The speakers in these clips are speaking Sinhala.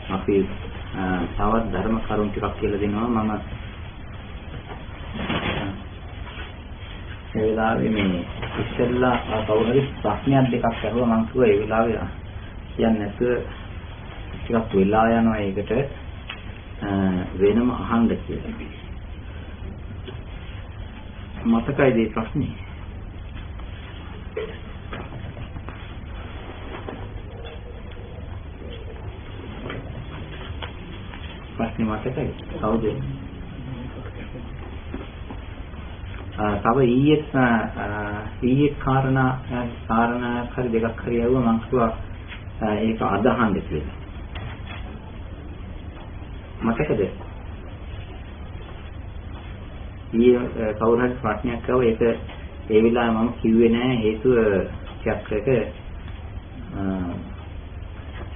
අපි තවත් ධර්ම කරුණු ටිකක් කියලා දෙනවා. මම ඒ වෙලාවේ මේ ඉස්සෙල්ලා කවුරු හරි ප්‍රශ්නයක් දෙකක් අහුවා. මම කිව්වා ඒ වෙලාවේ කියන්නේ නැතුව ටිකක් වෙලා යනවා ඒකට වෙනම අහන්න කියලා. මතකයි මේ ප්‍රශ්නේ? ප්‍රශ්නේ මතකයි? කවුද? තව ඊයේ කාරණා හරි දෙකක් හරි ආවම මම කිව්වා ඒක අදහන්න කියලා. මතකද? ඊයේ කවුරු හරි ප්‍රශ්නයක් ආව ඒක ඒ වෙලාවේ මම කිව්වේ නෑ හේතුව චක්‍රයක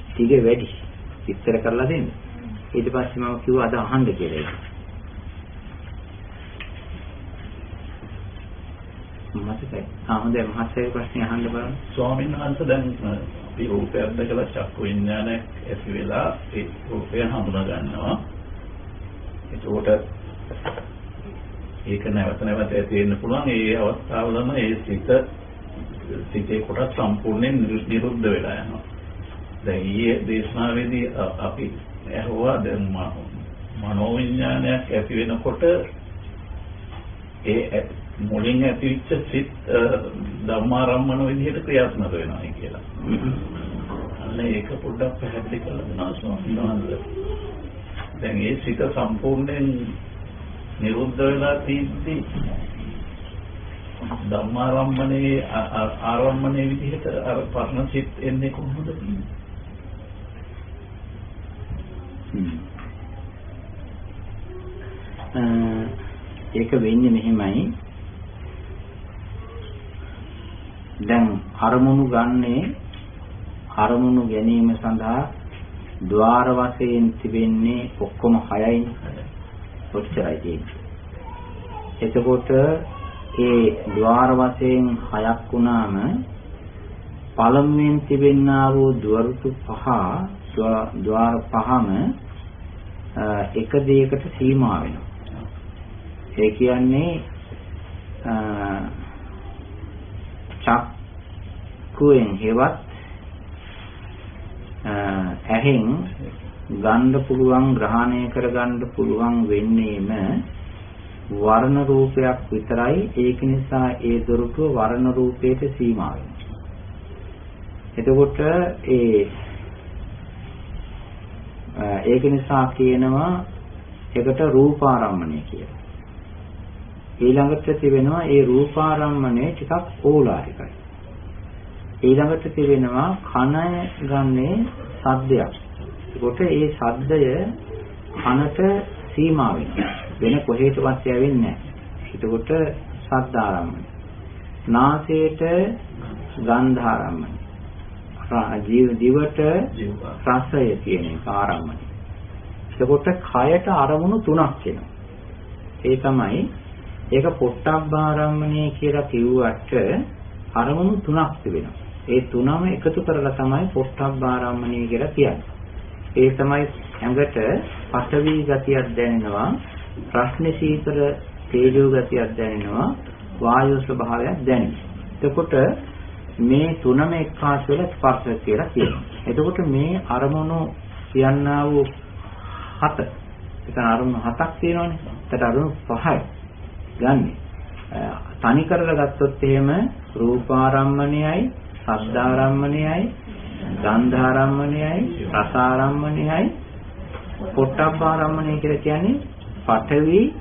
ටික වැඩි විස්තර කරලා දෙන්න. ඊට පස්සේ මම කිව්වා අද අහන්න කියලා ඒක. මතකයි. හොඳයි මහත්සේ ප්‍රශ්නේ අහන්න බලන්න. ස්වාමීන් වහන්සේ දැන් අපි රූපයක් දැකලා චක්කු විඥානයක් ඇති වෙලා ඒ රූපය හඳුනා ගන්නවා. ඒකට ඒක නැවත ඇති වෙන්න පුළුවන්. ඒ අවස්ථාවලම ඒ සිතේ කොටස් සම්පූර්ණයෙන් නිරුද්ධ වෙලා යනවා. දැන් ඊයේ දේශනාවේදී අපි ඇහුවා දැන් මනෝවිඥානයක් ඇති වෙනකොට ඒ මුලින් ඇතිවෙච්ච සිත් ධම්මාරම්මන විදිහට ක්‍රියාත්මක වෙනවා කියලා. අන්න ඒක පොඩ්ඩක් පැහැදිලි කරලා දෙනවා ස්වාමීන් වහන්සේ. දැන් ඒ සිත සම්පූර්ණයෙන් නිරුද්ධ වෙලා තියෙද්දි ධම්මාරම්මනේ ආරම්මනේ විදිහට අර පරණ සිත් එන්නේ කොහොමද? ඒක වෙන්නේ මෙහෙමයි. දැන් අරමුණු ගැනීම සඳහා ద్వාර වශයෙන් තිබෙන්නේ ඔක්කොම 6යිනේ. ඔච්චරයි තියෙන්නේ. එතකොට ඒ ద్వාර වශයෙන් 6ක් වුණාම පළමුවෙන් තිබෙන්නා වූ ద్వාර පහම එක දෙයකට සීමා වෙනවා. ඒ කියන්නේ චක්කුවෙන් හේවත් ඇහෙන් ගන්න පුළුවන් ග්‍රහණය කරගන්න පුළුවන් වෙන්නේම වර්ණ රූපයක් විතරයි. ඒක නිසා ඒ දොරටුව වර්ණ රූපයට සීමා වෙනවා. එතකොට ඒක නිසා කියනවා ඒකට රූපාරම්මණය කියලා. ඊළඟට තිබෙනවා ඒ රූපාරම්මණය ටිකක් ඕලාරිකයි. ඊළඟට තිබෙනවා කන ගන්නේ ශබ්දයක්. ඒකට ඒ ශබ්දය කනට සීමා වෙනවා. වෙන කොහෙටවත් යවෙන්නේ නැහැ. ඒකට ශබ්දාරම්මණය. නාසයට ගන්ධාරම්මණය. දිවට රසය කියන එක ආරම්මණය. ඒකට කයට අරමුණු තුනක් එනවා. ඒ තමයි ඒක පොට්ටබ්බාරම්මණය කියලා කිව්වට අරමුණු තුනක් තිබෙනවා. ඒ තුනම එකතු කරලා තමයි පොට්ටබ්බාරම්මණය කියලා කියන්නේ. ඒ තමයි ඇඟට පඨවි ගතියක් දැනෙනවා, ප්‍රශ්නේ සීතල තේජෝ ගතියක් දැනෙනවා, වායු ස්වභාවයක් දැනෙනවා. එතකොට මේ තුනම එක්කාසු වෙලා ස්පර්ශ කියලා කියනවා. එතකොට මේ අරමුණු කියනා වූ 7. එතන අරමුණු 7ක් තියෙනවානේ. ඒකට අරමුණු 5යි ගන්නෙ. තනි කරලා ගත්තොත් එහෙම රූපාරම්මණයයි, ශබ්දාරම්මණයයි, ගන්ධාරම්මණයයි, රසාරම්මණයයි, පොට්ටබ්බාරම්මණය කියලා කියන්නේ පඨවි,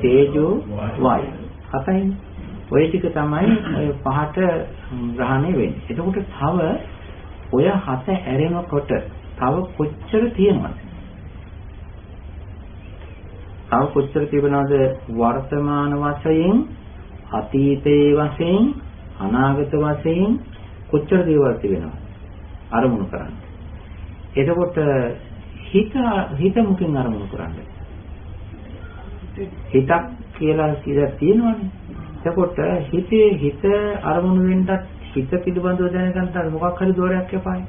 තේජෝ, වායු. 7යි. ඔය ටික තමයි ඔය 5ට ග්‍රහණය වෙන්නේ. එතකොට තව ඔය 7 ඇරෙනකොට තව කොච්චර තියෙනවද? තව කොච්චර තිබෙනවද වර්තමාන වශයෙන්, අතීතයේ වශයෙන්, අනාගත වශයෙන් කොච්චර දේවල් තිබෙනවද අරමුණු කරන්න. එතකොට හිත මුකින් අරමුණු කරන්නේ. හිතක් කියලා ඉතින් තියෙනවනේ. එතකොට හිත අරමුණු වෙන්නත් හිත පිළිබඳව දැනගන්න මොකක් හරි දෝරයක් එපායි.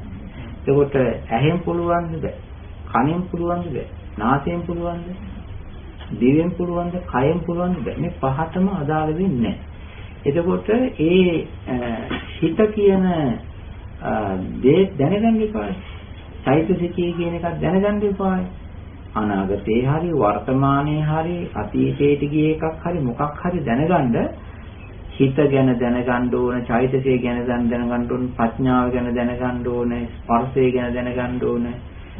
එතකොට ඇහෙන් පුළුවන්ද බෑ. කනෙන් පුළුවන්ද බෑ. නාසයෙන් පුළුවන්ද? දිවෙන් පුළුවන්ද? කයෙන් පුළුවන්ද බෑ. මේ පහටම අදාළ වෙන්නේ නැහැ. එතකොට ඒ හිත කියන දේ දැනගන්න එපායි. චෛතසිකය කියන එකක් දැනගන්න එපායි. අනාගතේ හරි වර්තමානයේ හරි අතීතයට ගිය එකක් හරි මොකක් හරි දැනගන්න හිත ගැන දැනගන්න ඕන, චෛතසිකය ගැන දැනගන්න ඕන, ප්‍රඥාව ගැන දැනගන්න ඕන, ස්පර්ශය ගැන දැනගන්න ඕන.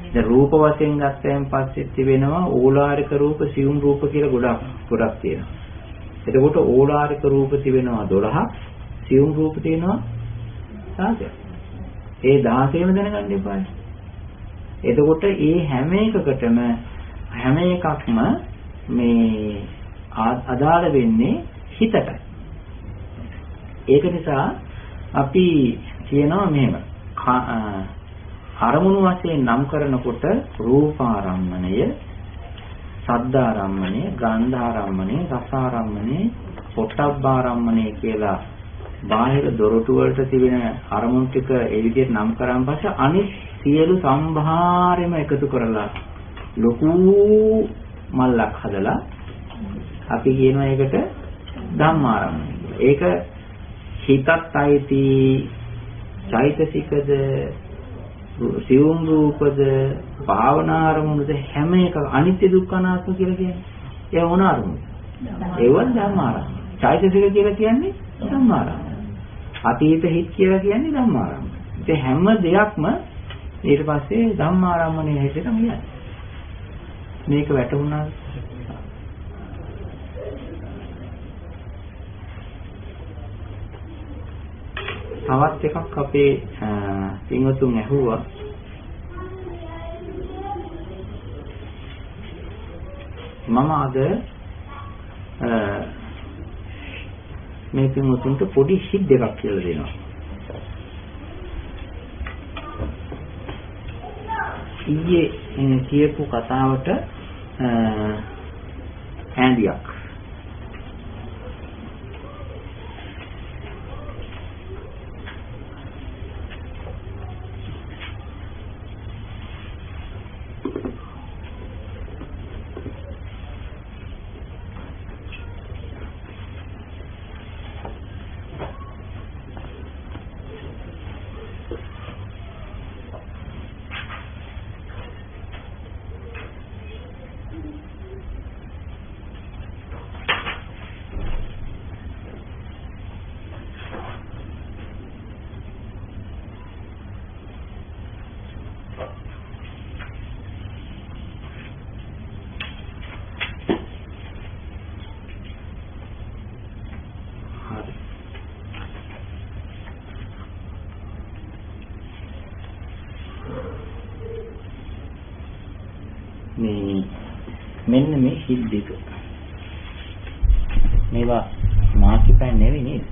දැන් රූප වශයෙන් ගත්තයින් පස්සේ තිබෙනවා ඕලාරික රූප, සියුම් රූප කියලා ගොඩක් තියෙනවා. එතකොට ඕලාරික රූප තිබෙනවා 12ක්, සියුම් රූප තියෙනවා 16ක්. ඒ 16ම දැනගන්න එපායි. එතකොට ඒ හැම එකකටම හැම එකක්ම මේ අදාළ වෙන්නේ හිතටයි. ඒක නිසා අපි කියනවා මෙහෙම අරමුණු වශයෙන් නම් කරනකොට රූපාරම්මණය, සද්ධාරම්මණය, ගන්ධාරම්මණය, රසාරම්මණය, පොට්ටබ්බාරම්මණය කියලා බාහිර දොරටු වලට තිබෙන අරමුණු ටික ඒ විදිහට නම් කරාන් පස්සේ අනිත් සියලු සම්භාරෙම එකතු කරලා ලොකු මල්ලක් හදලා අපි කියනවා ඒකට ධම්මාරම්මණය. ඒක හිතත් අයිති, චෛතසිකද, සියුම් රූපද, භාවනා අරමුණුද හැම එක අනිත්‍ය දුක්ඛ අනාත්ම කියලා කියන්නේ. ඒ මොන අරමුණද? ඒවත් ධම්මාරම්මණය. චෛතසික කියලා කියන්නේ ධම්මාරම්මණය. අතීත හිත් කියලා කියන්නේ ධම්මාරම්මණය. ඒ හැම දෙයක්ම ඊට පස්සේ ධම්මාරම්මණය හැටියට කියන්නේ. මේක වැටුණා. තවත් එකක් අපේ පින්වතුන් ඇහුවා. මම අද මේ පින්වතුන්ට පොඩි හිත් දෙකක් කියලා දෙනවා. ඊයේ කියපු කතාවට හැන්දියක්. මෙන්න මේ හිත් දෙක. මේවා මාකපැන් නෙවෙයි නේද?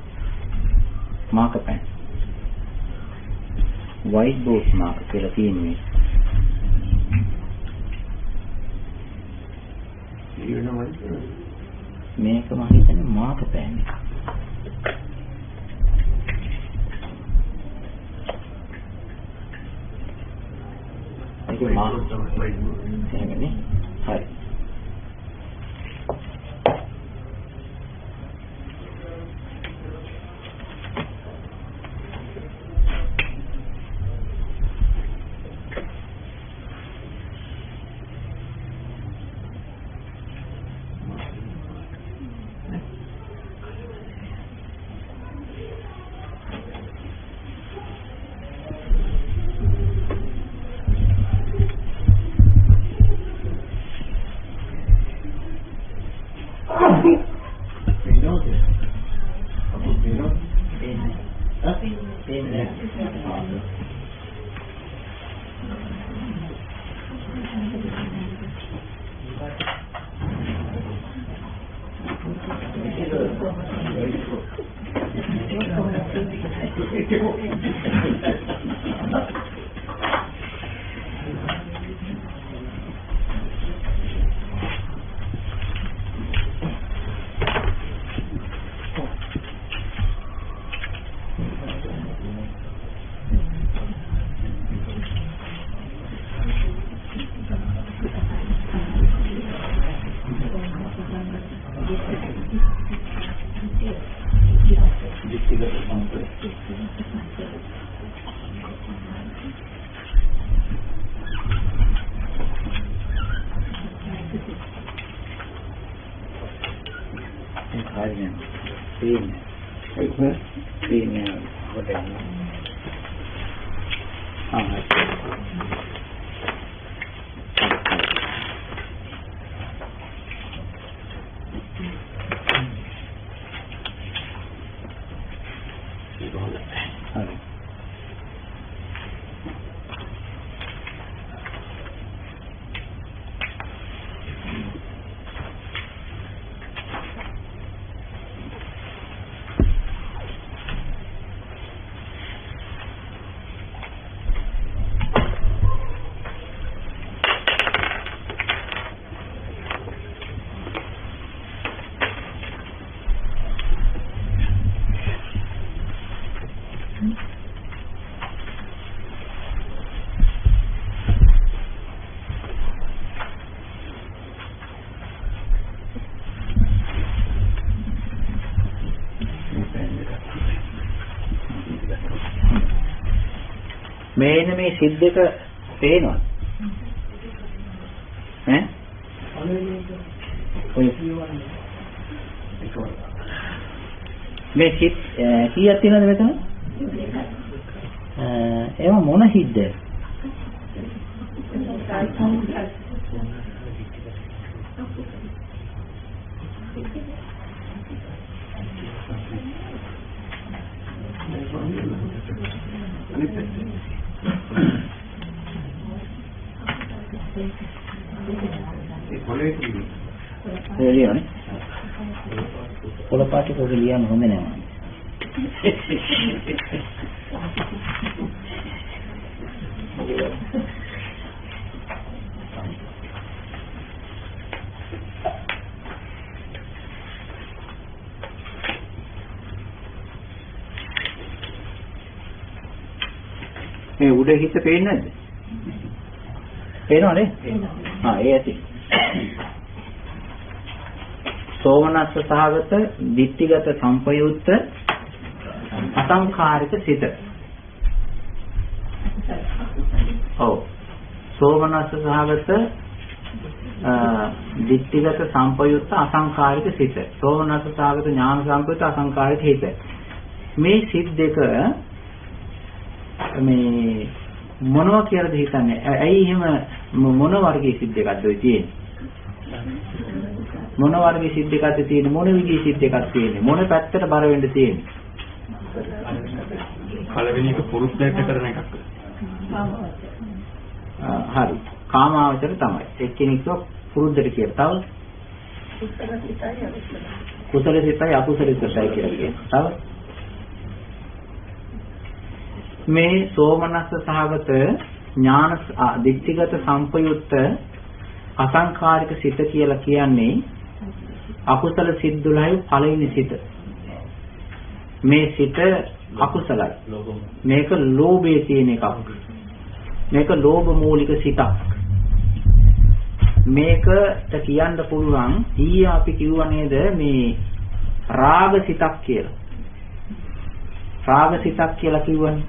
මාකපැන්. white board මාක කියලා තියෙන්නේ. මේක මම හිතන්නේ මාකපැන් එක. ඒක එහෙමනේ. හරි. මේන මේ සිත් දෙක පේනවද? ඈ? මේ සිත් කීයක් තියෙනවද මෙතන? ඒව මොන සිත්ද? Lihat, kalau pakai kalau lihat mana ni? udah kita pena je. Pena ni? ඇති. සෝමනස්ස සහගත ditthිගත සම්පයුත්ත අසංඛාරික සිත. ඔව්. සෝමනස්ස සහගත ditthිගත සම්පයුත්ත අසංඛාරික සිත. සෝමනස්ස සහගත ඥාන සම්පයුත්ත අසංඛාරික හිත. මේ සිත් දෙක මේ මොනවා කියලාද හිතන්නේ? ඇයි එහෙම මොන වර්ගයේ සිත් දෙකක්ද ඔය තියෙන්නේ? මොන වර්ගයේ සිත් දෙකක්ද තියෙන්නේ? මොන විදිහේ සිත් දෙකක්ද තියෙන්නේ? මොන පැත්තට බර වෙන්න තියෙන්නේ? පළවෙනි එක පුරුද්දට කරන එකක්. හරි. කාමාවචර තමයි. එක්කෙනෙක්ව පුරුද්දට කියලා. තව කුසල සිතයි අකුසල සිතයි කියලා කියනවා. තව මේ සෝමනස්ස සහගත ඥාන දිට්ඨිගත සම්පයුත්ත අසංඛාරික සිත කියලා කියන්නේ අකුසල සිත් 12 පළවෙනි සිත. මේ සිත අකුසලයි. මේක ලෝභයේ තියෙන එකක්. මේක ලෝභ මූලික සිතක්. මේකට කියන්න පුළුවන් ඊයේ අපි කිව්වා නේද මේ රාග සිතක් කියලා. රාග සිතක් කියලා කිව්වනේ.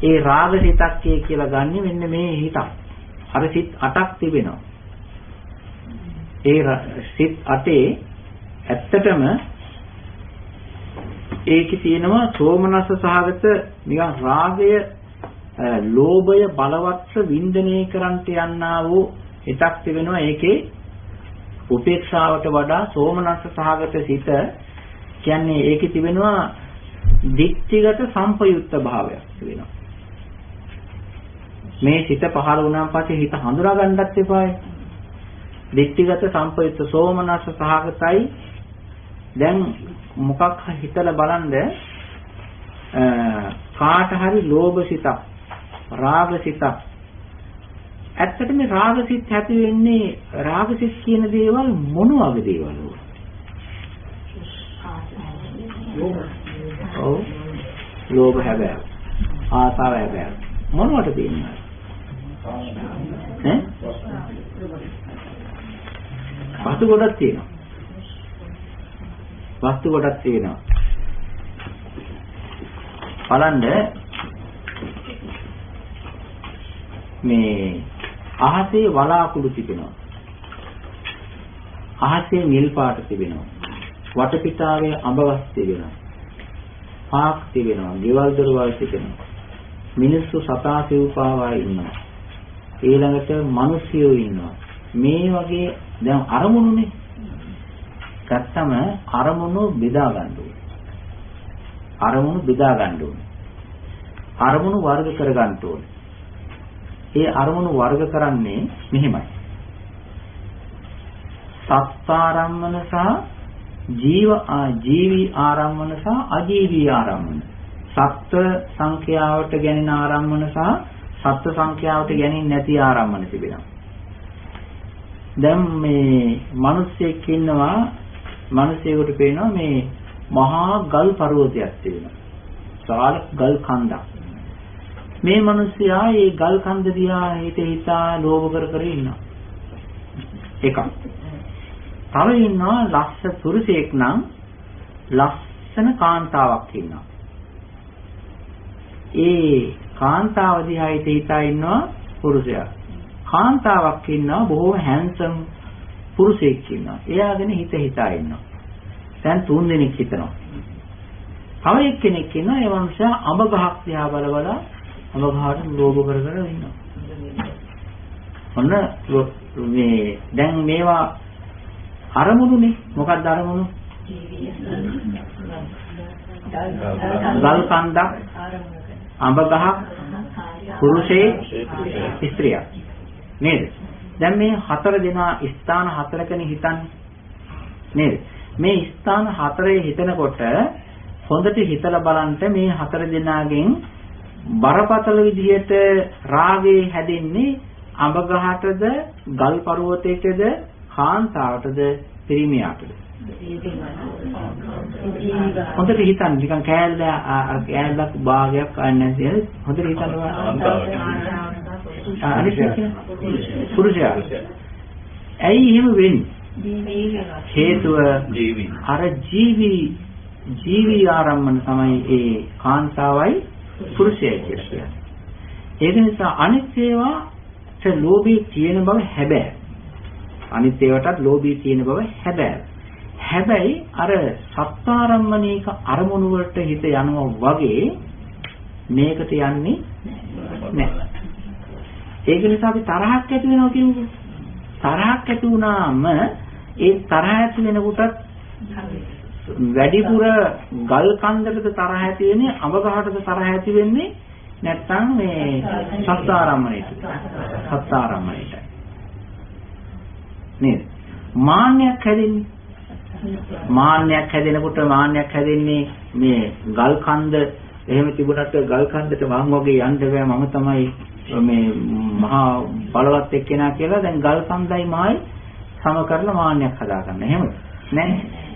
ඒ රාග සිතක් කියලා ගන්න මෙන්න මේ හිතක්. අර සිත් 8ක් තිබෙනවා. ඒ සිත් 8 ඇත්තටම ඒකේ තියෙනවා සෝමනස්ස සහගත නිකන් රාගය ලෝභය බලවත්ව වින්දනය කරන්ට යන්නා වූ හිතක් තිබෙනවා. ඒකේ උපේක්ෂාවට වඩා සෝමනස්ස සහගත සිත කියන්නේ ඒකේ තිබෙනවා ditthිගත සම්පයුක්ත භාවයක් තිබෙනවා. මේ සිත පහළ වුණාන් පස්සේ හිත හඳුනා ගන්නත් එපායි. ditthිගත සම්පයුක්ත සෝමනස්ස සහගතයි. දැන් මොකක් හිතලා බලන්න කාට හරි ලෝභ සිතක් රාග සිතක් ඇත්තට මේ රාග සිත් ඇති වෙන්නේ රාග සිත් කියන දේවල් මොන වගේ දේවල්ද? ඔව් ලෝභ හැබැයි ආසාව හැබැයි මොනවට තියෙනවද? ඈ වස්තු ගොඩක් තියෙනවා. වස්තු ගොඩක් තියෙනවා. බලන්න මේ අහසේ වලාකුළු තිබෙනවා. අහසේ නිල් පාට තිබෙනවා. වටපිටාවේ අඹගස් තිබෙනවා. පාක් තිබෙනවා. ගෙවල් දොරවල් තිබෙනවා. මිනිස්සු සතා සිව්පාවා ඉන්නවා. ඊළඟට මිනිස්සුයෝ ඉන්නවා. මේ වගේ දැන් අරමුණුනේ. ගත්තම අරමුණු බෙදා ගන්න ඕනේ. අරමුණු බෙදා ගන්න ඕනේ. අරමුණු වර්ග කර ගන්න ඕනේ. ඒ අරමුණු වර්ග කරන්නේ මෙහෙමයි. සත්තාරම්මන සහ ජීවි ආරම්මන සහ අජීවී ආරම්මන. සත්ත්ව සංඛ්‍යාවට ගැනෙන ආරම්මන සහ සත්ත්ව සංඛ්‍යාවට ගැනෙන්නේ නැති ආරම්මන තිබෙනවා. දැන් මේ මිනිස්සෙක් ඉන්නවා. මිනිසෙකුට පේනවා මේ මහා ගල් පර්වතයක් තියෙනවා. සාල ගල් කන්දක්. මේ මිනිසයා මේ ගල් කන්ද දිහා හිතා ලෝභ කර ඉන්නවා. එකක්. තව ඉන්නවා ලක්ෂ පුරුෂයෙක් නම් ලස්සන කාන්තාවක් ඉන්නවා. ඒ කාන්තාව දිහා හිතා ඉන්නවා පුරුෂයා. කාන්තාවක් ඉන්නවා බොහෝ හැන්සම් පුරුෂයෙක් ඉන්නවා. එයා ගැන හිතා ඉන්නවා. දැන් තුන් දෙනෙක් හිතනවා. තව එක්කෙනෙක් ඉන්නවා ඒ මනුස්සයා අඹ ගහක් දිහා බල අඹ ගහට ලෝභ කර ඉන්නවා. ඔන්න මේ දැන් මේවා අරමුණුනේ. මොකක්ද අරමුණු? ගල් කන්දක්, අඹ ගහක්, පුරුෂයෙක්, ස්ත්‍රියක්. නේද? දැන් මේ හතර දෙනා ස්ථාන හතරකනේ හිතන්නේ. නේද? මේ ස්ථාන හතරේ හිතනකොට හොඳට හිතලා බලන්න මේ හතර දෙනාගෙන් බරපතල විදිහට රාගේ හැදෙන්නේ අඹ ගහටද, ගල් පර්වතයටද, කාන්තාවටද, පිරිමියාටද? හොඳට හිතන්න නිකන් කෑල්ලක් භාගයක් අන්නේ නැහැ. හොඳට හිතන්න පුරුෂයා. ඇයි එහෙම වෙන්නේ? හේතුව අර ජීවි ආරම්මන තමයි ඒ කාන්තාවයි පුරුෂයයි කියලා කියන්නේ. ඒක නිසා අනිත් ඒවාට ලෝභී තියෙන බව හැබැයි. අනිත් ඒවාටත් ලෝභී තියෙන බව හැබැයි. හැබැයි අර සත්තාරම්මණීක අරමුණු වලට හිත යනවා වගේ මේකට යන්නේ නැහැ. ඒක නිසා අපි තරහක් ඇති වෙනවා කියමුකෝ. තරහක් ඇති වුණාම ඒ තරහ ඇති වෙනකොටත් වැඩිපුර ගල් කන්දකට තරහ ඇති වෙන්නේ අඹ ගහකට තරහ ඇති වෙන්නේ නැත්නම් මේ සත්තාරම්මණයට නේද? මාන්නයක් හැදෙනකොට මාන්නයක් හැදෙන්නේ මේ ගල් කන්ද එහෙම තිබුණාට ගල් කන්දට මම වගේ යන්න බෑ මම තමයි මේ මහා බලවත් එක්කෙනා කියලා දැන් ගල් කන්දයි මායි සම කරලා මාන්නයක් හදාගන්න. එහෙමද? නෑ.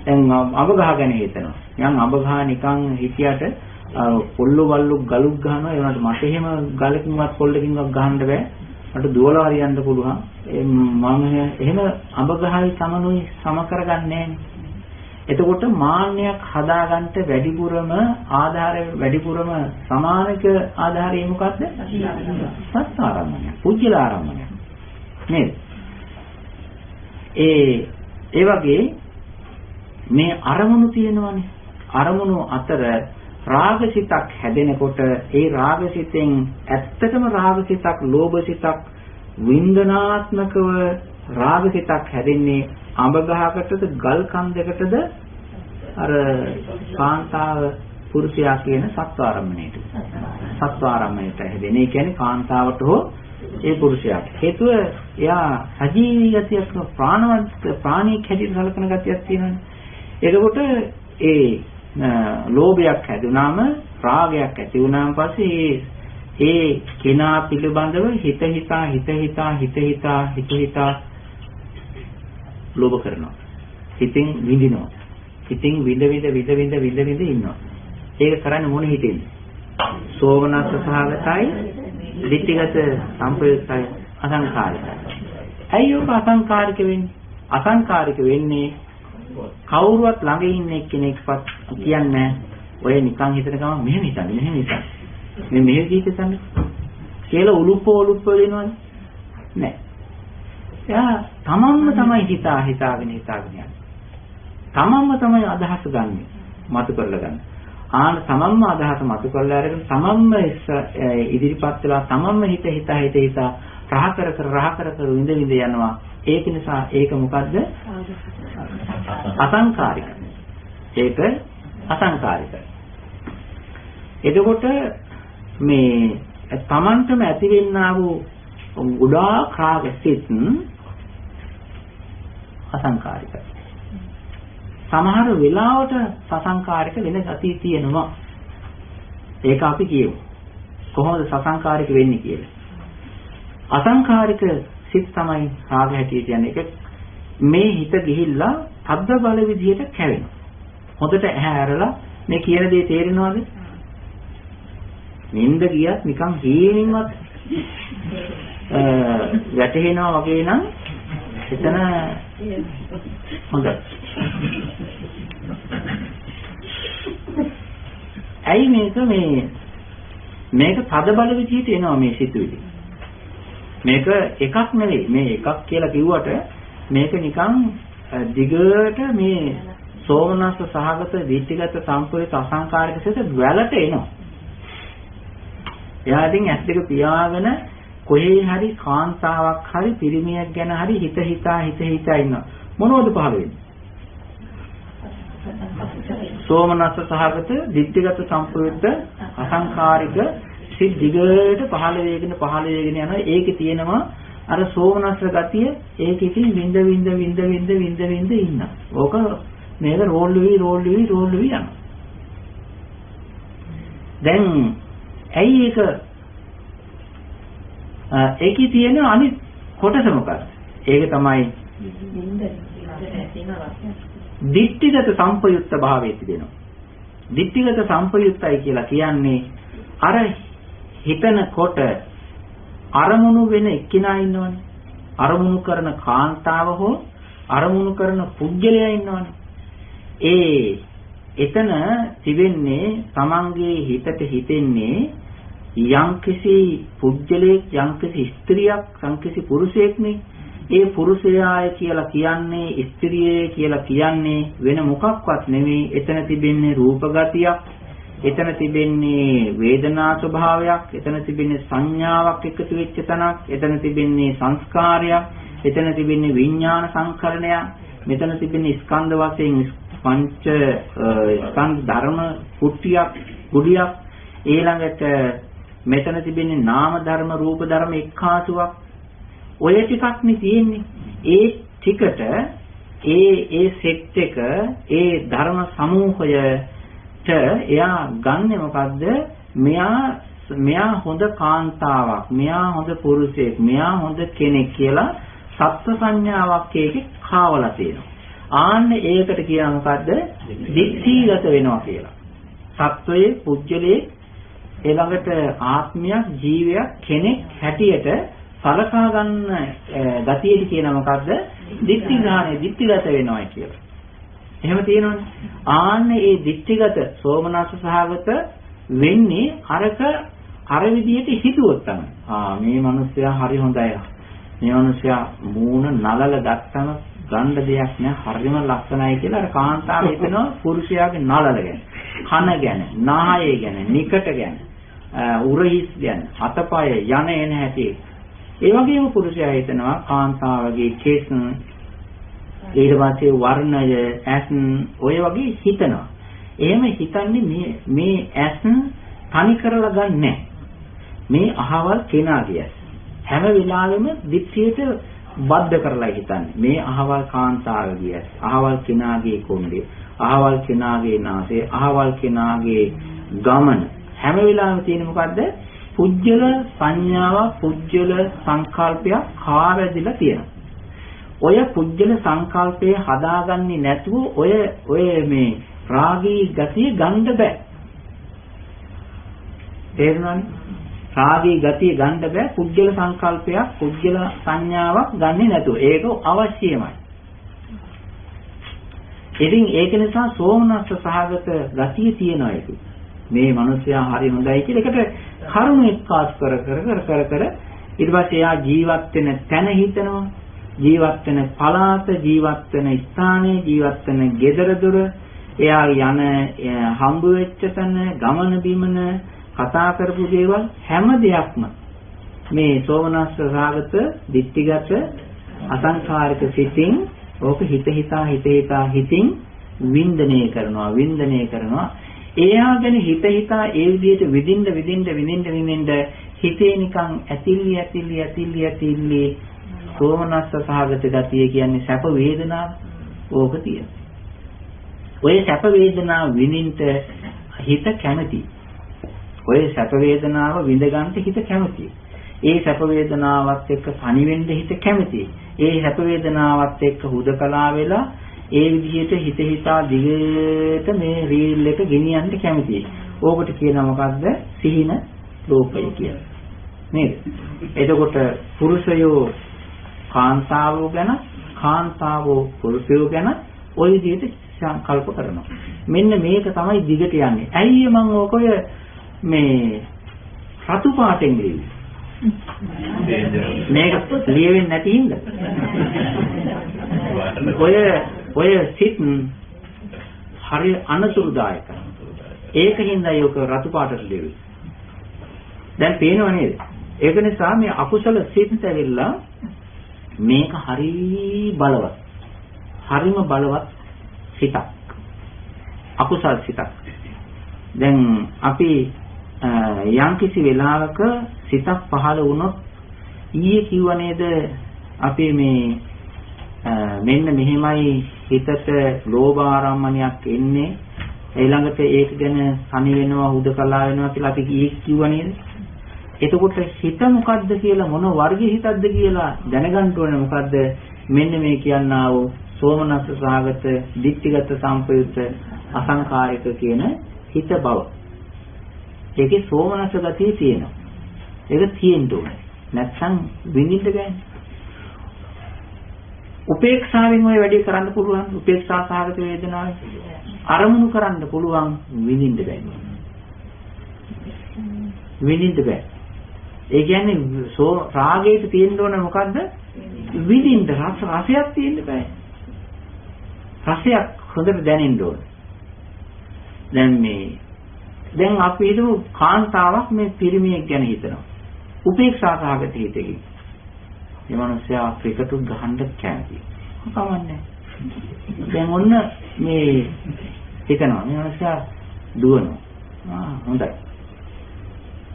දැන් අඹ ගහ ගැන හිතනවා. නිකන් අඹ ගහ නිකන් හිතියට පොල්ලු වල්ලු ගලුක් ගහනවා. ඒ වුණාට මට එහෙම ගලකින්වත් පොල්ලකින්වත් ගහන්න බෑ. මට දුවලා හරියන්න පුළුවන්. මම එහෙම අඹ ගහයි සමනුයි සම කරගන්නේ නෑනේ. එතකොට මාන්නයක් හදාගන්න වැඩිපුරම ආධාරය වැඩිපුරම සමානික ආධාරය මොකද්ද? සත්‍යාරම්මණය. පුජ්‍යලාරම්මණය. නේද? ඒ වගේ මේ අරමුණු තියෙනවානේ. අරමුණු අතර රාගසිතක් හැදෙනකොට ඒ රාගසිතෙන් ඇත්තටම රාගසිතක්, ලෝභසිතක්, වින්දනාත්මකව රාගසිතක් හැදෙන්නේ අඹ ගහකටද ගල් කන්දකටද අර කාන්තාව පුරුෂයා කියන සත්වාරම්මණයට. සත්වාරම්මණයට හැදෙන. ඒ කියන්නේ කාන්තාවට හෝ ඒ පුරුෂයාට. හේතුව එයා සජීවී ගතියක් ප්‍රාණවත් ප්‍රාණික හැටියට සලකන ගතියක් තියෙනවානේ. එතකොට ඒ ලෝභයක් හැදුනාම රාගයක් ඇති වුණාන් පස්සේ ඒ කෙනා පිළිබඳව හිත හිතා ලෝභ කරනවා. හිතින් විඳිනවා. හිතින් විඳ ඉන්නවා. ඒක කරන්නේ මොන හිතෙන්ද? සෝමනස්ස සහගතයි, ditthිගත සම්ප්‍රයුක්තයි, අසංකාරිකයි. ඇයි ඔබ අසංකාරික වෙන්නේ? අසංකාරික වෙන්නේ කවුරුවත් ළඟ ඉන්න එක්කෙනෙක්වත් කියන්නේ ඔය නිකන් හිතන ගමන් මෙහෙම හිතන්නේ. මේ මෙහෙම හිතන්නේ කියලා උලුප්ප දෙනවනේ. නෑ. එයා තමන්ම තමයි හිතාගෙන යන්නේ. තමන්ම තමයි අදහස ගන්නෙ. මතු කරලා ගන්න. ආන තමන්ම අදහස මතු කරලා අරගෙන තමන්ම ඉදිරිපත් වෙලා තමන්ම හිත රහ කර විඳ යනවා. ඒක නිසා ඒක මොකද්ද? අසංකාරික. ඒක අසංකාරික. එතකොට මේ තමන්ටම ඇතිවෙන්නා වූ ගොඩාක් රාග සිත් අසංකාරිකයි. සමහර වෙලාවට සසංකාරික වෙන ගතිය තියෙනවා. ඒක අපි කියමු. කොහොමද සසංකාරික වෙන්නේ කියලා. අසංකාරික සිත් තමයි රාග හැටියට කියන්නේ. ඒක මේ හිත ගිහිල්ලා අද්ද බල විදියට කැවෙනවා. හොඳට ඇහැ ඇරලා මේ කියන දේ තේරෙනවද? නින්ද ගියත් නිකන් හීනින්වත් වැටෙනවා වගේ නම් එතන හොඳයි. ඇයි මේක තද බල විදිහට එනවා මේ සිතුවිලි. මේක එකක් නෙවෙයි. මේ එකක් කියලා කිව්වට මේක නිකන් දිගට මේ සෝමනස්ස සහගත දිට්ඨිගත සම්පූර්ණ අසංකාරික සිත වැලට එනවා. එයා ඉතින් ඇස් දෙක පියාගෙන කොහේ හරි කාන්තාවක් හරි පිරිමියක් ගැන හරි හිත හිතා ඉන්නවා. මොනවද පහළ වෙන්නේ? සෝමනස්ස සහගත දිට්ඨිගත සම්පූර්ණ අසංකාරික සිත් දිගට පහළ වේගෙන යනවා. ඒකේ තියෙනවා අර සෝමනස්ස ගතිය. ඒක ඉතින් විඳ ඉන්නවා. ඕක මේක රෝල් වෙවි යනවා. දැන් ඇයි ඒකේ තියෙන අනිත් කොටස මොකක්ද? ඒක තමයි දිට්ඨිගත සම්පයුක්ත භාවයේ තිබෙනවා. දිට්ඨිගත සම්පයුක්තයි කියලා කියන්නේ අර හිතනකොට අරමුණු වෙන එක්කිනා ඉන්නවනේ. අරමුණු කරන කාන්තාව හෝ අරමුණු කරන පුද්ගලයා ඉන්නවනේ. එතන තිබෙන්නේ තමන්ගේ හිතට හිතෙන්නේ යම්කිසි පුද්ගලයෙක්, යම්කිසි ස්ත්‍රියක්, යම්කිසි පුරුෂයෙක්නේ. ඒ පුරුෂයාය කියලා කියන්නේ, ස්ත්‍රියේ කියලා කියන්නේ වෙන මොකක්වත් නෙමෙයි. එතන තිබෙන්නේ රූප ගතියක්, එතන තිබෙන්නේ වේදනා ස්වභාවයක්, එතන තිබෙන්නේ සංඥාවක් එකතු වෙච්ච තැනක්, එතන තිබෙන්නේ සංස්කාරයක්, එතන තිබෙන්නේ විඥාන සංකරණයක්, මෙතන තිබෙන්නේ ස්කන්ධ වශයෙන් පංච ස්කන්ධ ධර්ම කුට්ටියක්, ගුඩියක්. ඊළඟට මෙතන තිබෙන්නේ නාම ධර්ම, රූප ධර්ම එක්කාසුවක්. ඔය ටිකක් නේ තියෙන්නේ. ඒ ටිකට ඒ සෙට් එක, ඒ ධර්ම සමූහයට එයා ගන්නෙ මොකද්ද? මෙයා හොඳ කාන්තාවක්, මෙයා හොඳ පුරුෂයෙක්, මෙයා හොඳ කෙනෙක් කියලා සත්ව සංඥාවක් ඒකේ කාවලා තියෙනවා. ආන්න ඒකට කියන මොකද්ද? දික්ඛීගත වෙනවා කියලා. සත්වයේ, පුජ්‍යලයේ, ඊළඟට ආත්මයක්, ජීවයක්, කෙනෙක් හැටියට සලකා ගන්න ගතියේදී කියන මොකද්ද? දික්ඛිගානේ, දික්ඛිගත වෙනවා කියලා. එහෙම තියෙනවනේ. ආන්න ඒ දික්ඛිගත සෝමනස්ස සහගත වෙන්නේ අර විදිහට හිතුවොත් තමයි. මේ මිනිස්සයා හරි හොඳයි. මේ මිනිස්සයා මූණ නලල ගත්තම ගන්න දෙයක් නෑ, හරිම ලස්සනයි කියලා අර කාන්තාව හිතනවා පුරුෂයාගේ නලල ගැන, කන ගැන, නාහය ගැන, නිකට ගැන, උරහිස් ගැන, අතපය යන එන හැටි. ඒ වගේම පුරුෂයා හිතනවා කාන්තාවගේ කෙස්, ඊට පස්සේ වර්ණය, ඇස්, ඔය වගේ හිතනවා. එහෙම හිතන්නේ මේ ඇස් තනි කරලා ගන්නෑ. මේ අහවල් කෙනාගේ ඇස්. හැම වෙලාවෙම දික්තියට බද්ධ කරලා හිතන්නේ. මේ අහවල් කාන්තාවගේ ඇස්, අහවල් කෙනාගේ කොණ්ඩේ, අහවල් කෙනාගේ නාසය, අහවල් කෙනාගේ ගමන. හැම වෙලාවෙම තියෙන මොකද්ද? පුජ්‍යල සංඥාවක්, පුජ්‍යල සංකල්පයක් කාවැදිලා තියෙනවා. ඔය පුජ්‍යල සංකල්පය හදාගන්නේ නැතුව ඔය මේ රාගී ගතිය ගන්න බෑ. තේරුණානේ? රාගී ගතිය ගන්න බෑ පුජ්‍යල සංකල්පයක්, පුජ්‍යල සංඥාවක් ගන්නේ නැතුව. ඒක අවශ්‍යමයි. ඉතින් ඒක නිසා සෝමනස්ස සහගත ගතිය තියෙනවා ඒක. මේ මිනිස්යා හරි හොඳයි කියලා ඒකට කරුණ එක්කාස් කර ඊට පස්සේ එයා ජීවත් වෙන තැන හිතනවා. ජීවත් වෙන පළාත, ජීවත් වෙන ස්ථානයේ, ජීවත් වෙන ගෙදර දොර, එයා යන හම්බ වෙච්ච තැන, ගමන බිමන, කතා කරපු දේවල් හැම දෙයක්ම මේ සෝමනස්ස සහගත, ditthිගත, අසංකාරික සිතින් ඕක හිතින් වින්දනය කරනවා. එයා ගැන හිතා ඒ විදිහට විඳින්න හිතේ නිකන් ඇතිල්ලි සෝමනස්ස සහගත ගතිය කියන්නේ සැප වේදනාව. ඕක තියෙනවා. ඔය සැප වේදනාව විඳින්න හිත කැමති. ඔය සැප වේදනාව විඳ ගන්නට හිත කැමති. ඒ සැප වේදනාවත් එක්ක තනි වෙන්න හිත කැමති. ඒ සැප වේදනාවත් එක්ක හුදකලා වෙලා ඒ විදිහට හිතා දිගට මේ රීල් එක ගෙනියන්න කැමතියි. ඕකට කියනවා මොකද්ද? සිහින ලෝකය කියලා. නේද? එතකොට පුරුෂයෝ කාන්තාවෝ ගැන, කාන්තාවෝ පුරුෂයෝ ගැන ওই විදිහට සංකල්ප කරනවා. මෙන්න මේක තමයි දිගට යන්නේ. ඇයි මම ඔය මේ රතු පාටෙන් ලියන්නේ? මේක ලියෙන්නේ නැති හින්දා. ඔය සිත් හරි අනතුරුදායකයි. ඒකින්ද යෝක රතු පාටට ලියුවේ. දැන් පේනව නේද? ඒක නිසා මේ අකුසල සිත් ඇවිල්ලා මේක හරි බලවත්. හරිම බලවත් සිතක්. අකුසල් සිතක්. දැන් අපි යම්කිසි වෙලාවක සිතක් පහළ වුණොත් ඊයේ කිව්ව නේද අපි මේ මෙන්න මෙහෙමයි හිතට ලෝභ ආරම්මණයක් එන්නේ ඊළඟට ඒක ගැන සනි වෙනවා හුදකලා වෙනවා කියලා අපි කිව්ව නේද? එතකොට හිත මොකද්ද කියලා මොන වර්ගයේ හිතක්ද කියලා දැනගන්න ඕනේ මොකද්ද? මෙන්න මේ කියන්නා වූ සෝමනස්ස සහගත, ditthිගත සම්පයුක්ත අසංකාරික කියන හිත බව. ඒකේ සෝමනස්ස ගතිය තියෙනවා. ඒක තියෙන්න ඕනේ. නැත්නම් විඳින්න බෑනේ. උපේක්ෂාවෙන් ওই වැඩේ කරන්න පුළුවන්. උපේක්ෂා සහගත වේදනාවේ අරමුණු කරන්න පුළුවන් විඳින්න බෑ. විඳින්න බෑ. ඒ කියන්නේ රාගයට තියෙන්න ඕන මොකද්ද? විඳින්න රසයක් තියෙන්න බෑ. රසයක් හොඳට දැනෙන්න ඕන. දැන් අපි හිතමු කාන්තාවක් මේ පිරිමියෙක් ගැන හිතනවා. උපේක්ෂා සහගත හිතකින්. මේ මිනිස්සයා ක්‍රිකට් ගහන්න කැමතියි. කවන්නේ. දැන් ඔන්න මේ හිතනවා. මේ මිනිස්සයා දුවනවා. හොඳයි.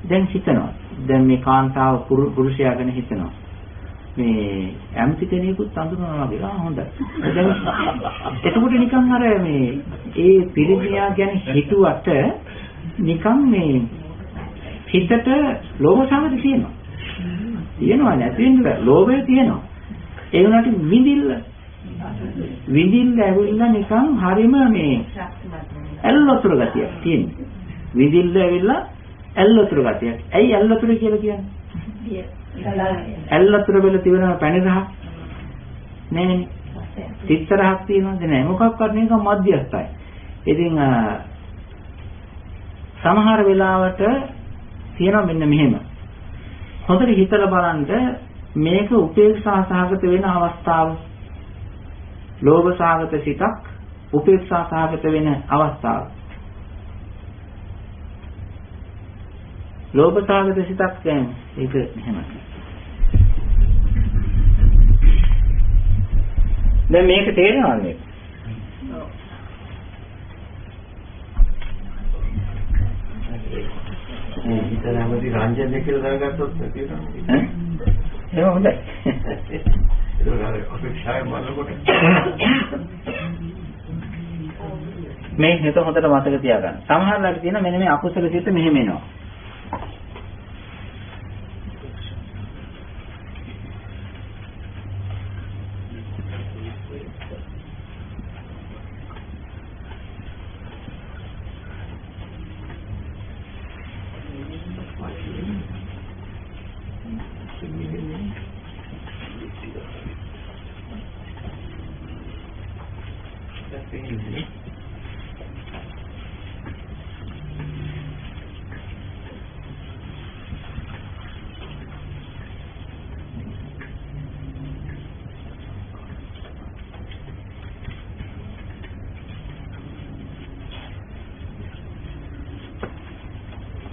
දැන් හිතනවා. දැන් මේ කාන්තාව පුරුෂයා ගැන හිතනවා. මේ ඇම්ති කෙනෙකුත් අඳුරනවා වගේ. හොඳයි. දැන් එතකොට නිකන් අර මේ ඒ පිරිමියා ගැන හිතුවට නිකන් මේ හිතට ලෝභ සමග තියෙනවා. තියෙනවා නැති වෙන්න බෑ. ලෝභය තියෙනවා. ඒ වුණාට විඳින්න ඇවිල්ලා නිකන් හරිම මේ ඇල්ලතුර ගතියක් තියෙනවා. විඳින්න ඇවිල්ලා ඇල්ලතුර ගතියක්. ඇයි ඇල්ලතුර කියලා කියන්නේ? ඇල්ලතුර වල තියෙන පැණි රහක් නෑනේ. තිත්ත රහක් තියෙනවද නෑ. මොකක්වත් මේක මධ්‍යස්ථයි. ඉතින් සමහර වෙලාවට තියෙනවා මෙන්න මෙහෙම. හොඳට හිතලා බලන්න මේක උපේක්ෂා සහගත වෙන අවස්ථාව. ලෝභ සහගත සිතක් උපේක්ෂා සහගත වෙන අවස්ථාව. ලෝභ සහගත සිතක් කියන්නේ ඒක මෙහෙමයි. දැන් මේක තේරෙනවද මේක? හිතන හැමති රංජනය කියලා දැනගත්තොත් තියෙනවා. ඒක හොඳයි. ඒක අපේක්ෂාව බලනකොට මේ හිත හොඳට මතක තියාගන්න. සමහරවිට තියෙන මෙන්න මේ අකුසල සිත මෙහෙම එනවා.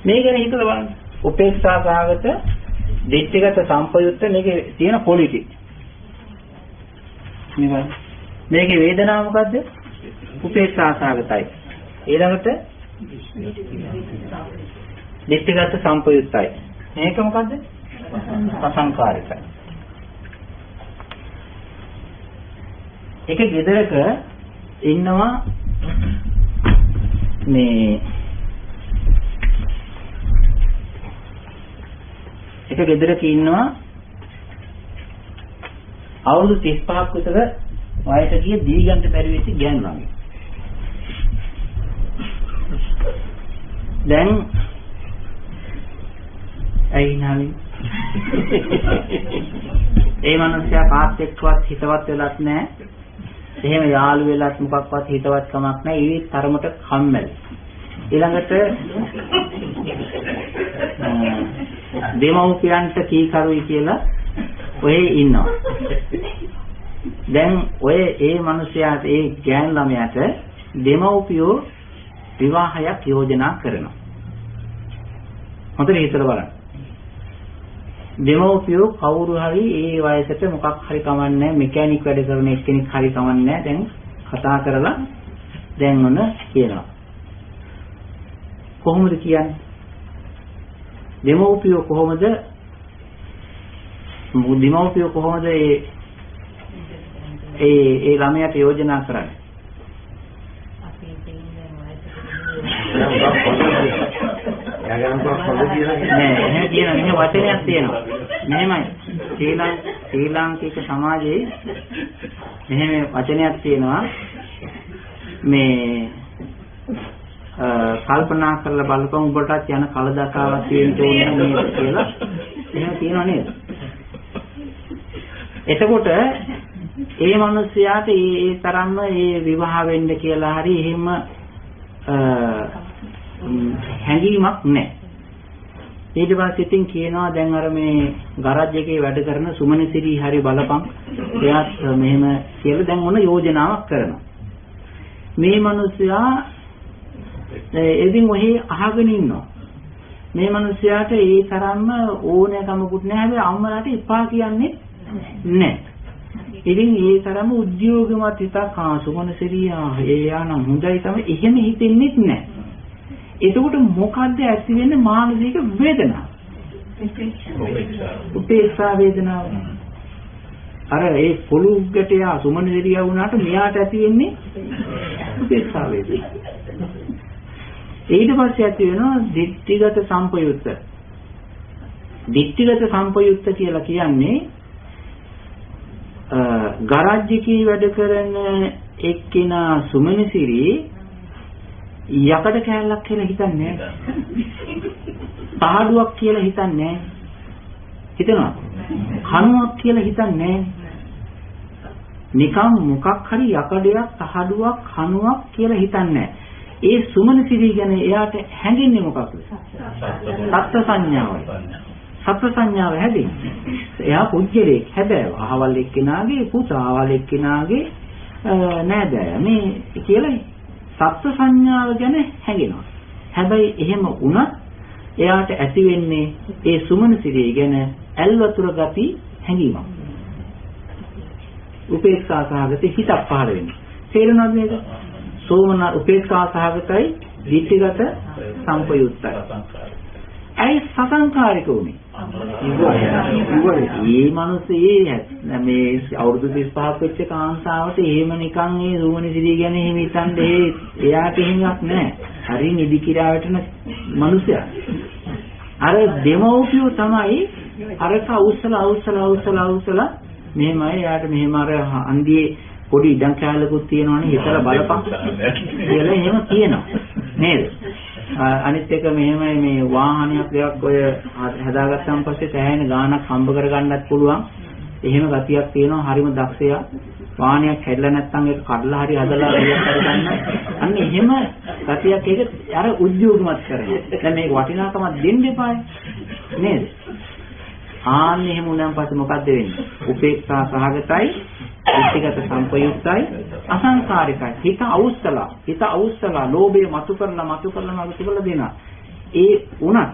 මේ ගැන හිතලා බලන්න. උපේක්ෂා සහගත දිට්ඨිගත සම්පයුක්ත මේකේ තියෙන ක්වොලිටි. මේකේ වේදනාව මොකද්ද? උපේක්ෂා සහගතයි. ඊළඟට දිට්ඨිගත සම්පයුක්තයි. මේක මොකද්ද? අසංකාරිකයි. එක ගෙදරක ඉන්නවා මේ එක ගෙදරක ඉන්නවා අවුරුදු 35ක් විතර වයසට ගිය දීගන්ට බැරි වෙච්ච ගෑනු ළමයි. දැන් ඇයි නාවි ඒ මනුස්සයා කාත් එක්කවත් හිතවත් වෙලත් නැහැ. එහෙම යාළු වෙලත් මොකක්වත් හිතවත් කමක් නැහැ. ඒ තරමට කම්මැලි. ඊළඟට දෙමව්පියන්ට කීකරුයි කියලා ඔය ඉන්නවා. දැන් ඔය ඒ මනුස්සයාට ඒ ගෑනු ළමයාට දෙමව්පියෝ විවාහයක් යෝජනා කරනවා. හොඳට හිතලා බලන්න. දෙමව්පියෝ කවුරු හරි ඒ වයසට මොකක් හරි කමන්නේ මෙකැනික් වැඩ කරන එක්කෙනෙක් හරි කමන්නේ දැන් කතා කරලා දැන් මොන කියනවා. කොහොමද කියන්නේ? දෙමව්පියෝ කොහොමද ඒ ළමයාට යෝජනා කරන්නේ? නෑ එහෙම කියන මෙහෙම වචනයක් තියෙනවා. මෙහෙමයි ශ්‍රී ලාංකික සමාජයේ මෙහෙම වචනයක් තියෙනවා. මේ කල්පනා කරලා බලපන් උඹටත් යන කලදකාවක් තියෙන්න ඕනේ නේද කියලා එහෙම කියනවා නේද? එතකොට ඒ මිනිස්යාට ඒ තරම්ම ඒ විවාහ වෙන්න කියලා හරි එහෙම හැඟීමක් නැහැ. ඊට පස්සේ ඉතින් කියනවා දැන් අර මේ ගරාජ් එකේ වැඩ කරන සුමනසිරි හරි බලපන් එයාත් මෙහෙම කියලා දැන් මොන යෝජනාවක් කරනවා. මේ මිනිස්යා එදින් ඔහි අහගෙන ඉන්නවා. මේ මිනිස්යාට ඒ තරම්ම ඕනෑකමකුත් නැහැ. හැබැයි අම්මලාට එපා කියන්නේ නැහැ. ඉතින් ඒ තරම උද්‍යෝගමත් හිතක් සුමනසිරියා එයා නම් හොඳයි තමයි එහෙම හිතෙන්නේ නැහැ. එතකොට මොකද්ද ඇති වෙන්නේ මානසික වේදනාව? උපේක්ෂා වේදනාව. අර ඒ පොළුග්ගට යා සුමනසිරියා වුණාට මෙයාට ඇති වෙන්නේ උපේක්ෂා වේදනාව. ඊට පස්සේ ඇති වෙනවා දිට්ඨිගත සම්පයුක්ත. දිට්ඨිගත සම්පයුක්ත කියලා කියන්නේ ගරාජ් එකේ වැඩ කරන එක්කිනා සුමනසිරි යකඩ කෑල්ලක් කියලා හිතන්නේ නැහැ. පහඩුවක් කියලා හිතන්නේ නැහැ. හිතනවා. කණුවක් කියලා හිතන්නේ නැහැ. නිකම් මොකක් හරි යකඩයක්, පහඩුවක්, කණුවක් කියලා හිතන්නේ නැහැ. ඒ සුමනසිරි ගැන එයාට හැඟෙන්නේ මොකක්ද? සත්ත්ව සංඥාවයි. සත්ත්ව සංඥාව හැදෙන්නේ. එයා පුජ්‍යලෙක් හැබැයි අහවල් එක්කෙනාගේ පුතා, අහවල් එක්කෙනාගේ නෑදෑය. මේ කියලා සත්ත්ව සංඥාව ගැන හැඟෙනවා. හැබැයි එහෙම වුණත් එයාට ඇති වෙන්නේ ඒ සුමනසිරිය ගැන ඇල්වතුර ගති හැඟීමක්. උපේක්ෂා සහගත හිතක් පහළ වෙනවා. තේරෙනවද මේක? සෝමන උපේක්ෂා සහගතයි, දිට්ඨිගත සම්පයුක්තයි. ඇයි සසංකාරික උනේ? මේ මිනිස්සේ මේ අවුරුදු 35ක් වෙච්ච කාන්තාවට එහෙම නිකන් ඒ සුමනසිරිය ගැන එහෙම හිතන්නේ එයාට එහෙමක් නැහැ. හරින් ඉදි කිරා වැටෙන මිනිසයා. අර දෙමෝපියෝ තමයි අරක අවුස්සලා මෙහෙමයි එයාට මෙහෙම අර අන්දියේ පොඩි ඉඩම් කැලලකුත් තියෙනවනේ හිතලා බලපන් කියලා එහෙම කියනවා නේද? අනිත් එක මෙහෙමයි මේ වාහනයක් දෙයක් ඔය හදාගත්තාන් පස්සේ තැහෙන ගාණක් හම්බ කරගන්නත් පුළුවන්. එහෙම ගතියක් තියෙනවා. හරිම දක්ෂයා. වාහනයක් හැදලා නැත්නම් ඒක කඩලා හරි හදලා ඉවත් කරගන්න. අන්න එහෙම ගතියක් ඒක අර උද්‍යෝගමත් කරනවා. දැන් මේක වටිනාකමක් දෙන්න එපායි. නේද? ආන්න එහෙම උනන් පස්සේ මොකද්ද වෙන්නේ? උපේක්ෂා සහගතයි, දිට්ඨිගත සම්පයුක්තයි, අසංකාරිකයි. හිත අවුස්සලා, ලෝභය මතු කරලා දෙනවා. ඒ උනත්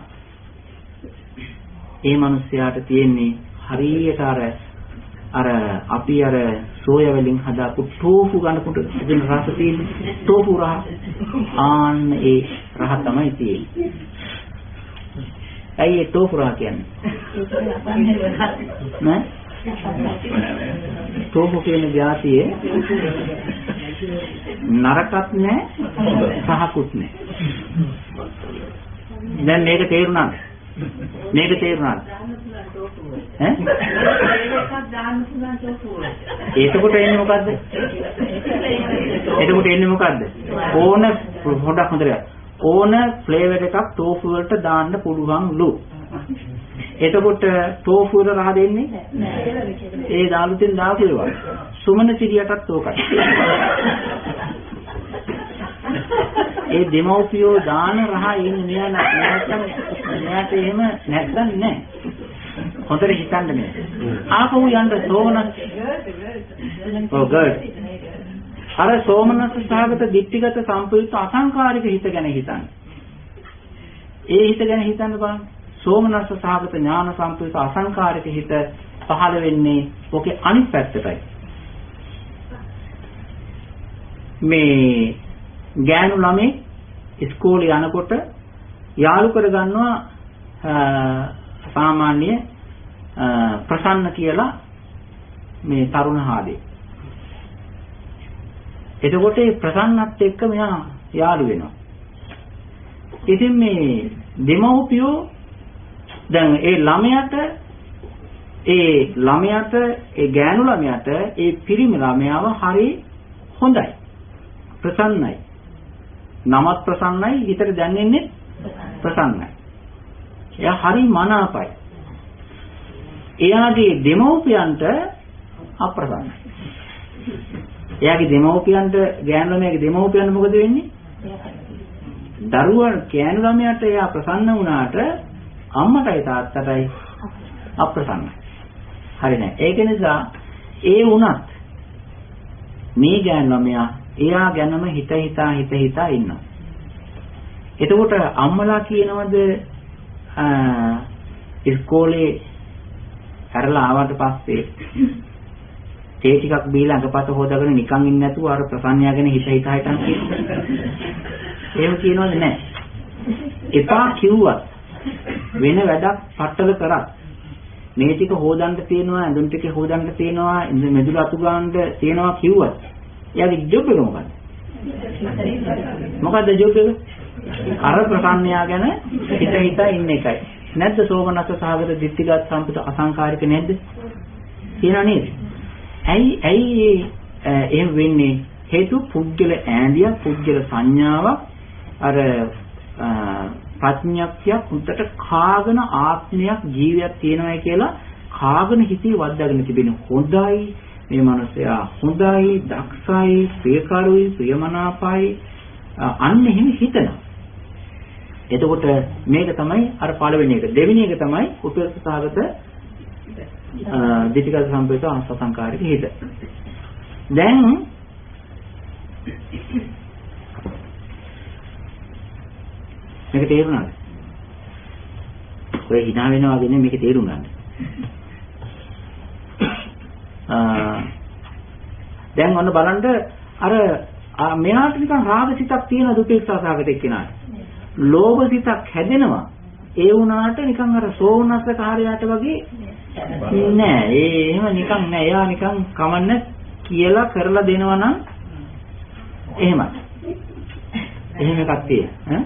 ඒ මිනිස්යාට තියෙන්නේ හරියට අර අපි අර සෝයා වලින් හදාපු ටෝෆු ගන්නකොට දෙන රස තියෙන ටෝෆු රහ ආන්න ඒ රහ තමයි තියෙන්නේ. ඇයි ඒ ටෝෆු රහ කියන්නේ? නෑ ටෝෆු කියන જાතියේ නරකත් නෑ සහකුත් නෑ. දැන් මේක තේරුණාද? මේක තේරුණාද? ඈ? එතකොට එන්නේ මොකද්ද? ඕන පොඩක් හොඳට ඕන ෆ්ලේවර් එකක් ටෝෆු වලට දාන්න පුළුවන්ලු. එතකොට ටෝෆු වල රහ දෙන්නේ නැහැ. ඒ දාලුතින් දාපු ඒවා. සුමන සිරියටත් ඕකයි. ඒ දෙමෝපියෝ දාන රහ ඉන්නේ නැත්නම් මෙයාට එහෙම නැත්නම් නෑ. හොඳට හිතන්න මේ. ආපහු යන්න සෝමනස්. ඔව් ගඩ්. අර සෝමනස් සහගත දිට්ඨිගත සම්පූර්ණ අසංකාරික හිත ගැන හිතන්න. ඒ හිත ගැන හිතන්න බලන්න. සෝමනස් සහගත ඥාන සම්පූර්ණ අසංකාරික හිත පහළ වෙන්නේ ඔකේ අනිත් පැත්තටයි. මේ ගෑනු ළමයි ඉස්කෝලේ යනකොට යාළු කර ගන්නවා සාමාන්‍ය ප්‍රසන්න කියලා මේ තරුණ හාදේ. එතකොට ඒ ප්‍රසන්නත් එක්ක මෙයා යාළු වෙනවා. ඉතින් මේ දෙමව්පියෝ දැන් ඒ ගෑනු ළමයාට ඒ පිරිමි ළමයාව හරි හොඳයි. ප්‍රසන්නයි. නමත් ප්‍රසන්නයි, හිතට දැනෙන්නේ ප්‍රසන්නයි. එයා හරි මනාපයි. එයාගේ දෙමව්පියන්ට අප්‍රසන්නයි. එයාගේ දෙමව්පියන්ට ගෑනු ළමයාගේ දෙමව්පියන්ට මොකද වෙන්නේ? දරුවා ගෑනු ළමයාට එයා ප්‍රසන්න වුණාට අම්මටයි තාත්තටයි අප්‍රසන්නයි. හරි නෑ. ඒක නිසා ඒ වුණත් මේ ගෑනු ළමයා එයා ගැනම හිත හිතා ඉන්නවා. එතකොට අම්මලා කියනවද ඉස්කෝලේ හැරලා ආවට පස්සේ තේ ටිකක් බීලා අඟපත හොදාගෙන නිකන් ඉන්නේ නැතුව අර ප්‍රසන්නයා ගැන හිත හිතා හිටන් කියනවා. එහෙම කියනවද නැහැ. එපා කිව්වත් වෙන වැඩක් පట్టල කරත් මේ ටික හොදන්න තියෙනවා, ඇඳුම් ටික හොදන්න තියෙනවා, මෙදුළු අතු ගන්න තියෙනවා කිව්වත් එයාගේ ජොබ් එක මොකද්ද? මොකද්ද ජොබ් එක? අර ප්‍රසන්නයා ගැන හිත හිතා ඉන්න එකයි. නැද්ද සෝමනස්ස සහගත දිට්ඨිගත සම්පත අසංකාරික නැද්ද? කියනවා නේද? ඇයි එහෙම වෙන්නේ? හේතු පුද්ගල ඈඳියක්, පුද්ගල සංඥාවක් අර ප්‍රඥාක්තියක් උන්ට කාගෙන ආත්මයක් ජීවියක් තියෙනවායි කියලා කාගෙන හිතේ වද්දාගෙන තිබෙන හොඳයි මේ මනුස්සයා හොඳයි, දක්ෂයි, ප්‍රියකරුයි, ප්‍රියමනාපයි අන්න එහෙම හිතනවා. එතකොට මේක තමයි අර පළවෙනි එක. දෙවෙනි එක තමයි උපේක්ෂාගත දිටිගත සම්පේත අසංකාරික හිත. දැන් මේක තේරුණාද? ඔය hina වෙනවා වගේ මේක තේරුණාද? දැන් ඔන්න බලන්න අර මෙයාට නිකන් රාග සිතක් තියෙන දුපේක්ෂා සාගත එක්කෙනාට. ලෝභ සිතක් හැදෙනවා. ඒ වුණාට නිකන් අර සෝමනස්ස කාර්යයට වගේ නෑ. එහෙම නිකන් නෑ. එයා නිකන් කමන්න කියලා කරලා දෙනවා නම් එහෙමයි. එහෙම එකක් තියෙනවා.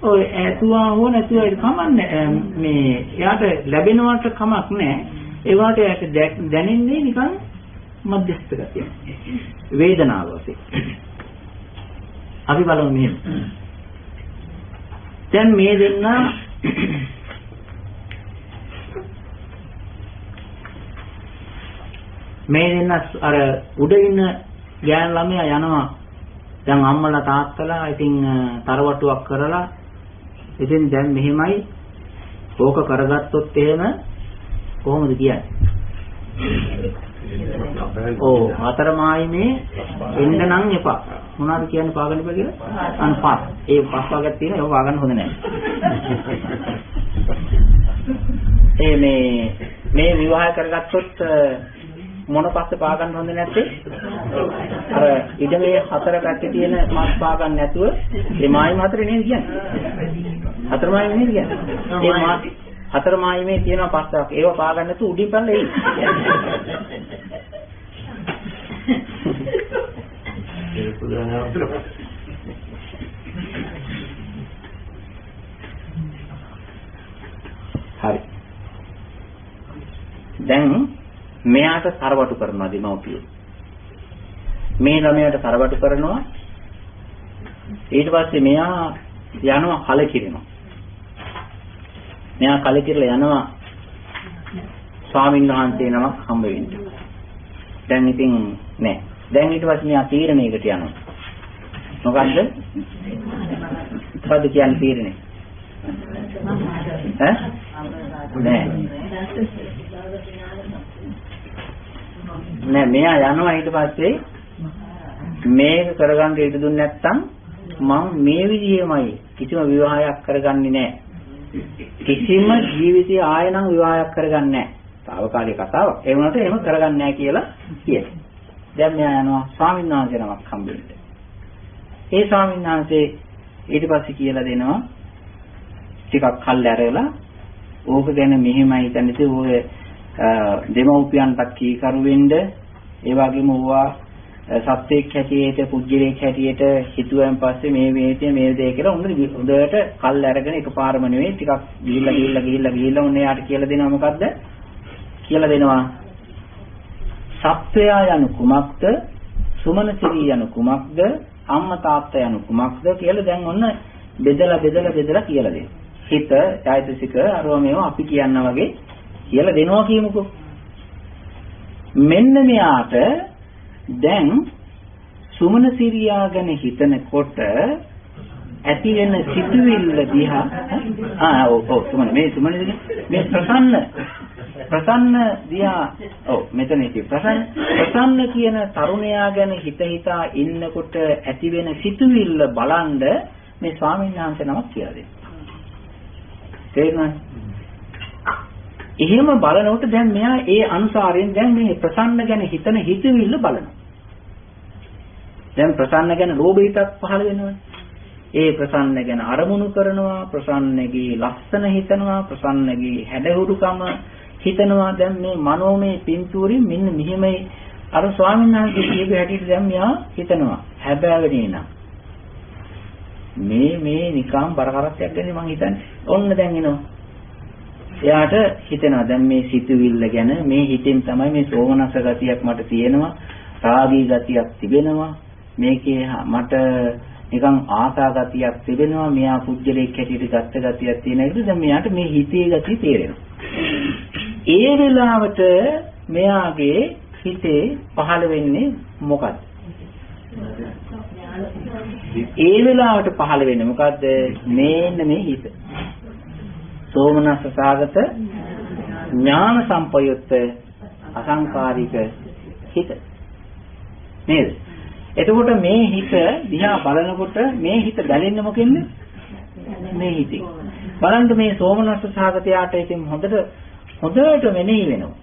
ඔය ඇතුවා හෝ නැතුවා කමන්නේ මේ එයාට ලැබෙනවට කමක් නෑ. ඒ වුණාට එයාට දැනෙන්නේ නිකන් මධ්‍යස්ථ ගතිය. වේදනාව වශයෙන්. අපි බලමු මෙහෙම. දැන් මේ දෙන්න අර උඩ ඉන්න ගෑනු ළමයා යනවා. දැන් අම්මලා තාත්තලා ඉතින් තරවටුවක් කරලා ඉතින් දැන් මෙහෙමයි ඕක කරගත්තොත් එහෙම කොහොමද කියන්නේ? හතර මායිමේ එන්න නම් එපා. මොනවද කියන්නේ පාගන්න බෑ කියලා? අන්න පස්. ඒ පස් වර්ගයක් තියෙනවා ඒක පාගන්න හොඳ නැහැ. මේ විවාහ කරගත්තොත් මොන පස්සේ පාගන්න හොඳ නැත්තේ? අර ඉඩමේ හතර පැත්තේ තියෙන පස් පාගන්න නැතුව මේ මායිම හතරේ නේද කියන්නේ? හතර මායිම නේද කියන්නේ? ඒ හතර මායිමේ තියෙනවා පස්සක්. ඒව පාගන්න නැතුව උඩින් පැනලා එයි. ඒක පුදුරනවා. හරි. දැන් මෙයාට තරවටු කරනවා දෙමව්පියෝ. මේ ළමයාට තරවටු කරනවා. ඊට පස්සේ මෙයා යනවා කලකිරෙනවා. මෙයා කලකිරලා යනවා ස්වාමීන් වහන්සේ නමක් හම්බ වෙන්න. දැන් ඉතින් නෑ. දැන් ඊට පස්සේ මෙයා තීරණයකට යනවා. මොකද්ද? මොකද්ද කියන්නේ තීරණය? ඈ? නෑ මෙයා යනවා ඊට පස්සේ මේක කරගන්න ඉඩ දුන්නේ නැත්නම් මම මේ විදිහමයි කිසිම විවාහයක් කරගන්නේ නෑ. කිසිම ජීවිතයේ ආයෙනම් විවාහයක් කරගන්නේ නෑ. తాවකාලික කතාවක්. ඒ වුණාට එහෙම කරගන්නේ නෑ කියලා කියනවා. දැන් මෙයා යනවා ස්වාමීන් වහන්සේ නමක් හම්බෙන්න. ඒ ස්වාමීන් වහන්සේ ඊට පස්සේ කියලා දෙනවා ටිකක් කල් ඇරලා ඕක ගැන මෙහෙමයි හිතන්නේ ඔය දෙමව්පියන්ට කීකරු වෙන්න ඒ වගේම ඕවා සත්‍යයක් හැටියට පුජ්‍යලයක් හැටියට හිතුවෙන් පස්සේ මේ දේ කියලා හොඳට කල් අරගෙන එකපාරම නෙවෙයි ටිකක් ගිහිල්ලා උන්නේ යාට කියලා දෙනවා මොකද්ද කියලා දෙනවා සත්‍යය යනු කුමක්ද සුමනසිරී යනු කුමක්ද අම්මා තාත්තා යනු කුමක්ද කියලා දැන් ඔන්න බෙදලා කියලා දෙනවා හිත ඡයිතසික අරව මේවා අපි කියනා වගේ කියලා දෙනවා කියමුකෝ. මෙන්න මෙයාට දැන් සුමන සිරියා ගැන හිතනකොට ඇති වෙන සිතුවිල්ල දිහා සුමන මේ ප්‍රසන්න දිහා මෙතන ඉති ප්‍රසන්න කියන තරුණයා ගැන හිතා ඉන්නකොට ඇති වෙන සිතුවිල්ල බලන්ද මේ ස්වාමීන් වහන්සේ නමක් කියලා දෙනවා. තේරුණාද? එහෙම බලනකොට දැන් මෙයා ඒ අනුසාරයෙන් දැන් මේ ප්‍රසන්න ගැන හිතන හිතවිල්ල බලනවා. දැන් ප්‍රසන්න ගැන ලෝභ හිතක් පහළ වෙනවනේ. ඒ ප්‍රසන්න ගැන අරමුණු කරනවා, ප්‍රසන්නගේ ලස්සන හිතනවා, ප්‍රසන්නගේ හැඩහුරුකම හිතනවා. දැන් මේ මනෝමය පින්තූරෙන් මෙන්න මෙහෙමයි අර ස්වාමීන් වහන්සේ කියපු හැටියට දැන් මෙයා හිතනවා. හැබෑවනේ නම් මේ නිකම් බරකරත්තයක් ගැන මං හිතන්නේ. ඔන්න දැන් එනවා. එයාට හිතෙනවා දැන් මේ සිතුවිල්ල ගැන මේ හිතෙන් තමයි මේ සෝමනස්ස ගතියක් මට තියෙනවා. රාගී ගතියක් තිබෙනවා. මේකේ මට නිකන් ආසා ගතියක් තිබෙනවා. මෙයා පුජ්‍යලෙක් හැටියට ගත්ත ගතියක් තියෙන එක දැන් මෙයාට මේ හිතේ ගතිය තේරෙනවා. ඒ වෙලාවට මෙයාගේ හිතේ පහළ වෙන්නේ මොකක්ද? ඒ වෙලාවට පහළ වෙන්නේ මොකද්ද? මේන්න මේ හිත. සෝමනස්ස සාගත ඥාන සම්පයුත්ත අසංකාරික හිත. නේද? එතකොට මේ හිත දිහා බලනකොට මේ හිත බැලෙන්නේ මොකෙන්ද? මේ හිතේ. බලන්න මේ සෝමනස්ස සාගතයාට ඉතින් හොඳට මෙනෙහි වෙනවා.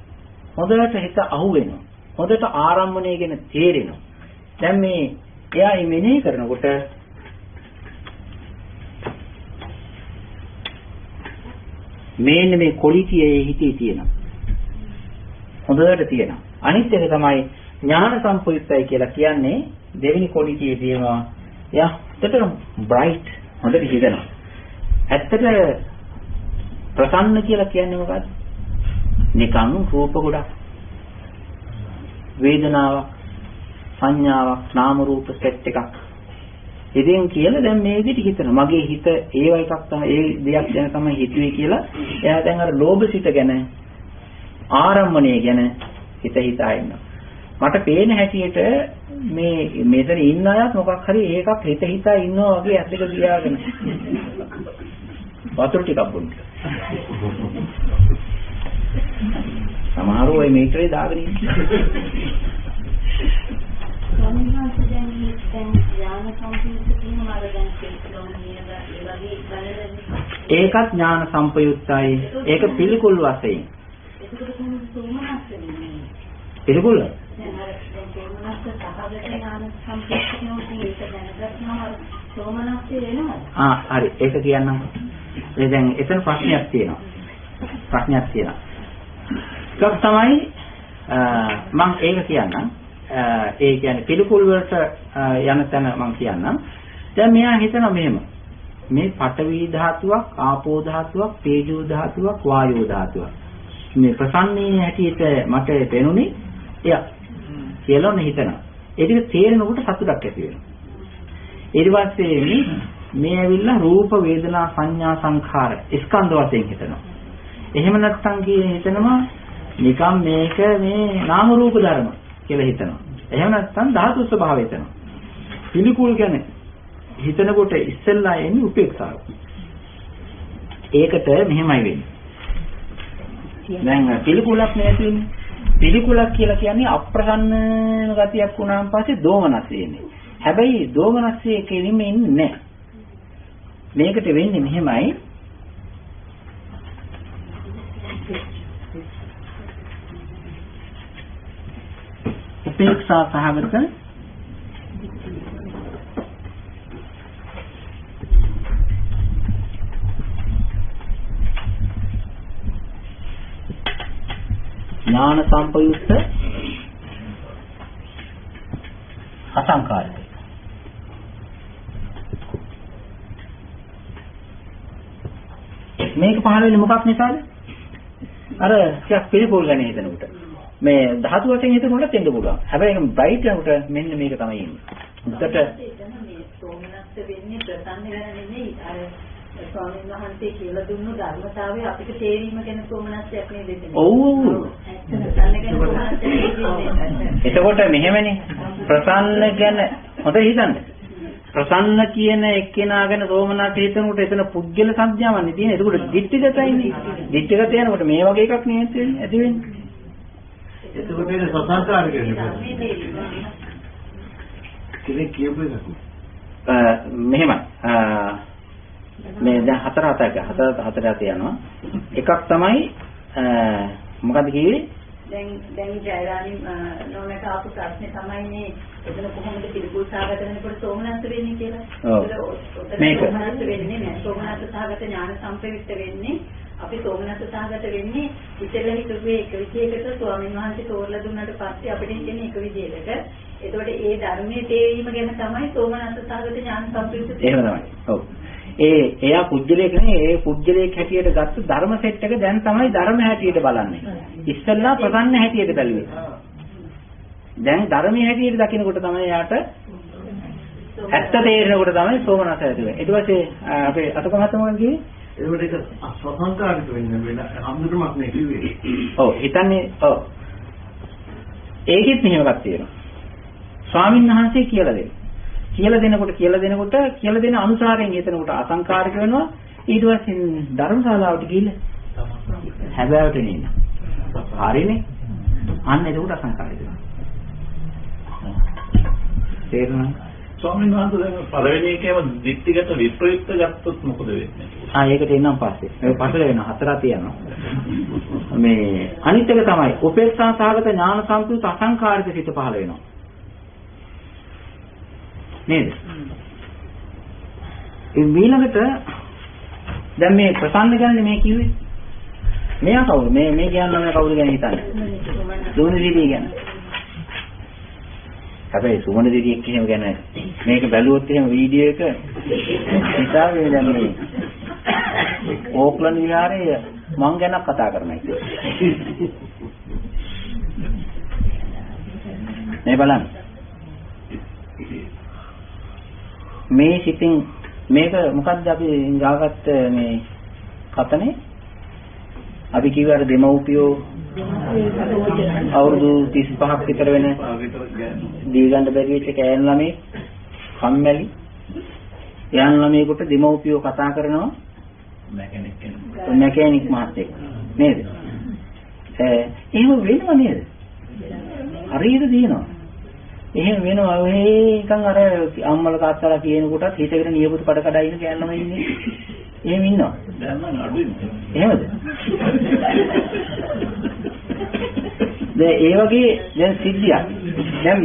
හොඳට හිත අහු වෙනවා. හොඳට ආරම්භණය ගැන තේරෙනවා. දැන් මේ එයා මෙනෙහි කරනකොට මේන්න මේ ක්වොලිටියේ හිතේ තියෙනවා. හොඳට තියෙනවා. අනිත් එක තමයි ඥාන සම්පූර්ණයි කියලා කියන්නේ දෙවෙනි ක්වොලිටියේ තියෙනවා. එයා හොඳට බ්‍රයිට් හොඳට හිතෙනවා. ඇත්තට ප්‍රසන්න කියලා කියන්නේ මොකක්ද? නිකන් රූප ගොඩක්. වේදනාවක්, සංඥාවක්, නාම රූප සෙට් එකක්. ඉතින් කියලා දැන් මේ විදිහට හිතනවා. මගේ හිත ඒව එකක් තමයි ඒ දෙයක් ගැන තමයි හිතුවේ කියලා. එයා දැන් අර ලෝභ සිත ගැන ආරම්භණය ගැන හිතා ඉන්නවා. මට පේන හැටියට මේ මෙතන ඉන්න අයත් මොකක් හරි ඒකක් හිතා ඉන්නවා වගේ ඇස් දෙක දිහාගෙන. වතුර ටිකක් බොන්න. සමහරව ওই මේටරේ දාගෙන ඉන්නේ. ස්වාමීන් වහන්සේ දැන් ඥාන සම්පූර්ණ කියනවා අර දැන් ඒකත් ඥාන සම්පයුක්තයි. ඒක පිළිකුල් වශයෙන්. ඒකට කොහොමද සෝමනස්ස වෙන්නේ? පිළිකුල්? දැන් අර සෝමනස්ස සහගත ඥාන සම්පූර්ණ කියනවා ඒක දැනගත්තාම සෝමනස්ස වෙනවා. හරි. ඒක කියන්නම්. ඒ දැන් එතන ප්‍රශ්නයක් තියෙනවා. ඒක තමයි මම ඒක කියන්නම්. ඒ කියන්නේ පිළිකුල් වලට යන තැන මම කියන්නම්. දැන් මෙයා හිතනවා මෙහෙම. මේ පඨවි ධාතුවක්, ආපෝ ධාතුවක්, තේජෝ ධාතුවක්, වායෝ ධාතුවක්. මේ ප්‍රසන්නයේ හැටියට මට පෙනුනේ එයා කියලා හිතනවා. ඒක තේරෙනකොට සතුටක් ඇති වෙනවා. ඊට පස්සේ මේ ඇවිල්ලා රූප වේදනා සංඥා සංඛාර ස්කන්ධ වශයෙන් හිතනවා. එහෙම නැත්නම් හිතනවා නිකම් මේක මේ නාම රූප ධර්ම කියලා හිතනවා. එහෙම නැත්නම් ධාතු ස්වභාවය හිතනවා. පිළිකුල් කියන්නේ හිතනකොට ඉස්සෙල්ලා එන්නේ උපේක්ෂාව. ඒකට මෙහෙමයි වෙන්නේ. දැන් පිළිකුලක් නැතිනේ. පිළිකුලක් කියලා කියන්නේ අප්‍රසන්න ගතියක් වුණාන් පස්සේ දෝමනස් එන්නේ. හැබැයි දෝමනස්සේ කෙලින්ම ඉන්නේ නැහැ. මේකට වෙන්නේ මෙහෙමයි. උපේක්ෂා සහගත ඥාන සම්පයුක්ත අසංකාරික. මේක පහළ වෙන්නේ මොකක් නිසාද? අර ටිකක් පිළිපොල් ගන්න හිතනකොට. මේ ධාතු වශයෙන් හිතනකොට දෙන්න පුළුවන්. හැබැයි ඒක බ්‍රයිට් යනකොට මෙන්න මේක තමයි එන්නේ. උඩට මේ සෝමනස්ස වෙන්නේ ප්‍රසන්න ගැන නෙමෙයි. අර ස්වාමීන් වහන්සේ කියලා දුන්නු ධර්මතාවය අපිට තේරීම ගැන සෝමනස්සයක් නේ දෙන්නේ. ඔව්. ප්‍රසන්න ගැන සෝමනස්සයක් දෙන්නේ. එතකොට මෙහෙමනේ ප්‍රසන්න ගැන හොඳට හිතන්න. ප්‍රසන්න කියන එක්කෙනා ගැන සෝමනස්ස හිතනකොට එතන පුද්ගල සංඥාවක් නේ තියෙන්නේ. එතකොට දිට්ඨිගතයිනේ. දිට්ඨිගත යනකොට මේ වගේ එකක් නේ ඇති වෙන්නේ. එතකොට ඒක සසංකාරික වෙනවා. කෙනෙක් කියපු එකක්. මෙහෙමයි. මේ දැන් හතර යනවා. එකක් තමයි මොකද්ද කිව්වේ? දැන් ජයරාණි නෝනට ආපු ප්‍රශ්නේ තමයි මේ එතන කොහොමද පිළිකුල් සාගත වෙනකොට සෝමනස්ස වෙන්නේ කියලා. මේක සෝමනස්ස වෙන්නේ නැහැ. සෝමනස්ස සාගත ඥාන සම්ප්‍රයුක්ත වෙන්නේ අපි සෝමනස්ස සාගත වෙන්නේ ඉතල හිතුවේ එක විදිහකට ස්වාමීන් වහන්සේ තෝරලා දුන්නාට පස්සේ අපිට හිතෙන්නේ එක විදිහකට. එතකොට ඒ ධර්මයේ තේරීම ගැන තමයි සෝමනස්ස සාගත ඥාන සම්ප්‍රයුක්ත. එහෙම තමයි. ඔව්. එයා පුජ්‍යලයක් නෙවෙයි. ඒ පුජ්‍යලයක් හැටියට ගත්ත ධර්ම සෙට් එක දැන් තමයි ධර්ම හැටියට බලන්නේ. ඉස්සෙල්ලා ප්‍රසන්න හැටියට බැලුවේ. දැන් ධර්මයේ හැටියට දකිනකොට තමයි යාට ඇත්ත තේරෙනකොට තමයි සෝමනස්ස ඇති වෙන්නේ. ඊට පස්සේ අපේ අතකමත් මොකක්ද කිව්වේ? ඒකට ඒක සසංකාරික වෙන්නේ වෙන අමුතුමක් නේ කිව්වේ. ඔව් හිතන්නේ ඔව්. ඒකෙත් මෙහෙම එකක් තියෙනවා. ස්වාමීන් වහන්සේ කියලා දෙනවා. කියලා දෙන අනුසාරයෙන් හිතනකොට අසංකාරික වෙනවා. ඊට පස්සේ ධර්මශාලාවට ගිහිල්ලා හැබෑවට නෙන්න. හරිනේ. අන්න එතකොට අසංකාරික වෙනවා. තේරුණා? ස්වාමීන් වහන්සේ දැන් පළවෙනි එකේම දිට්ඨිගත විප්‍රයුක්ත ගත්තොත් මොකද වෙන්නේ? ඒකට එන්නම් පස්සේ. මේ පස්සේ වෙනවා හතරක් තියෙනවා. මේ අනිත් එක තමයි උපේක්ෂා සහගත ඥාන සම්පූර්ණ අසංකාරික සිත පහළ වෙනවා. නේද? ඒ ඊළඟට දැන් මේ ප්‍රසන්න ගැන මේ කිව්වේ. මෙයා කවුද? මේ කියන්නේ කවුද ගැන හිතන්නේ? සුමන දිදී ගැන. හැබැයි සුමන දිදියෙක් එහෙම ගැන මේක බැලුවොත් එහෙම වීඩියෝ එක හිතාවේ දැන් මේ ඕක්ලන්ඩ් විහාරයේ මං ගැන කතා කරනවා කියන්නේ. මේ බලන්න. මේ සිතින් මේක මොකද්ද අපි ගාගත්ත මේ කතනේ අපි කිව්වාර දෙමව්පියෝ අවුරුදු 35ක් විතර වෙන දීගන්න බැරි වෙච්ච කෑන් ළමයි කම්මැලි යන් ළමයෙකුට දෙමව්පියෝ කතා කරනවා මැකැනික් මහත්තයෙක් නේද? එහෙම වෙනව නේද? හරියට දිනනවා. එහෙම වෙනවා. ඔය නිකන් අර අම්මල තාත්තලා කියන කොටත් හිතගෙන නියපොතු කඩ කඩ ඉන්න කෑන්නම ඉන්නේ. එහෙම ඉන්නවා. දැන් නම් අඩුයි. එහෙමද? දැන් ඒ වගේ දැන් සිද්ධියක්. දැන්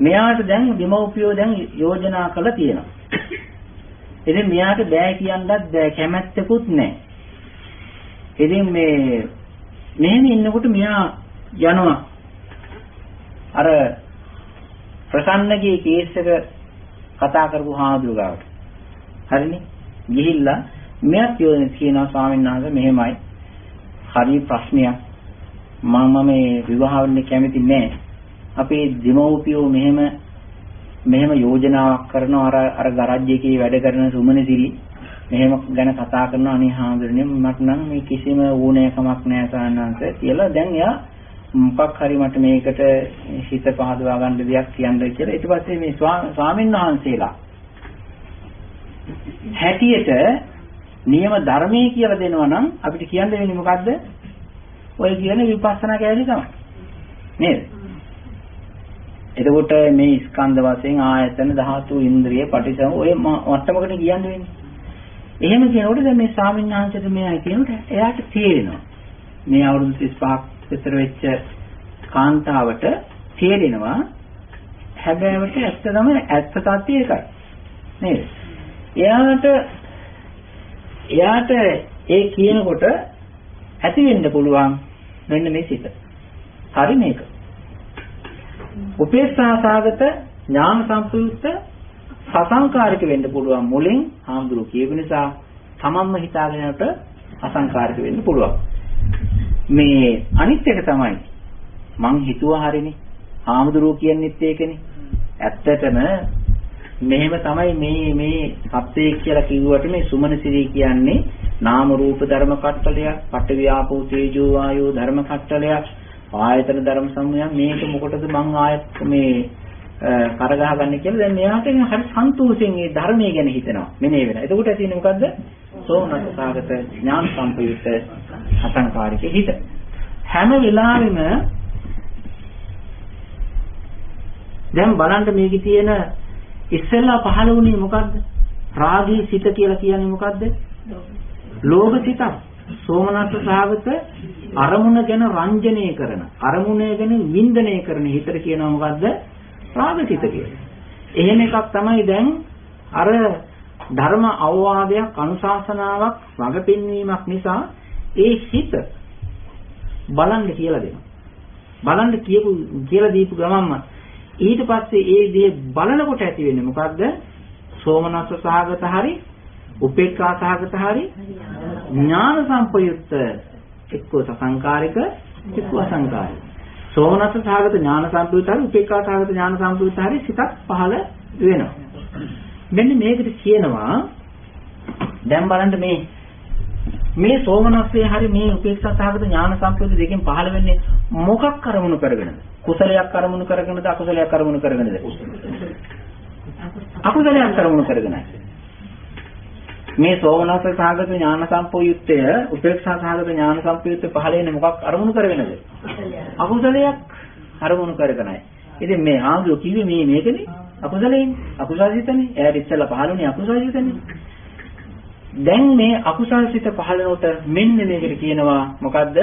මෙයාට දැන් දෙමව්පියෝ දැන් යෝජනා කළා තියෙනවා. ඉතින් මෙයාට බෑ කියන්නත් බෑ, කැමැත්තකුත් නැහැ. ඉතින් මෙහෙම ඉන්නකොට මෙයා යනවා අර ප්‍රසන්නගේ කේස් එක කතා කරපු හාමුදුරුවෝ. හරිනේ? ගිහිල්ලා මෙයාත් කියනවා ස්වාමීන් වහන්සේ මෙහෙමයි. හරි ප්‍රශ්නයක්. මම මේ විවාහ වෙන්න කැමති නැහැ. අපේ දෙමව්පියෝ මෙහෙම යෝජනාවක් කරනවා අර ගරාජ් එකේ වැඩ කරන සුමනසිරි මෙහෙම ගැන කතා කරනවා. අනේ හාමුදුරනේ මට නම් මේ කිසිම ඕනෑකමක් නැහැ සාන්නංශ කියලා. දැන් එයා මොකක් හරි මට මේකට හිත පහදවා ගන්න දෙයක් කියන්න කියලා. ඊට පස්සේ මේ ස්වාමීන් වහන්සේලා හැටියට නියම ධර්මයේ කියලා දෙනවා නම් අපිට කියන්න වෙන්නේ මොකද්ද? ඔය කියන විපස්සනා කැලේ තමයි. නේද? එතකොට මේ ස්කන්ධ වශයෙන් ආයතන ධාතු ඉන්ද්‍රිය පටිසම ඔය මට්ටමකට කියන්න වෙන්නේ. එහෙම කියනකොට දැන් මේ ස්වාමීන් වහන්සේට මෙයා කියනකොට එයාට තේරෙනවා. මේ අවුරුදු 35ක් විතර වෙච්ච කාන්තාවට තේරෙනවා හැබැයිවට ඇත්ත තමයි ඇත්ත සත්‍ය එකයි. නේද? එයාට ඒ කියනකොට ඇති වෙන්න පුළුවන් මෙන්න මේ සිත. හරි මේක. උපේක්ෂාසගත ඥාන සම්ප්‍රයුක්ත සසංකාරික වෙන්න පුළුවන් මුලින් ආම්දුරු කියපු නිසා තමන්ම හිතාගෙනට අසංකාරික වෙන්න පුළුවන්. මේ අනිත් එක තමයි මං හිතුවා හරිනේ ආම්දුරු කියන්නේත් ඒකනේ. ඇත්තටම මෙහෙම තමයි මේ සත්‍යය කියලා කිව්වට මේ සුමනසිරි කියන්නේ නාම රූප ධර්ම කට්ටලයක්, පඨවි ආපෝ තේජෝ වායෝ ධර්ම කට්ටලයක්, ආයතන ධර්ම සමූහයක්. මේක මොකටද මං ආයත් මේ කරගහ ගන්න කියලා දැන් මෙයාට හරි සන්තෝෂයෙන් මේ ධර්මයේ ගැන හිතනවා. මෙනේ වෙනවා. එතකොට ඇති වෙන්නේ මොකද්ද? සෝමනසසගත ඥාන සම්පයුක්ත අසංකාරික හිත. හැම වෙලාවෙම දැන් බලන්න මේකේ තියෙන ඉස්සෙල්ලා පහළ වුණේ මොකද්ද? රාගී සිත කියලා කියන්නේ මොකද්ද? ලෝභ සිත. සෝමනස්ස සහගත අරමුණ ගැන රංජනය කරන, අරමුණ ගැන වින්දනය කරන හිතට කියනවා මොකද්ද? රාග සිත කියලා. එහෙම එකක් තමයි දැන් අර ධර්ම අවවාදයක්, අනුශාසනාවක්, වග පෙන්වීමක් නිසා ඒ හිත බලන්න කියලා දෙනවා. බලන්න කියලා දීපු ගමන්ම ඊට පස්සේ ඒ දේ බලනකොට ඇති වෙන්නේ මොකද්ද? සෝමනස්ස සහගත හරි, උපේක්ඛා සහගත හරි, ඥාන සම්පයුක්ත එක්කෝ සසංකාරික එක්කෝ අසංකාරික. සෝමනස්ස සහගත ඥාන සම්පයුක්ත හරි, උපේක්ඛා සහගත ඥාන සම්පයුක්ත හරි සිතක් පහළ වෙනවා. මෙන්න මේකට කියනවා දැන් බලන්න මේ සෝමනස්සේ හරි මේ උපේක්ෂා සහගත ඥාන සම්පයුක්ත දෙකෙන් පහළ වෙන්නේ මොකක් අරමුණු කරගෙනද? කුසලයක් අරමුණු කරගෙනද අකුසලයක් අරමුණු කරගෙනද? අකුසලයක් අරමුණු කරගෙනයි. මේ සෝමනස්ස සහගත ඥාන සම්පයුක්තය උපේක්ෂා සහගත ඥාන සම්පයුක්තය පහළ වෙන්නේ මොකක් අරමුණු කරගෙනද? අකුසලයක් අරමුණු කරගෙනයි. ඉතින් මේ ආග්‍රෝ කිව්වේ මේකනේ අකුසලයෙන් අකුසල්සිතනේ. එයාට ඉස්සෙල්ලා පහළුනේ අකුසල්සිතනේ. දැන් මේ අකුසල්සිත පහළනකොට මෙන්න මේකට කියනවා මොකද්ද?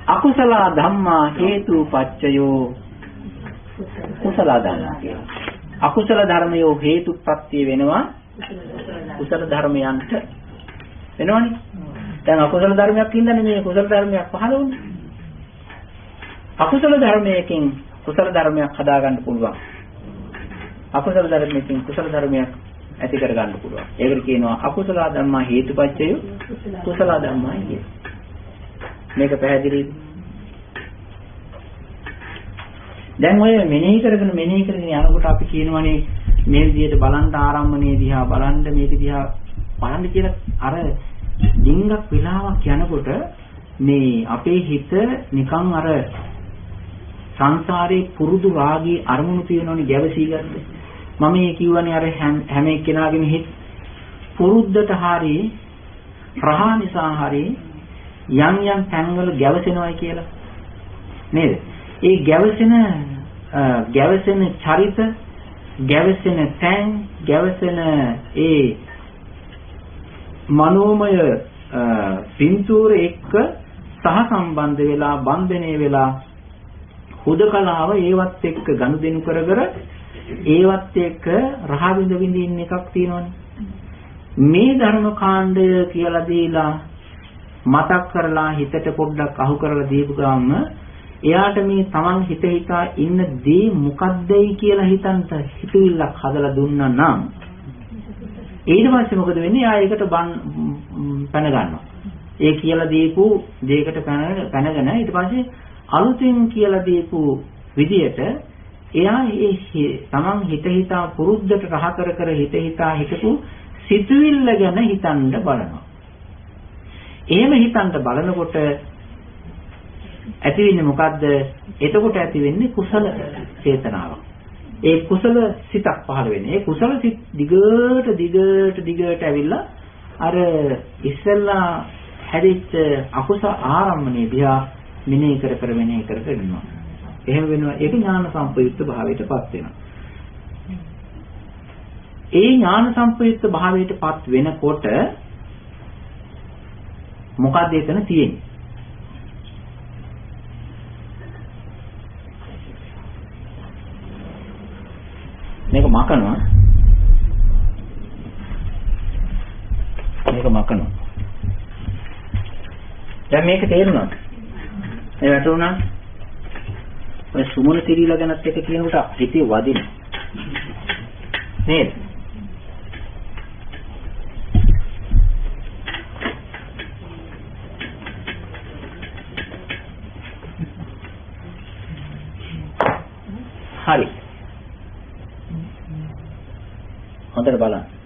අකුසල ධම්මා හේතුපච්චයෝ කුසල ධම්මා කියලා. අකුසල ධර්මයෝ හේතුප්‍රත්‍ය වෙනවා කුසල ධර්මයන්ට වෙනවනේ. දැන් අකුසල ධර්මයක් ඉඳන්නේ මේ කුසල ධර්මයක් පහළ වුණා. අකුසල ධර්මයකින් කුසල ධර්මයක් හදාගන්න පුළුවන්. අකුසල ධර්මයකින් කුසල ධර්මයක් ඇති කරගන්න පුළුවන්. ඒකට කියනවා අකුසල ධම්මා හේතුපච්චය කුසල ධම්මා කියන. මේක පැහැදිලිද? දැන් ඔය මෙනෙහි කරගෙන යනකොට අපි කියනවානේ මේ විදිහට බලන්න ආරම්භණයේ දිහා බලන්න මේක දිහා බලන්න කියලා අර ඩිංගක් වෙලාවක් යනකොට මේ අපේ හිත නිකන් අර සංසාරේ පුරුදු රාගී අරමුණු තියෙනවනේ ගැවසී ගත්තේ. මම මේ කියවනේ අර හැම එක්කෙනාගේම හිත පුරුද්දට හරි රහා නිසා හරි යම් යම් තැන්වල ගැවසෙනවයි කියලා. නේද? ඒ ගැවසෙන චරිත, ගැවසෙන තැන්, ගැවසෙන ඒ මනෝමය පින්තූර එක්ක සහසම්බන්ධ වෙලා බන්ධනය වෙලා හුදකලාව ඒවත් එක්ක ගනුදෙනු කර ඒවත් එක්ක රහ විඳ විඳින්න එකක් තියෙනවනේ. මේ ධර්ම කාණ්ඩය කියලා දීලා මතක් කරලා හිතට පොඩ්ඩක් අහු කරලා දීපු ගමන් එයාට මේ Taman හිත හිතා ඉන්න දේ මොකක්දයි කියලා හිතන්ට හිතවිල්ලක් හදලා දුන්නා නම් ඊට පස්සේ මොකද වෙන්නේ? එයා ඒකට පැන ගන්නවා. ඒ කියලා දීපු දෙයකට පැනගෙන ඊට පස්සේ අලුතෙන් කියලා දීපු විදියට එයා ඒ Taman හිත හිතා පුරුද්දට රහ කර හිත හිතා හිතපු සිතුවිල්ල ගැන හිතන්න බලනවා. එහෙම හිතන්න බලනකොට ඇති වෙන්නේ මොකද්ද? එතකොට ඇති වෙන්නේ කුසල චේතනාවක්. ඒ කුසල සිතක් පහළ වෙන්නේ. ඒ කුසල සිත් දිගට ඇවිල්ලා අර ඉස්සෙල්ලා හැදිච්ච අකුසල ආරම්මණය දිහා මෙනෙහි කර ඉන්නවා. එහෙම වෙනවා. ඒක ඥාන සම්පයුක්ත භාවයටපත් වෙනවා. ඒ ඥාන සම්පයුක්ත භාවයටපත් වෙනකොට මොකක්ද එතන තියෙන්නේ? මේක මකනවා. දැන් මේක තේරුණාද? ඒ වැටුණා. ඔය සුමුණ තිරීලා ගැනත් එක කියනකොට හිතේ වදින. නේද? හරි. හොඳට බලන්න.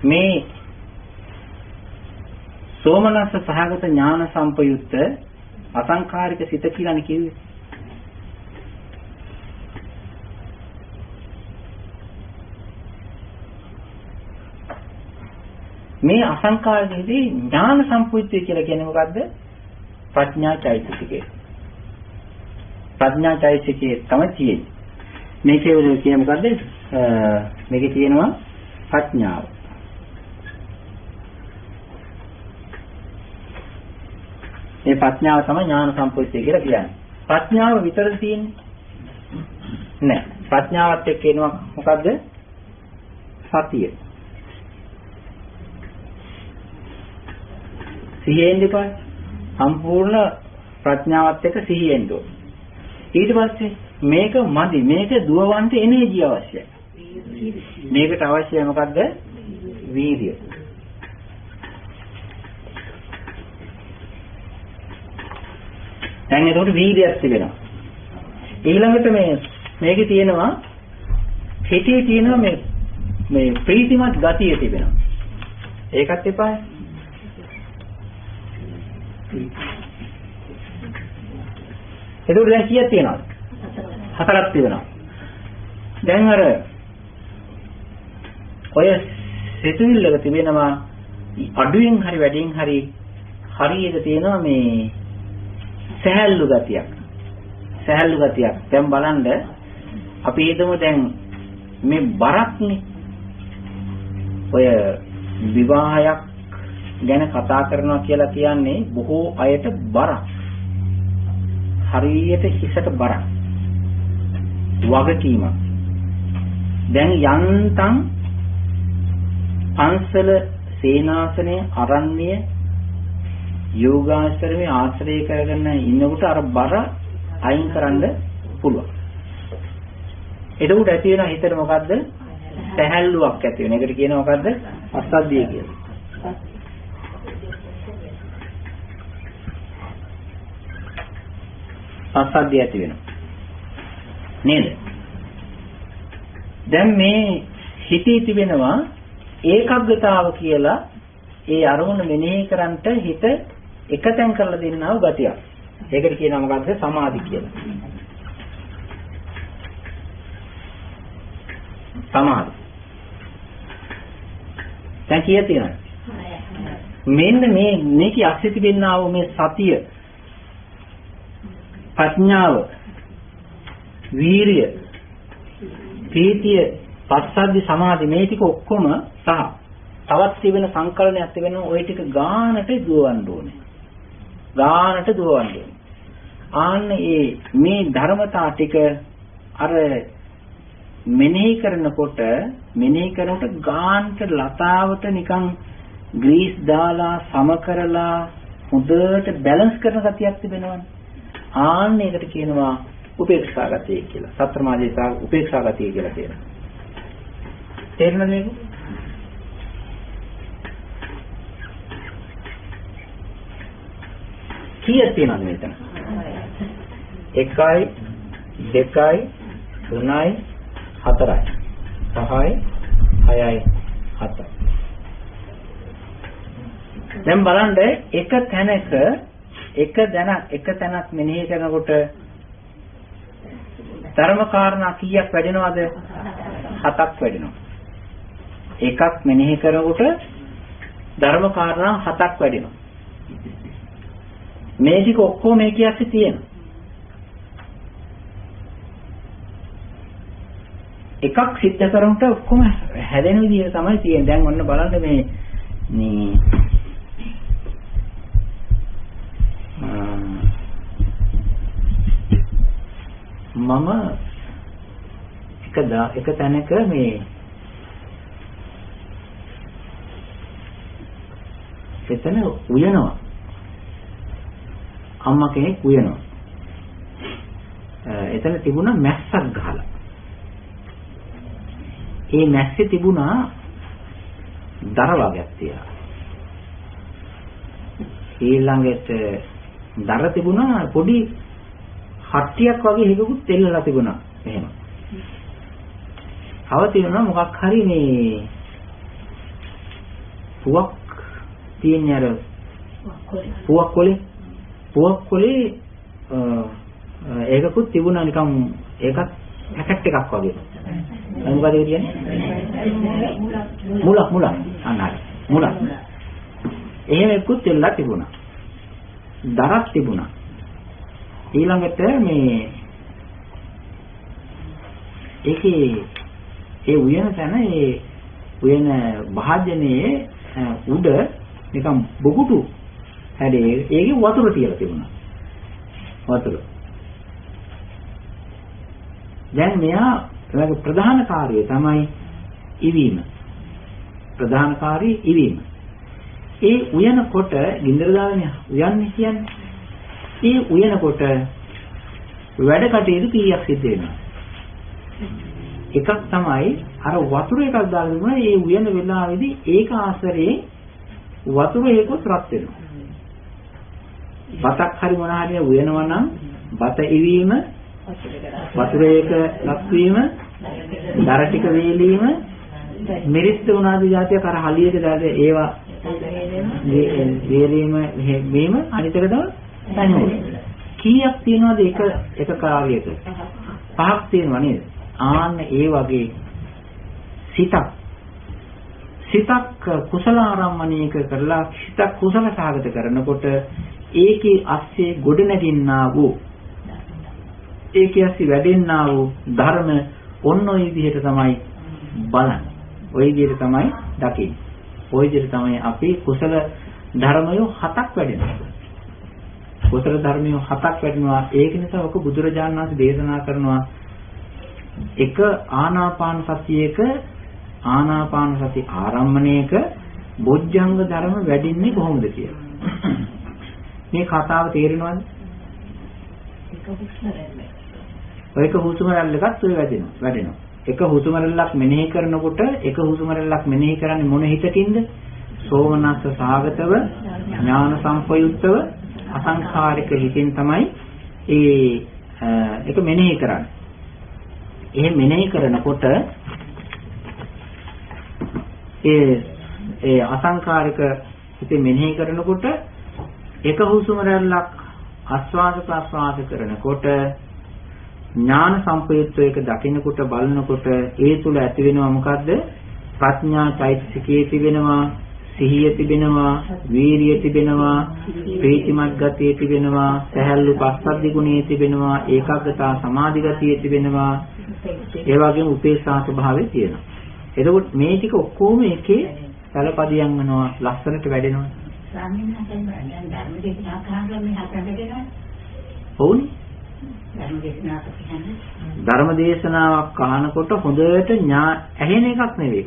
මේ සෝමනස්ස සහගත ඥාන සම්පයුක්ත අසංකාරික සිත කියලානේ කිව්වේ. මේ අසංකාරිකදී ඥාන සම්පූර්ණය කියලා කියන්නේ මොකද්ද? ප්‍රඥා චෛතසිකය. ප්‍රඥා චෛතසිකයේ තමයි තියෙන්නේ. මේකේ කියන්නේ මොකද්ද? මේකේ තියෙනවා ප්‍රඥාව. මේ ප්‍රඥාව තමයි ඥාන සම්පූර්ණය කියලා කියන්නේ. ප්‍රඥාව විතරද තියෙන්නේ? නෑ. ප්‍රඥාවත් එක්ක එනවා මොකද්ද? සතිය. සිහියෙන් දෙපා සම්පූර්ණ ප්‍රඥාවත් එක්ක සිහියෙන් දෝ. ඊට පස්සේ මේක මදි. මේක දුවවන්ට එනර්ජි අවශ්‍යයි. මේකට අවශ්‍යයි මොකද්ද? වීර්යය. දැන් ඒකට වීර්යයක් තිබෙනවා. ඊළඟට මේකේ තියෙනවා හිතේ තියෙනවා මේ ප්‍රීතිමත් ගතිය තිබෙනවා. ඒකත් එපායි. එතකොට දැන් කීයක් තියෙනවද? 4ක් තියෙනවා. දැන් අර ඔය සිතුවිල්ලක තිබෙනවා අඩුවෙන් හරි වැඩියෙන් හරි හරියට තියෙනවා මේ සහැල්ලු ගතියක්. දැන් බලන්න අපි හිතමු දැන් මේ බරක්නේ. ඔය විවාහයක් ගැන කතා කරනවා කියලා කියන්නේ බොහෝ අයට බරක්. හරියට හිසට බරක්. වගකීමක්. දැන් යන්තම් පන්සල සේනාසනය අරණ්‍ය යෝගාශ්‍රමයේ ආශ්‍රය කරගෙන ඉන්නකොට අර බර අයින් කරන්න පුළුවන්. එතකොට ඇති වෙන හිතේ මොකද්ද? සැහැල්ලුවක් ඇති වෙන. ඒකට කියනවා මොකද්ද? අස්සද්ධිය කියලා. අස්සද්ධිය ඇති වෙනවා. නේද? දැන් මේ හිතේ තිබෙනවා ඒකාග්‍රතාව කියලා ඒ අරමුණ මෙනෙහි කරන්ට හිත එකතෙන් කරලා දෙන්නා වූ ගතියක්. ඒකට කියනවා මොකද්ද? සමාධි කියලා. සමාධි. දැන් කීයක් තියෙනවද? මෙන්න මේකේ අස්සේ තිබෙනා වූ මේ සතිය, ප්‍රඥාව, වීරිය, ප්‍රීතිය, පස්සද්ධි, සමාධි මේ ටික ඔක්කොම සහ තවත් තිබෙන සංකල්පයක් තිබෙනවා. ওই ටික ගානට දුවවන්න ඕනේ. ගානට දුවවන්න ඕනේ. ආන්න මේ ධර්මතා ටික අර මෙනෙහි කරනකොට ගානට ලතාවට නිකන් ග්‍රීස් දාලා සම කරලා හොඳට බැලන්ස් කරන ගතියක් තිබෙනවනේ. ආන්න ඒකට කියනවා උපේක්ෂා ගතිය කියලා. සත්‍ත්‍රමාදේශා උපේක්ෂා ගතිය කියලා කියනවා. තේරෙනවද මේක? කීයක් තියෙනවද මෙතන? 1යි 2යි 3යි 4යි 5යි 6යි 7යි. දැන් බලන්න එක තැනක් මෙනෙහි කරනකොට ධර්ම කාරණා කීයක් වැඩෙනවද? 7ක් වැඩෙනවා. එකක් මෙනෙහි කරනකොට ධර්ම කාරණා 7ක් වැඩෙනවා. මේ ටික ඔක්කොම මේකේ ඇස්සේ තියෙනවා. එකක් සිද්ධ කරනකොට ඔක්කොම හැදෙන විදිහට තමයි තියෙන්නේ. දැන් ඔන්න බලන්න මේ මම එක තැනක මේ එතන උයනවා. අම්මා කෙනෙක් උයනවා. එතන තිබුණා මැස්සක් ගහලා. ඒ මැස්සේ තිබුණා දර වර්ගයක් තියලා. ඊළඟට දර තිබුණා පොඩි හට්ටියක් වගේ හිගකුත් තෙල්ලලා තිබුණා. එහෙම. තව තියෙනවා මොකක් හරි මේ පුවක් තියෙන අර පුවක් කොලේ ඒකකුත් තිබුණා නිකන් ඒකත් පැකට් එකක් වගේ. මොකද ඒ කියන්නේ? මුල අන්නයි. මුල. එහෙම එක්කුත් තෙල්ලලා තිබුණා. දරක් තිබුණා. ඊළඟට මේ ඒකේ ඒ උයන තැන ඒ උයන භාජනයේ උඩ නිකන් බොකුටු හැඩේ ඒකේ වතුර තියලා තිබුණා. වතුර. දැන් මෙයා එයාගේ ප්‍රධාන කාර්යය තමයි ඉවීම. ප්‍රධාන කාර්යය ඉවීම. ඒ උයනකොට ගින්දර දාන්නේ උයන්නේ කියන්නේ. ඒ උයනකොට වැඩ කටයුතු කීයක් සිද්ධ වෙනවා. එකක් තමයි අර වතුර එකක් දාලා දුන්නා ඒ උයන වෙලාවේදී ඒක ආශ්‍රයෙන් වතුර ඒකත් රත් වෙනවා. බතක් හරි මොන හරි උයනවා නම් බත ඉවීම වතුර ඒක රත් වීම දර ටික වේලීම මිරිස් උනාද જાතිය කර හලියට දාලා ඒවා වේලීම මේම අනිත් එක තමයි තනියම. කීයක් තියෙනවද එක කාර්යයක? 5ක් තියෙනවා නේද? ආන්න ඒ වගේ සිතක් කුසල ආරම්මණයක කරලා සිතක් කුසල සාගත කරනකොට ඒකේ අස්සේ ගොඩ නැගින්නා වූ ඒකේ අස්සේ වැඩෙන්නා වූ ධර්ම ඔන්න ඔය විදිහට තමයි බලන්නේ. ඔය විදිහට තමයි දකින්නේ. ඔය විදිහට තමයි අපි කුසල ධර්මය 7ක් වැඩෙනවා. කුසල ධර්මය 7ක් වැඩෙනවා. ඒක නිසා ඔක බුදුරජාණන් වහන්සේ දේශනා කරනවා එක ආනාපාන සති ආරම්මණයක බොජ්ජංග ධර්ම වැඩින්නේ කොහොමද කියලා. මේ කතාව තේරෙනවද? එක හුස්ම රැල්ලකත් ඔය වැඩෙනවා. එක හුස්ම රැල්ලක් මෙනෙහි කරනකොට එක හුස්ම රැල්ලක් මෙනෙහි කරන්නේ මොන හිතකින්ද? සෝමනස්ස සාගතව ඥාන සම්පයුක්තව අසංඛාරික හිතින් තමයි ඒක මෙනෙහි කරන්නේ. එහෙම මෙනෙහි කරනකොට ඒ අසංඛාරික හිතේ මෙනෙහි කරනකොට එක හුස්ම රැල්ලක් ආස්වාද ප්‍රාස්වාද කරනකොට ඥාන සම්පයුක්තව ඒක දකින්නකොට බලනකොට ඒ තුල ඇති වෙනවා මොකද්ද? ප්‍රඥා චෛතසිකයේ තිබෙනවා, සිහිය තිබෙනවා, වීරිය තිබෙනවා, ප්‍රීතිමත් ගතිය තිබෙනවා, සහැල්ලු පස්සද්ධි ගුණය තිබෙනවා, ඒකාග්‍රතා සමාධි ගතිය තිබෙනවා, ඒ වගේම උපේක්ෂා ස්වභාවය තියෙනවා. එතකොට මේ ටික ඔක්කොම එකේ සලපදියම් වෙනවා, ලස්සනට වැඩෙනවා. ස්වාමීන් වහන්සේ දැන් ධර්ම දේශනා කරනවා මේ හතරකටද? ඔව්නේ. ධර්ම දේශනාවක් කියන්නේ ධර්ම දේශනාවක් අහනකොට හොඳට ඇහෙන එකක් නෙවෙයි.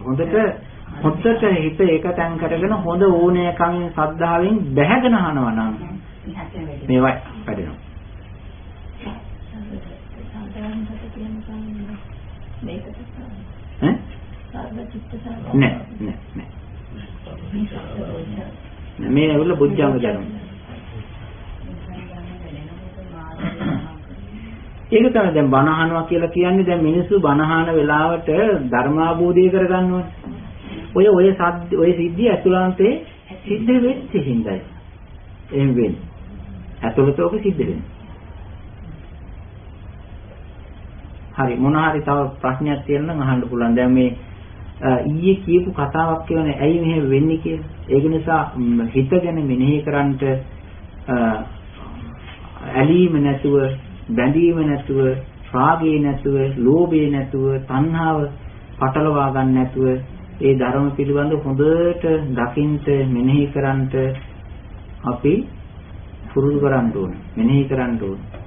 හොඳට හිත ඒක තැන් කරගෙන හොඳ ඕනෑකම් ශ්‍රද්ධාවෙන් බැහැගෙන අහනවා නම් මේවා වැඩෙනවා. නෑ. මේ ඇවිල්ලා බුද්ධාංග ධර්ම. ඒක තමයි දැන් බණ අහනවා කියලා කියන්නේ දැන් මිනිස්සු බණ අහන වෙලාවට ධර්මාභෝධය කරගන්න ඕනේ. ඔය සිද්ධිය ඇතුළාන්තේ සිද්ධ වෙච්ච හිඳයි. එහෙම වෙන්නේ. ඇතුළතෝක සිද්ධ වෙන්නේ. හරි මොන හරි තව ප්‍රශ්නයක් තියෙනවා නම් අහන්න පුළුවන්. දැන් මේ ඊයේ කියපු කතාවක් කියන්නේ ඇයි මෙහෙම වෙන්නේ කියලා. ඒක නිසා හිතගෙන මෙනෙහි කරන්ට ඇලීම නැතුව, බැඳීම නැතුව, රාගය නැතුව, ලෝභය නැතුව, තණ්හාව පටලවා ගන්න නැතුව ඒ ධර්ම පිළිබඳ හොඳට දකින්ට මෙනෙහි කරන්ට අපි පුරුදු කරන්න ඕනේ. මෙනෙහි කරන්න ඕනේ.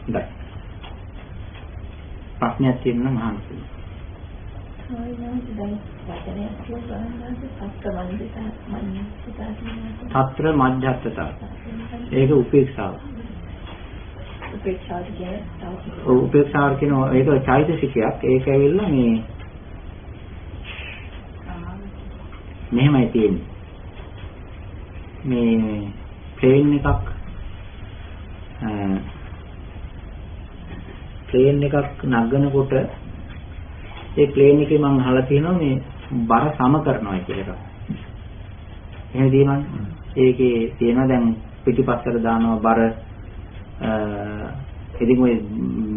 හොඳයි. ප්‍රශ්නයක් තියෙනවා නම් අහන්න. తත්‍ර මධ්‍යස්ථතා. ඒක උපේක්ෂාව. උපේක්ෂාව කියන ඒක චෛතසිකයක්. ඒක ඇවිල්ලා මෙහෙමයි තියෙන්නේ. මේ ප්ලේන් එකක් නගනකොට ඒ ප්ලේන් එකේ මම අහලා තියෙනවා මේ බර සම කරනවා කියලා එකක්. එහෙම තියෙනවනේ. ඒකේ තියෙනවා දැන් පිටිපස්සට දානවා බර ඉතින්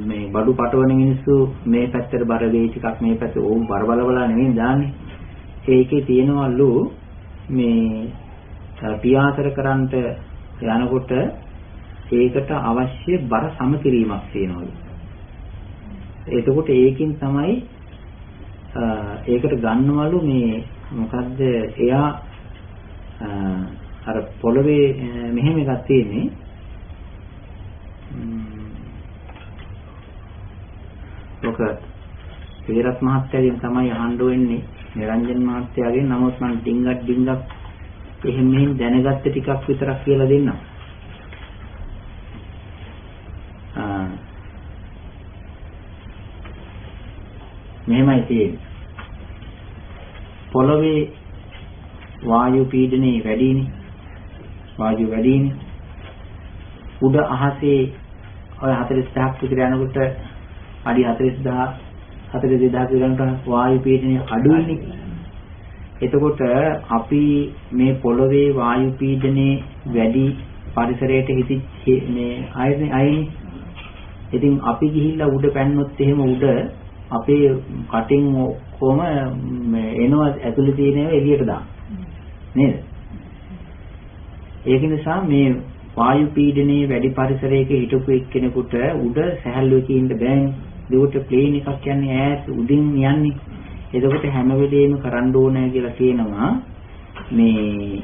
මේ බඩු පටවන මිනිස්සු මේ පැත්තට බර දෙයි ටිකක් මේ පැත්තට ඕම් බර බල නෙවෙයි දාන්නේ. ඒකේ තියෙනවලු මේ පියාසර කරන්ට යනකොට ඒකට අවශ්‍ය බර සම කිරීමක් තියෙනවලු. එතකොට ඒකින් තමයි ඒකට ගන්නවලු මේ මොකද්ද එයා අර පොළවේ මෙහෙම එකක් තියෙන්නේ ඔක විරත් මහත්තයාගෙන් තමයි අහන්න වෙන්නේ නිරංජන් මහත්තයාගෙන්. නමුත් මම ඩිංගක් එහෙම මෙහෙම දැනගත්ත ටිකක් විතරක් කියලා දෙන්නම්. මෙහෙමයි තියෙන්නේ. පොළවේ වායු පීඩනය වැඩිනේ. වායු වැඩිනේ. උඩ අහසේ ඔය 40000ක් විතර යනකොට අඩි 42000 යනකොට වායු පීඩනය අඩුයිනේ. එතකොට අපි මේ පොළවේ වායු පීඩනය වැඩි පරිසරයට හිතිච්ච මේ අයනේ. ඉතින් අපි ගිහිල්ලා උඩ පැන්නොත් එහෙම උඩ අපේ කටින් කොහොම එනවා ඇතුලේ තියෙනව එළියට දාන්න නේද? ඒක නිසා මේ වායු පීඩනයේ වැඩි පරිසරයක හිටපු එක්කෙනෙකුට උඩ සැහැල්ලුවකින් ඉන්න බෑනේ. ඒකට ප්ලේන් එකක් කියන්නේ ඈත උඩින් යන්නේ. එතකොට හැම වෙලේම කරන්න ඕනේ කියලා කියනවා මේ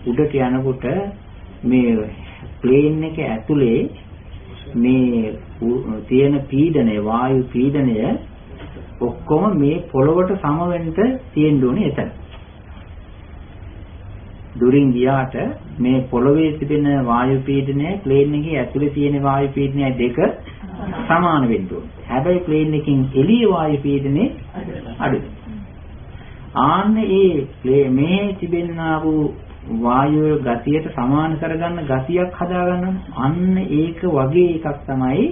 උඩට යනකොට මේ ප්ලේන් එක ඇතුලේ මේ තියෙන පීඩනය වායු පීඩනය ඔක්කොම මේ පොළොවට සම වෙන්න තියෙන්න ඕනේ එතන. දුරින් ගියාට මේ පොළොවේ තිබෙන වායු පීඩනය ප්ලේන් එකේ ඇතුලේ තියෙන වායු පීඩනය දෙක සමාන වෙන්න ඕනේ. හැබැයි ප්ලේන් එකකින් එළිය වායු පීඩනය අඩුයි. ආන්නේ මේ තිබෙනා වූ වායු ගතියට සමාන කරගන්න ගතියක් හදාගන්න අන්න ඒක වගේ එකක් තමයි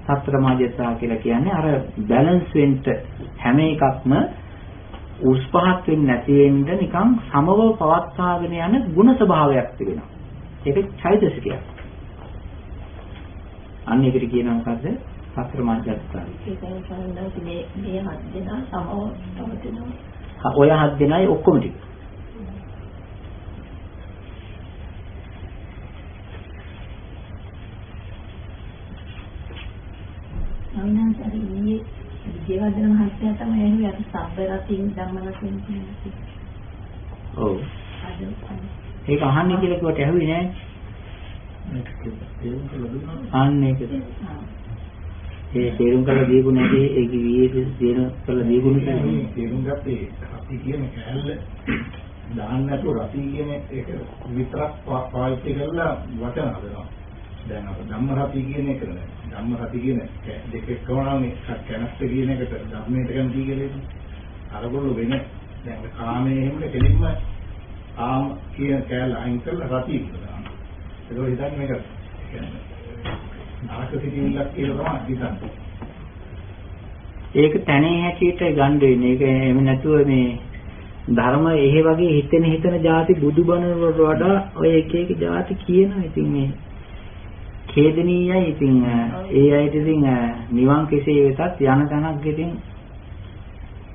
සතර මාර්ගය කියලා කියන්නේ. අර බැලන්ස් වෙන්න හැම එකක්ම උස් පහත් වෙන්නේ නැති වෙන්න නිකන් සමව පවත්වාගෙන යන ගුණ ස්වභාවයක් තිබෙනවා. ඒක චෛතසිකයක්. අන්න ඒකට කියනවා මොකද්ද? සතර මංචස්කාරය. ඒකයි සම්බන්ධ මේ හත් දෙනා සමව තවතිනවා. ඔය හත් දෙනායි ඔක්කොම ටික. අවිනාශාරී විජේවර්ධන මහත්තයා තමයි එන්නේ අර සබ්බරතින් ධම්මරතින් කියන්නේ. ඔව්. ඒක අහන්නේ කියලා කිව්වට ඇහුවේ නෑ. අන්න ඒක. ඒ තේරුම් කරලා දීපු නැති ඒක වියේ තේරුම් කරලා දීපු නේ තේරුම් ගත්තේ අපි කියන කැලල දාන්න නැතුව රති කියන එක විතරක් පාවිච්චි කරලා වචන හදනවා. දැන් අප ධම්ම රති කියන එක නෑ. ධම්ම රති කියන දෙක එක්කමනේ කැනස්ත කියන එකට ධර්මයට ගන්න කියන්නේ. අරගොල්ලෝ වෙන දැන් කාමයේ හැමද කෙලින්ම ආම් කියන කැලල අයින් කරලා රති කියලා. ඒක හිතන්නේ මේක කියන්නේ නාක සිටින්නක් කියලා තමයි හිතන්නේ. ඒක තැනේ හැටියට ගන්න වෙන්නේ. ඒක එහෙම නැතුව මේ ධර්ම එහෙ වගේ හිතෙන જાති බුදුබණ වලට වඩා ඔය එක එක જાති කියනවා. ඉතින් මේ ඛේදනීයයි. ඉතින් ඒ අයට ඉතින් නිවන් කෙසේ වෙතත් යන තැනක් ඉතින්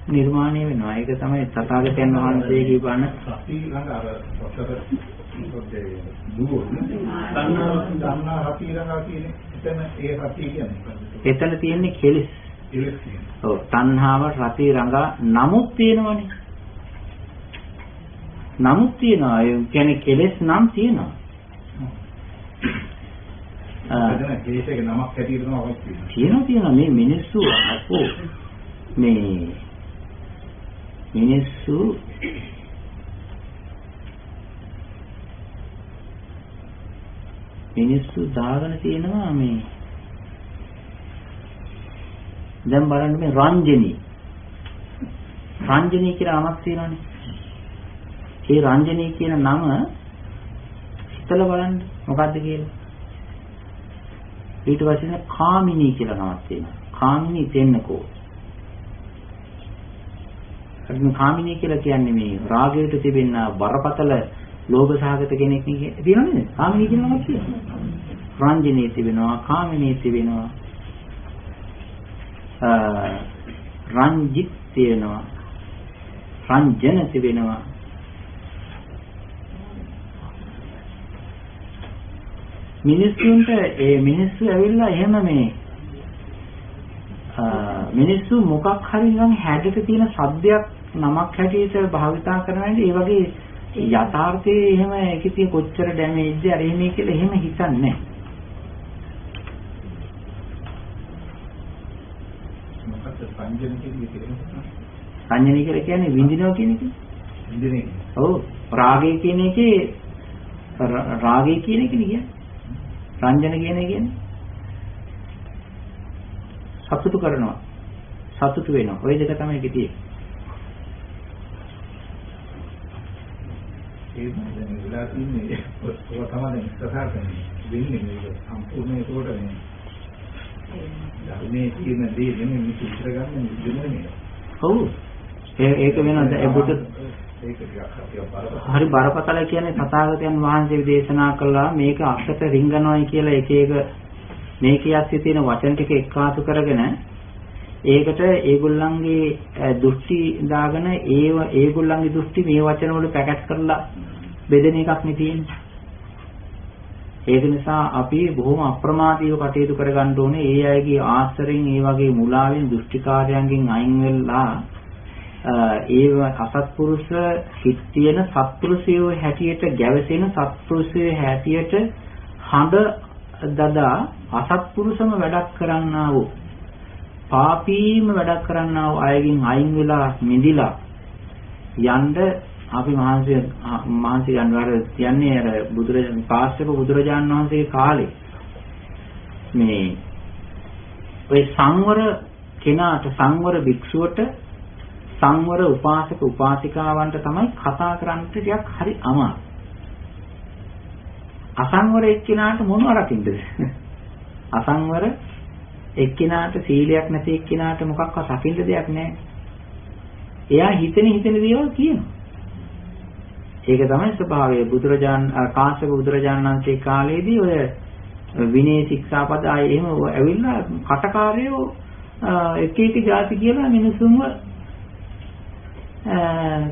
නිර්මාණය වෙනවා. ඒක තමයි තථාගතයන් වහන්සේගේ බණ. අපි ළඟ අර පොතර පොතේ දුවෝ දන්නා රති ළඟා කියන්නේ එතන ඒ රති කියන්නේ. එතන තියෙන්නේ කෙලෙස්. කෙලෙස් කියන්නේ. ඔව් තණ්හාව රති රඟා නමුත් තියෙනවනේ. නමුත් තියෙනවා. ඒ කියන්නේ කෙලෙස් නම් තියෙනවා. එතන කෙලෙස්ගේ නමක් හැටියට තමයි අවශ්‍ය වෙන්නේ. තියෙනවා මේ මිනිස්සු අපෝ මේ මිනිස්සු දාගෙන තියෙනවා මේ දැන් බලන්න මේ රංජනී කියලා නමක් තියෙනවානේ. ඒ රංජනී කියන නම හිතලා බලන්න මොකද්ද කියලා. ඊට පස්සේ කාමිනී කියලා නමක් තියෙනවා. කාමිනී දෙන්නකෝ. අර කාමිනී කියලා කියන්නේ මේ රාගයට තිබෙන බරපතල ලෝභ සහගත කෙනෙක් නේ තියෙනවද? කාමිනී කියන නමක් තියෙනවා. රංජනී තිබෙනවා, කාමිනී තිබෙනවා. රංජිත් තියෙනවා. රංජන තිබෙනවා. මිනිස්සුන්ට ඒ මිනිස්සු ඇවිල්ලා එහෙම මේ මිනිස්සු මොකක් හරි නිකන් හැඩට තියෙන සද්දයක් නමක් හැටියට භාවිතා කරනවානේ. ඒ වගේ යථාර්ථයේ එහෙම ඒකේ තියෙන කොච්චර ඩැමේජ්ද අර එහෙම කියලා එහෙම හිතන්නේ නැහැ. මොකක්ද සංජන කියන්නේ? සංජනී කියලා කියන්නේ විඳිනවා කියන එක. විඳිනේ. ඔව් රාගය කියන එකේ රාගය කියන එක නේ කියන්නේ. රංජන කියන එක කියන්නේ සතුටු කරනවා. සතුටු වෙනවා. ওই දෙක තමයි ඒකේ තියෙන්නේ. ඒ දැන් වෙලා තින්නේ ඔය තමයි ඉස්සරහට වෙන්නේ මේක සම්පූර්ණ ඒකට මේ ධර්මයේ තියෙන දේ නෙමෙයි මේ ඉස්සර ගන්න නෙමෙයි. ඔව් ඒක වෙනද ඒ බුදු ඒක හරි බරපතල කියන්නේ තථාගතයන් වහන්සේ දේශනා කළා මේක අක්ෂත රිංගනවායි කියලා එක එක මේකේ ඇස්සේ තියෙන වචන ටික එක්කාසු කරගෙන ඒකට ඒගොල්ලන්ගේ දෘෂ්ටි දාගෙන ඒගොල්ලන්ගේ දෘෂ්ටි මේ වචන වල පැකට් කරලා බෙදෙන එකක් නේ තියෙන්නේ. ඒක නිසා අපි බොහොම අප්‍රමාදීව කටයුතු කරගන්න ඕනේ. ඒ අයගේ ආශ්‍රයෙන් ඒ වගේ මුලාවෙන් දෘෂ්ටිකාරයන්ගෙන් අයින් වෙලා ඒව අසත්පුරුෂ හිත් තියෙන සත්පුරුෂයෝ හැටියට ගැවසෙන සත්පුරුෂයෝ හැටියට හඬ දදා අසත්පුරුෂම වැඩක් කරන්නා වූ පාපීම වැඩක් කරන්නා වූ අයගෙන් අයින් වෙලා මිදිලා යන්න අපි මහන්සි ගන්නවර කියන්නේ අර කාශ්‍යප බුදුරජාණන් වහන්සේගේ කාලේ මේ ඔය සංවර කෙනාට සංවර භික්ෂුවට සංවර උපාසක උපාසිකාවන්ට තමයි කතා කරන්න ටිකක් හරි අමාරු. අසංවර එක්කිනාට මොනව රකින්නද? අසංවර එක්කිනාට සීලයක් නැති එක්කිනාට මොකක්වත් රකින්න දෙයක් නැහැ. එයා හිතෙන දේවල් කියනවා. ඒක තමයි ස්වභාවය. කාශ්‍යප බුදුරජාණන් වහන්සේ කාලේදී ඔය විනය ශික්ෂාපද ආයේ එහෙම ඇවිල්ලා කටකාරයෝ එක එක જાති කියලා මිනිසුන්ව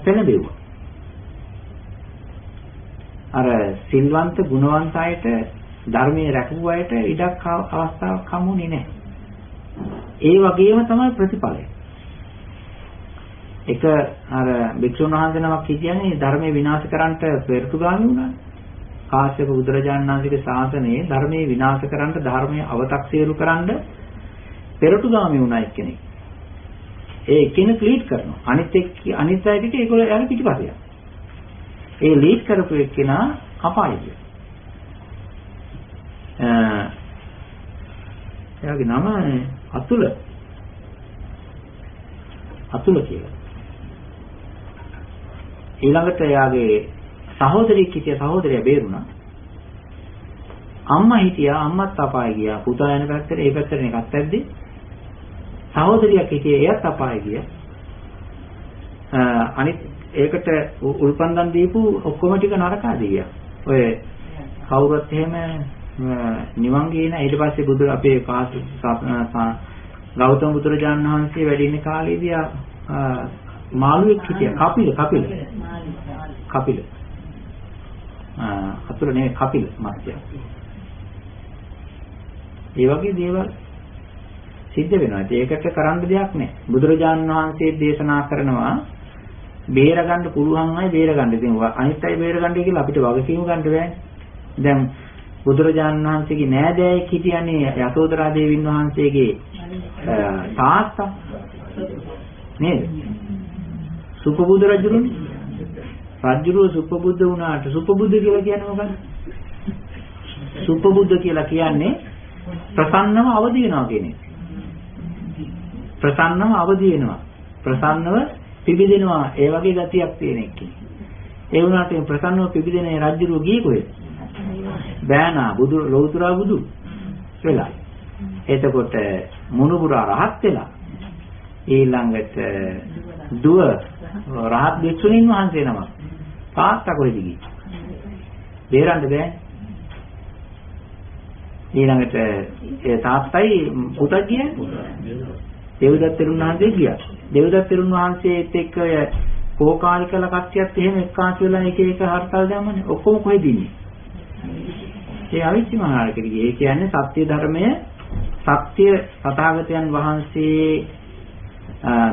පෙළඹෙව්වා. අර සිල්වන්ත ගුණවන්ත අයට ධර්මයේ රැකපු අයට ඉඩක් අවස්ථාවක් හම්බුනේ නැහැ. ඒ වගේම තමයි ප්‍රතිඵලය. එක අර භික්ෂුන් වහන්සේ නමක් කියන්නේ ධර්මයේ විනාශ කරන්නට පෙරතුගාමී වුණා. කාශ්‍යප බුදුරජාණන් වහන්සේගේ ශාසනයේ ධර්මයේ විනාශ කරන්නට ධර්මයේ අව탁සීරු කරන්න පෙරතුගාමී වුණා එක්කෙනෙක්. ඒ එක්කෙනෙක් ලීඩ් කරනවා. අනිත් අය ටික ඒගොල්ලෝ යන පිටිපස්සට. ඒ ලීඩ් කරපු එක්කෙනා අපායේ ගියා. එයාගේ නම අතුල කියලා. ඊළඟට එයාගේ සහෝදරියක් හිටියා. සහෝදරිය බේරුණා. අම්මා හිටියා. අම්මත් අපායේ ගියා. පුතා යන පැත්තට ඒ පැත්තට එකක් ඇද්දි. සහෝදරියක් හිටියේ. එයත් අපායේ ගියා. අනිත් ඒකට උල්පන්දම් දීපු ඔක්කොම ටික නරකාදී ගියා. ඔය කවුරුත් එහෙම නිවන් ගියේ නැහැ. ඊට පස්සේ අපේ ගෞතම බුදුරජාණන් වහන්සේ වැඩ ඉන්න කාලේදී මාළුවෙක් හිටියා. කපිල. අතුල නේ කපිල මාත්‍යා. ඒ වගේ දේවල් සිද්ධ වෙනවා. ඒකට කරන්න දෙයක් නැහැ. බුදුරජාණන් වහන්සේ දේශනා කරනවා බේරගන්න පුළුවන් අය බේරගන්න. ඉතින් අනිත් අය බේරගන්න කියලා අපිට වගකීම ගන්න බෑනේ. දැන් බුදුරජාණන් වහන්සේගේ නෑදෑයෙක් හිටියනේ යසෝදරා දේවීන් වහන්සේගේ තාත්තා නේද? සුපබුදු රජුරුනේ. රජුරුව සුපබුද්ධ වුණාට සුපබුද්ධ කියලා කියන්නේ මොකක්ද? සුපබුද්ධ කියලා කියන්නේ ප්‍රසන්නව අවදි වෙනවා කියන එක. ප්‍රසන්නව අවදි වෙනවා. ප්‍රසන්නව පිබිදෙනවා. ඒ වගේ ගතියක් තියෙන එක්කෙනෙක්. ඒ වුණාට ප්‍රසන්නව පිබිදෙන රජුරුව ගියේ කොහෙද? බෑනා ලෞතුරා බුදු වෙලා. එතකොට මුණුබුරා රහත් වෙලා. ඊළඟට දුව රහත් භික්ෂුණීන් වහන්සේ නමක්. තාත්තා කොහෙද ගියේ? බේරන්න බෑ. ඊළඟට ඒ තාත්තයි පුතා ගියා. දේවදත්ත තෙරුන් වහන්සේ ගියා. දේවදත්ත තෙරුන් වහන්සේත් එක්ක කෝකාලිකල කට්ටියත් එහෙම එක්කාසු වෙලා එක එක හර්තාල් දැම්මනේ. ඔක්කොම කොහෙද ඉන්නේ? ඒ අවිච්චි මහානායකගේ. ඒ කියන්නේ සත්‍ය ධර්මය සත්‍ය තථාගතයන් වහන්සේ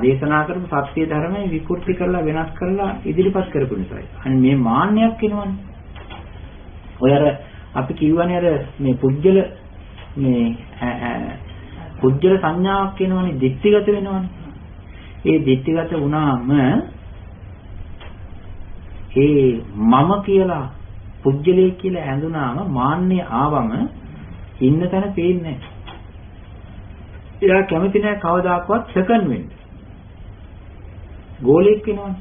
දේශනා කරපු සත්‍ය ධර්මය විකෘති කරලා වෙනස් කරලා ඉදිරිපත් කරපු නිසායි. අන්න මේ මාන්නයක් වෙනවනේ. ඔය අර අපි කියවනේ අර මේ පුජ්‍යල සංඥාවක් වෙනවනේ, දික්තිගත වෙනවනේ. ඒ දික්තිගත වුණාම ඒ මම කියලා පුජ්‍යලේ කියලා ඇඳුනාම මාන්නේ ආවම ඉන්න තැන පේන්නේ නැහැ. එයා කැමති නැහැ කවදාකවත් සෙකන්ඩ් වෙන්න. ගෝලයක් වෙනවනේ.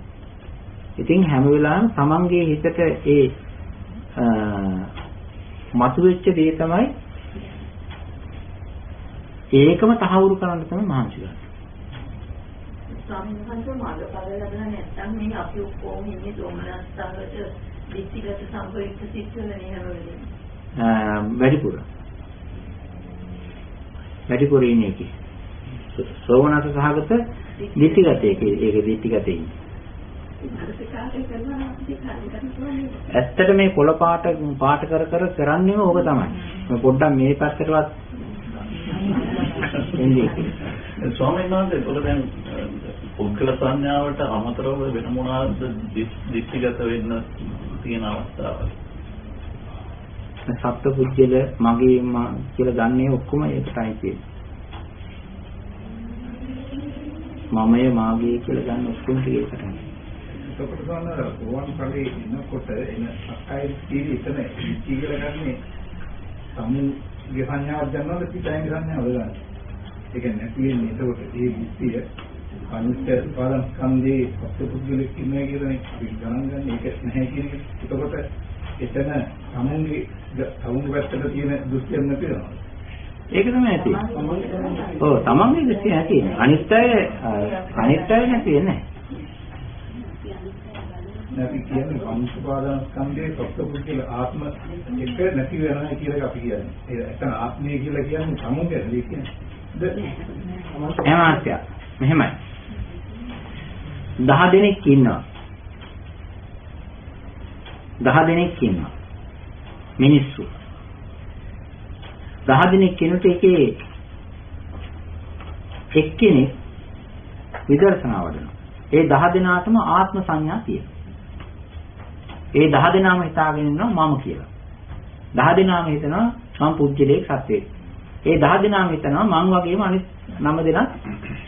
ඉතින් හැම වෙලාවෙම තමන්ගේ හිතට ඒ මතුවෙච්ච දේ තමයි ඒකම තහවුරු කරන්න තමයි මහන්සි ගන්න. ස්වාමීන් වහන්සේ මාර්ගඵල ලැබුණා නැත්නම් මේ අපි ඔක්කොම ඉන්නේ සෝමනස්සකට දික්තිගත සම්ප්‍රයුක්ත සිත්වල නේ හැම වෙලේම. වැඩිපුර ඉන්නේ කි. සෝමනස්ස සහගත දික්තිගත ඒක දික්තිගත ඉන්නේ. ඇත්තට මේ කොළ පාට කරන්නේම ඕක තමයි. මම පොඩ්ඩක් මේ පැත්තටවත් එන්නේ. ස්වාමීන් වහන්සේ ඒකල දැන් පුද්ගල සංඥාවට අමතරව වෙන මොනවාද දික්තිගත වෙන්න තියෙන අවස්ථාවල? සත්ත්ව පුද්ගල මගේ කියලා ගන්නේ ඔක්කොම ඒකටයි තියෙන්නේ. මමය මාගේ කියලා ගන්න ඔක්කොම ඒකටයි. එතකොට ගන්න ඕවන් කලේ ඉන්නකොට එන අක්කයි කීරි එතන කීලා ගන්නේ සමුගේ සංඥාවක් ගන්නවද පිටයෙන් සංඥාවද ගන්න. ඒ කියන්නේ තියෙන්නේ එතකොට ඒ විස්තිය අනිත්‍ය උපාදාන ස්කන්ධේ සත්පුද්ගලෙක් ඉන්නේ කියලා අපි ගණන් ගන්න ඒක නැහැ කියන එක. එතකොට එතන සමුගේ පැත්තට තියෙන දෘෂ්ටියක් නැතිව. ඒක තමයි ඇති. ඔව් තමන්ගේ දෘෂ්ටිය ඇති. අනිත් අය නැති වෙන්නේ. නැති කියන්නේ පංච උපාදාන ස්කන්ධයේ සත්පුරුෂ ආත්ම එක නැති වෙනවා කියලා අපි කියන්නේ. ඒ එතන ආත්මය කියලා කියන්නේ සමුදය කියන්නේ. මෙහෙමයි. 10 දෙනෙක් ඉන්නවා. 10 දෙනෙක් ඉන්නවා. මිනිස්සු. 10 දෙනෙක් කෙනෙකුට එකේ එක්කෙනෙක් විදර්ශනා වඩනවා. ඒ 10 දෙනාටම ආත්ම සංඥා තියෙනවා. ඒ 10 දෙනාම හිතාගෙන ඉන්නවා මම කියලා. 10 දෙනාම හිතනවා මම පුජ්‍යලයක් සත්‍යයක්. ඒ 10 දෙනාම හිතනවා මං වගේම අනිත් 9 දෙනා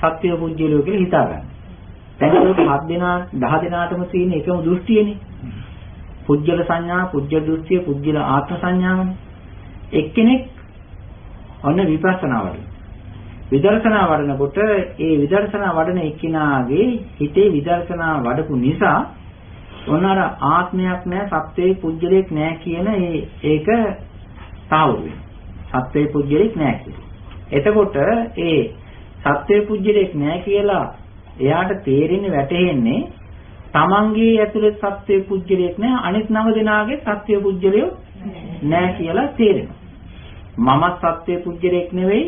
සත්‍ය පුජ්‍යලයක් කියලා හිතාගන්න. දැන් ඒක 7 දෙනා 10 දෙනාටම තියෙන එකම දෘෂ්ටියනේ. පුජ්‍යල සංඥා, පුජ්‍යල දෘෂ්ටිය, පුජ්‍යල ආත්ම සංඥාවනේ. එක්කෙනෙක් ඔන්න විපස්සනා වඩන. විදර්ශනා වඩනකොට ඒ විදර්ශනා වඩන එක්කිනාගේ හිතේ විදර්ශනා වඩපු නිසා ඔන්නර ආත්මයක් නැහැ, සත්‍යයේ පුජ්‍යලයක් නැහැ කියන ඒක තාවුරු වෙනවා. සත්‍යයේ පුජ්‍යලයක් නැහැ කියලා. එතකොට ඒ සත්‍යයේ පුජ්‍යලයක් නැහැ කියලා එයාට තේරෙන්නේ වැටහෙන්නේ තමන්ගේ ඇතුලේ සත්‍යයේ පුජ්‍යලයක් නැහැ, අනිත් 9 දෙනාගේ සත්‍යයේ පුජ්‍යලයක් නැහැ කියලා තේරෙනවා. මමත් සත්‍යයේ පුජ්‍යලයක් නෙවෙයි,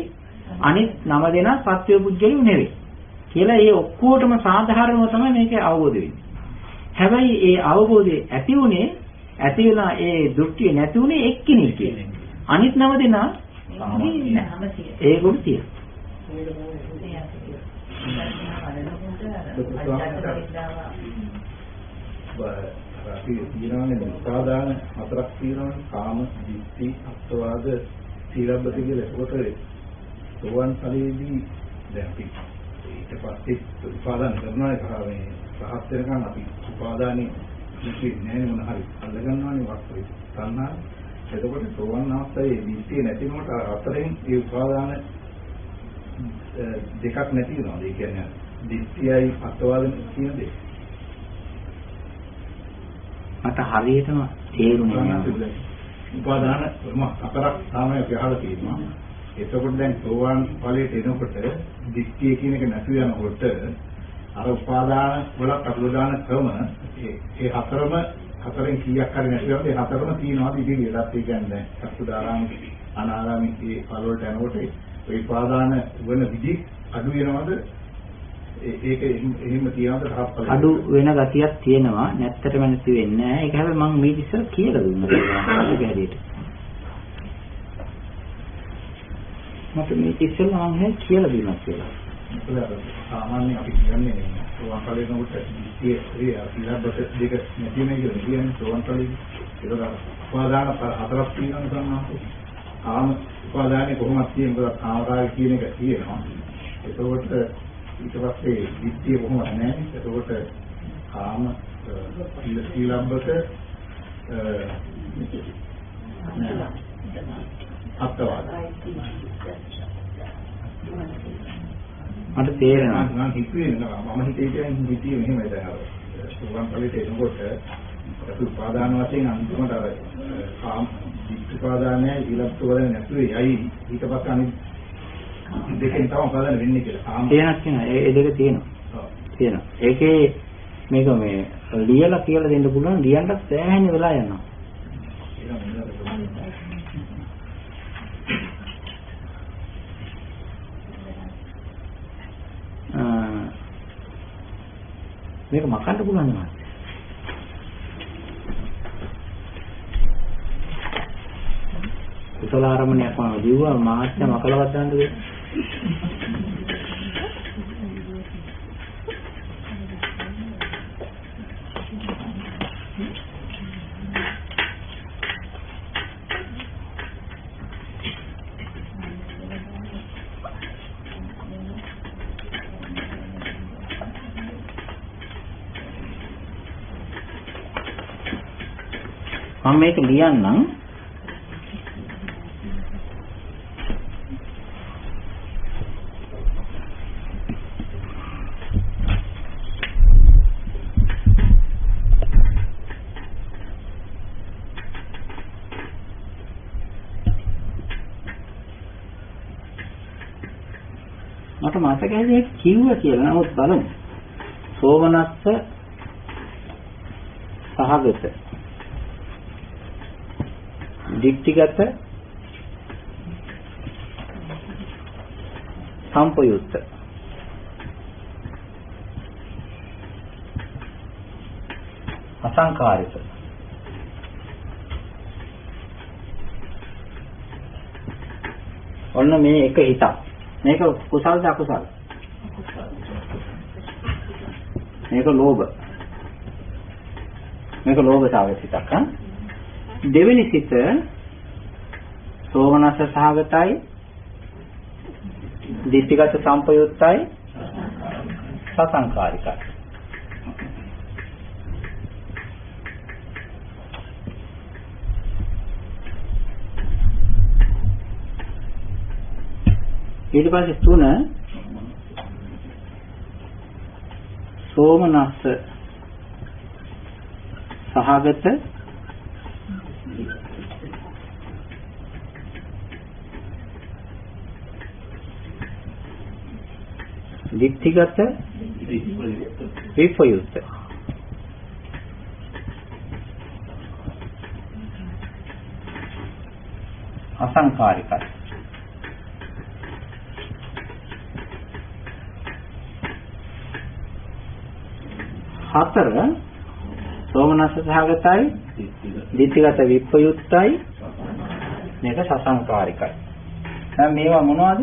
අනිත් 9 දෙනා සත්‍ය පුජ්‍යලු නෙවෙයි කියලා ඒ ඔක්කොටම සාධාරණව තමයි මේක අවබෝධ වෙන්නේ. හැබැයි ඒ අවබෝධය ඇති වෙලා ඒ දෘෂ්ටිය නැති උනේ එක්කෙනෙක් කියන්නේ. අනිත් 9 දෙනා ඒගොල්ලෝ අපි කියනවානේ උපාදාන හතරක් තියෙනවානේ. කාම, ditthi, අත්වාද, සීලබ්බත කියලා. ඒකට සෝවන් ඵලයේදී දැන් අපි ඊට පස්සේ උපාදාන කරනවා මේ පහත් වෙනකන් අපි උපාදානේ කිසින්නේ නැහැ මොන හරි අල්ල ගන්නවානේ වස්තුවේ තණ්හා. එතකොට සෝවන් අවස්ථාවේ ditthi නැතිනකොට අතරෙන් ඒ උපාදාන දෙකක් නැති වෙනවා. ඒ කියන්නේ ditthiyයි අත්වාද කියන දෙක. මට හරියටම තේරුණේ නැහැ. උපාදාන හතරක් තමයි අපි අහලා තියෙනවා. එතකොට දැන් සෝවාන් ඵලයට එනකොට ditthිය කියන එක නැති වෙනකොට අර උපාදාන වල අනුදාන ක්‍රම ඒ හතරෙන් කීයක් හරි නැති වෙනකොට ඒ හතරම තියෙනවා. ඉතින් ඒකත් ඒ කියන්නේ සක්සුදාරාම අනාරාමිකේ ඵල වලට යනකොට ඒ උපාදාන වෙන විදි අඩු වෙනවද? ඒක එහෙම තියනද තාප්පල අඩු වෙන ගතියක් තියෙනවා. නැත්තටම නැති වෙන්නේ නැහැ. ඒක හැබැයි මම මේ ඉස්සර කියලා දුන්නා. ඒක හැටියට මට මේ ඉස්සෙල්ලා මම කියලා දුන්නා කියලා. සාමාන්‍ය අපි කියන්නේ සෝවන් ඵලයේ නෝට ඉතිරියබ්බත දෙක නැති වෙන එක කියන්නේ සෝවන් ඵලයේ ඒක උපාදාන හතරක් තියෙනවා සම්මාපෝ. කාම උපාදානේ කොහොමද කියන්නේ? කාමරාගය කියන එක තියෙනවා. ඒකෝට ඊට පස්සේ ditthිය කොහොමද නැහැ. ඒකෝට කාම සීලබ්බත අත්වාද මට තේරෙනවා. මම හිතුවේ මම හිතේ මෙහෙමයි දැන් අර සෝවන් ඵලයට එනකොට අපි උපාදාන වශයෙන් අන්තිමට අර කාම ditthි උපාදානය ඊළඟට නැතුවේ යයි ඊට පස්සේ අනිත් දෙකෙන් තමයි උපාදාන වෙන්නේ කියලා. තියෙනවා. ඒ දෙක තියෙනවා. තියෙනවා. ඒකේ මේක මේ ලියලා කියලා දෙන්න පුළුවන්. ලියන්නත් සෑහෙන වෙලා යනවා. මේක මකන්න පුළුවන් නේද? කුසල ආරම්භණයක් වань දිව්වා මාත්‍ය මකලවත් දාන්නද? මම මේක ලියන්නම්. මට මතකයි කිව්වා කියලා. නමුත් බලමු. සෝමනස්ස සහගත දික්තිගත සම්පයුක්ත අසංකාරික ඔන්න මේ එක හිතක් මේක කුසල්ද අකුසල් මේක ලෝභ සාගත හිතක් දෙවෙනි සිත සෝමනස්ස සහගතයි දිට්ඨිගත සම්පයුක්තයි සසංකාරිකයි ඊට පස්සේ තුන සෝමනස්ස සහගත දිට්ඨිගත විපයුක්ත අසංකාරිකයි හතර සෝමනස්ස සහගතයි දිට්ඨිගත විප්‍රයුක්තයි මේක සසංකාරිකයි. දැන් මේවා මොනවද?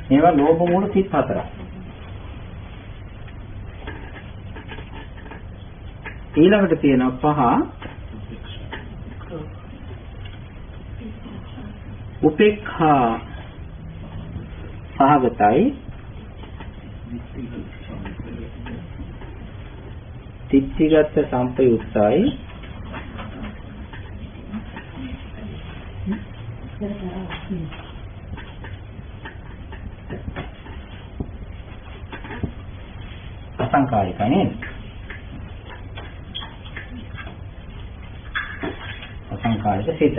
මේවා ලෝභ මූල 34ක්. ඊළඟට තියෙනවා 5 උපේක්ඛා සහගතයි දිට්ඨිගත සම්පයුක්තයි අසංකාරිකයි නේද? අසංකාරික සිත.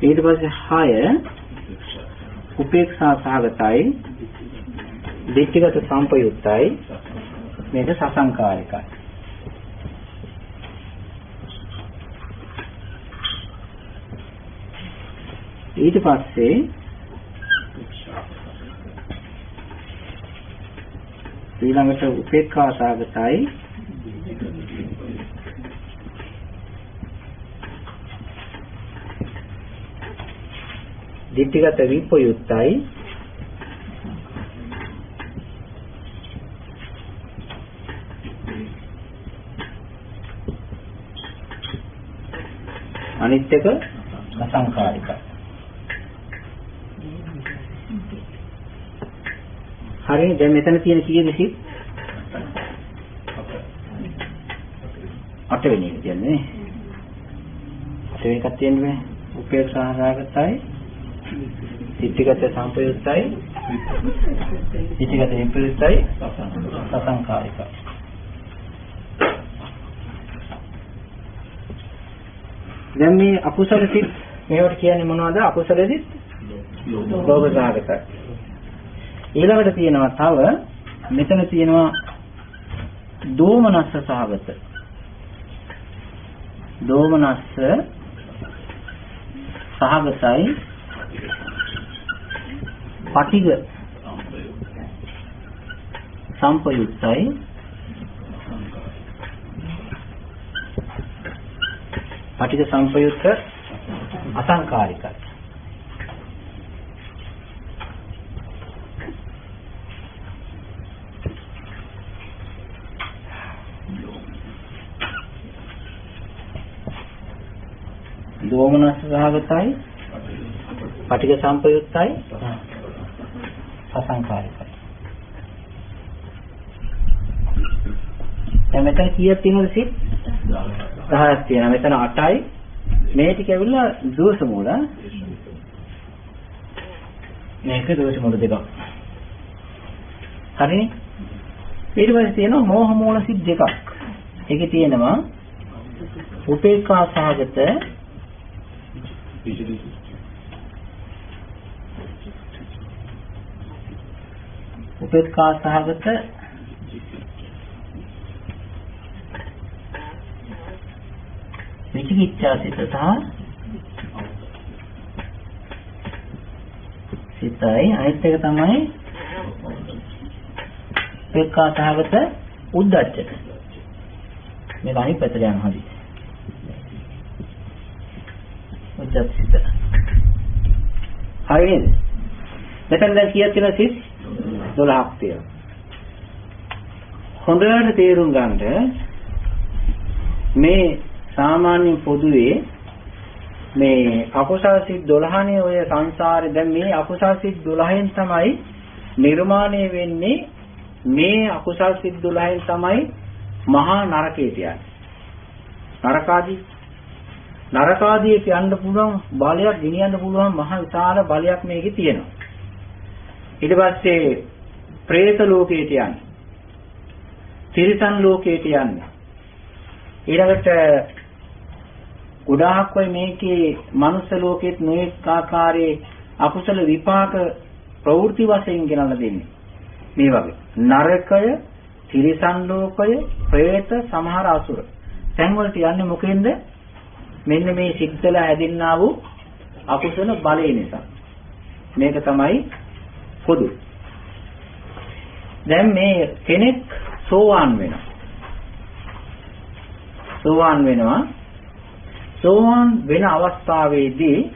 ඊට පස්සේ 6 උපේක්ෂා සහගතයි දිට්ඨිගත සම්පයුක්තයි මේක සසංකාරිකයි. ඊට පස්සේ ඊළඟට උපේක්ඛා සහගතයි දිට්ඨිගත විප්‍රයුක්තයි අනිත් එක අසංකාරිකයි. හරිනේ දැන් මෙතන තියෙන කීයද සිත්? 8 වෙනි එක කියන්නේ. 8 වෙනි එකක් තියෙන්නේ උපේක්ෂා සහගතයි දිට්ඨිගත සම්පයුක්තයි දිට්ඨිගත විප්‍රයුක්තයි සසංකාරිකයි. දැන් මේ අකුසල සිත් මේවට කියන්නේ මොනවද? අකුසල සිත් ලෝභ සහගතයි. ඊළඟට තියෙනවා තව මෙතන තියෙනවා දෝමනස්ස සහගත. දෝමනස්ස සහගතයි පටිඝ සම්පයුක්තයි පටිඝ සම්පයුක්ත අසංකාරිකයි. දෝමනස්ස සහගතයි පටිඝ සම්පයුක්තයි අසංකාරිකයි. දැන් මෙතන කීයක් තියෙනවද සිත්? 10ක් තියෙනවා. මෙතන 8යි. මේ ටික ඇවිල්ලා දෝෂ මූල. මේක දෝෂ මූල දෙකක්. හරිනේ? ඊට පස්සේ තියෙනවා මෝහ මූල සිත් දෙකක්. ඒකේ තියෙනවා උපේක්ඛා සහගත උපේක්ඛා සහගත විචිකිච්ඡා සිත සහ සිතයි අනිත් එක තමයි උපේක්ඛා සහගත උද්දච්ච. මේ අනිත් පැත්තට යන හරි. උද්දච්ච සිත. හරිද? මෙතන දැන් කීයක් තියෙනවද සිත්? 12ක් තියෙනවා. හොඳට තේරුම් ගන්න මේ සාමාන්‍ය පොදුවේ මේ අකුසල සිත් 12නේ ඔය සංසාරේ දැන් මේ අකුසල සිත් 12න් තමයි නිර්මාණය වෙන්නේ. මේ අකුසල සිත් 12න් තමයි මහා නරකයට යන්නේ. නරකාදී යන්න පුළුවන් බලයක් ගෙනියන්න පුළුවන් මහා විශාල බලයක් මේකේ තියෙනවා. ඊට පස්සේ പ്രേත ලෝකයට යන්නේ. තිරිසන් ලෝකයට යන්නේ. ඊළඟට ගොඩාක් වෙයි මේකේ මනුස්ස ලෝකෙත් නොඑක ආකාරයේ අකුසල විපාක ප්‍රවෘත්ති වශයෙන් ගෙනල්ලා දෙන්නේ. මේ වගේ නරකය, තිරිසන් ලෝකය, പ്രേත, සමහර අසුර. තැන් වලට යන්නේ මොකෙන්ද? මෙන්න මේ සිත්වල හැදින්නා වූ අකුසල බලය නිසා. මේක තමයි පොදු. දැන් මේ කෙනෙක් සෝවාන් වෙනවා. සෝවාන් වෙන අවස්ථාවේදී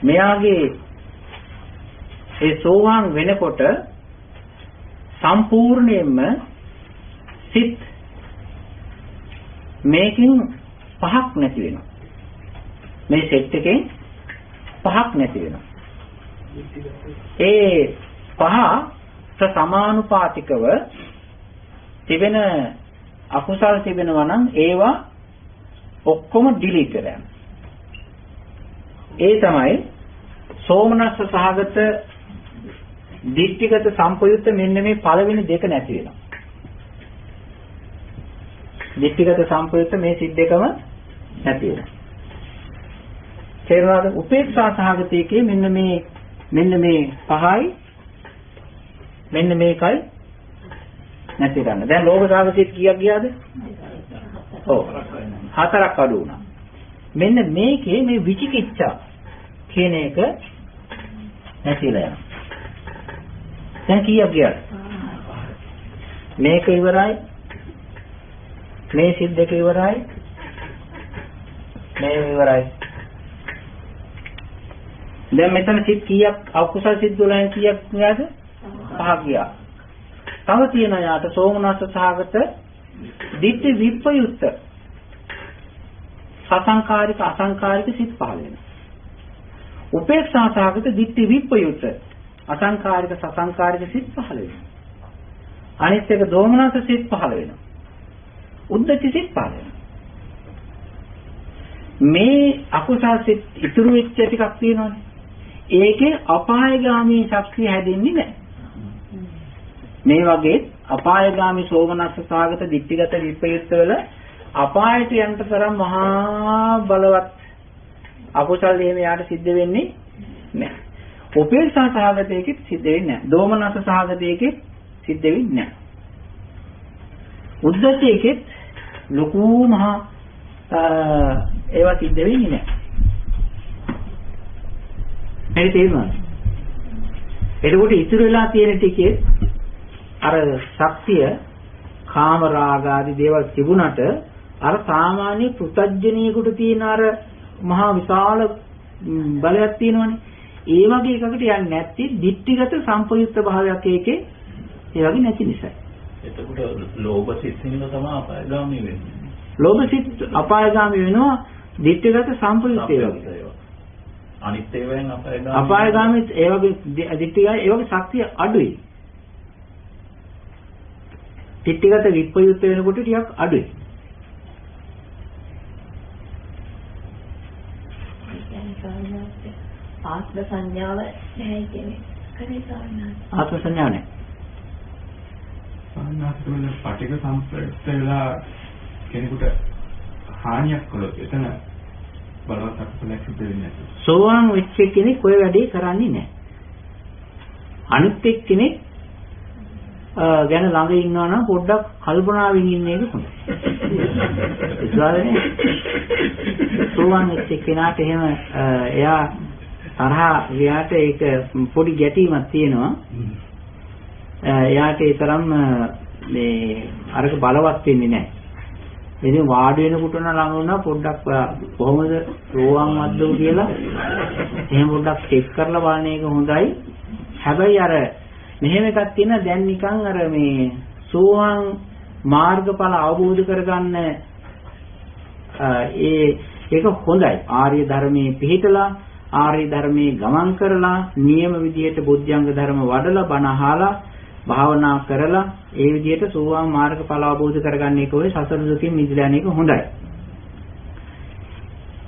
මෙයාගේ ඒ සෝවාන් වෙනකොට සම්පූර්ණයෙන්ම සිත් මේකෙන් පහක් නැති වෙනවා. මේ සෙට් එකෙන් පහක් නැති වෙනවා. ඒ පහ සමානුපාතිකව තිබෙන අකුසල් තිබෙනවා නම් ඒවා ඔක්කොම ඩිලීට් කරලා යනවා. ඒ තමයි සෝමනස්ස සහගත දිට්ඨිගත සම්පයුත්ත මෙන්න මේ පළවෙනි දෙක නැති වෙනවා. දිට්ඨිගත සම්පයුත්ත මේ සිත් දෙකම නැති වෙනවා. තේරුණාද? උපේක්ෂා සහගතයේ මෙන්න මේ පහයි මෙන්න මේකයි නැති ගන්න. දැන් ලෝභ සහගතයේ කීයක් ගියාද? ඔව්. 4ක් අඩු වුණා. මෙන්න මේකේ මේ විචිකිච්ඡා කියන එක නැතිලා යනවා. දැන් කීයක් ගියාද? මේක ඉවරයි. මේ සිත් දෙක ඉවරයි. මේ ඉවරයි. දැන් මෙතන සිත් කීයක් අකුසල සිත් 12න් කීයක් ගියාද? 5ක් ගියා. තව තියෙන යාට සෝමනස්ස සහගත දිට්ඨි විප්පයුත්ත සසංකාරික අසංකාරික සිත් පහළ වෙනවා. උපේක්ෂා සහගත දිට්ඨි විප්පයුත්ත අසංකාරික සසංකාරික සිත් පහළ වෙනවා. අනිත් එක දෝමනස්ස සිත් පහළ වෙනවා. උද්දච්ච සිත් පහළ වෙනවා. මේ අකුසල සිත් ඉතුරු වෙච්ච ටිකක් තියෙනවානේ. ඒකේ අපායගාමී ශක්තිය හැදෙන්නේ නැහැ. මේ වගේ අපායගාමී සෝමනස්ස සහගත දිට්ඨිගත විප්පයුත්ත වල අපායට යන්න තරම් මහා බලවත් අකුසල් එහෙම යාට සිද්ධ වෙන්නේ නැහැ. උපේක්ෂා සහගතයේකෙත් සිද්ධ වෙන්නේ නැහැ. දෝමනස්ස සහගතයේකෙත් සිද්ධ වෙන්නේ නැහැ. උද්දච්චයේකෙත් ලොකු මහා ඒවා සිද්ධ වෙන්නේ නැහැ. මේ තේරුණාද? එතකොට ඉතුරු වෙලා තියෙන ටිකේ අර ශක්තිය කාම රාග ආදී දේවල් තිබුණට අර සාමාන්‍ය පෘථග්ජනීයකට තියෙන අර මහා විශාල බලයක් තියෙනවනේ. ඒ වගේ එකකට යන්නේ නැති දිට්ඨිගත සම්පයුක්ත භාවයක් ඒකේ ඒ වගේ නැති නිසා. එතකොට ලෝභ සිත්ින්ද තමයි අපායගාමී වෙන්නේ. ලෝභ සිත් අපායගාමී වෙනවා දිට්ඨිගත සම්පයුක්ත ඒවා. අනිත් ඒවාෙන් අපායගාමී. අපායගාමී ඒ වගේ දිට්ඨිගත ඒ වගේ ශක්තිය අඩුයි. දිට්ඨිගත විප්පයුත් වෙනකොට ටිකක් අඩුයි. ආත්ම සංඥාව නැහැ කියන්නේ. කනේ සාමාන්‍ය. ආත්ම සංඥාව නැහැ. සාමාන්‍යයෙන් පටික සම්ප්‍රයුක්ත වෙලා කෙනෙකුට හානියක් කළොත් එතන බලවත් අකුසලයක් සිද්ධ වෙන්නේ නැහැ. සෝවාන් වෙච්ච කෙනෙක් ඔය වැඩේ කරන්නේ නැහැ. අනිත් එක්කෙනෙක් ගැන ළඟ ඉන්නවා නම් පොඩ්ඩක් කල්පනාවෙන් ඉන්න එක හොඳයි. ඒස්වාදනේ සෝවාන් වෙච්ච කෙනාට එහෙම එයා තරහ ගියාට ඒක පොඩි ගැටීමක් තියෙනවා. එයාට ඒ තරම් මේ අරක බලවත් වෙන්නේ නැහැ. ඉතින් වාඩි වෙනකොට නම් ළඟ වුණා පොඩ්ඩක් කොහොමද සෝවාන් වද්දෝ කියලා එහෙම පොඩ්ඩක් චෙක් කරලා බලන එක හොඳයි. හැබැයි අර මෙහෙම එකක් තියෙනවා දැන් නිකන් අර මේ සෝවාන් මාර්ගඵල අවබෝධ කරගන්න ඒක හොඳයි. ආර්ය ධර්මයේ පිහිටලා ආර්ය ධර්මයේ ගමන් කරලා නියම විදියට බුද්ධංග ධර්ම වඩලා බණ අහලා භාවනා කරලා ඒ විදිහට සෝවාන් මාර්ගඵල අවබෝධ කරගන්න එක ඔය සසර දුකින් මිදලා යන එක හොඳයි.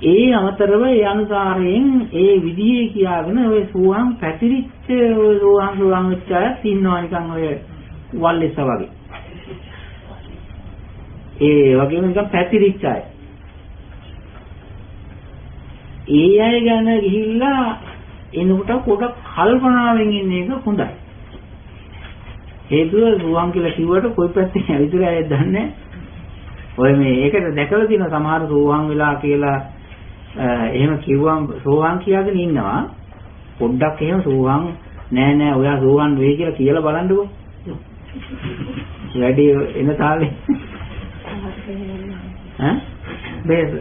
ඒ අමතරව ඒ අනුසාරයෙන් ඒ විදිහේ කියාගෙන ඔය සෝවාන් පැතිරිච්ච ඔය සෝවාන් වෙච්ච අය ඉන්නවා නිකන් ඔය වල්ලෙස වගේ. ඒ වගේම නිකන් පැතිරිච්ච අය. ඒ අය ගැන ගිහිල්ලා එනකොට පොඩක් කල්පනාවෙන් ඉන්න එක හොඳයි. හේතුව සෝවාන් කියලා කිව්වට කොයි පැත්තෙන් ඇවිදලා ආයෙත් දන්නේ නැහැ. ඔය මේ ඒකට දැකලා තියෙන සමහර සෝවාන් වෙලා කියලා එහෙම කිව්වම් සෝවාන් කියාගෙන ඉන්නවා. පොඩ්ඩක් එහෙම සෝවාන් නෑ ඔයා සෝවාන් වෙයි කියලා බලන්නකෝ. වැඩි එන තාලේ. ඈ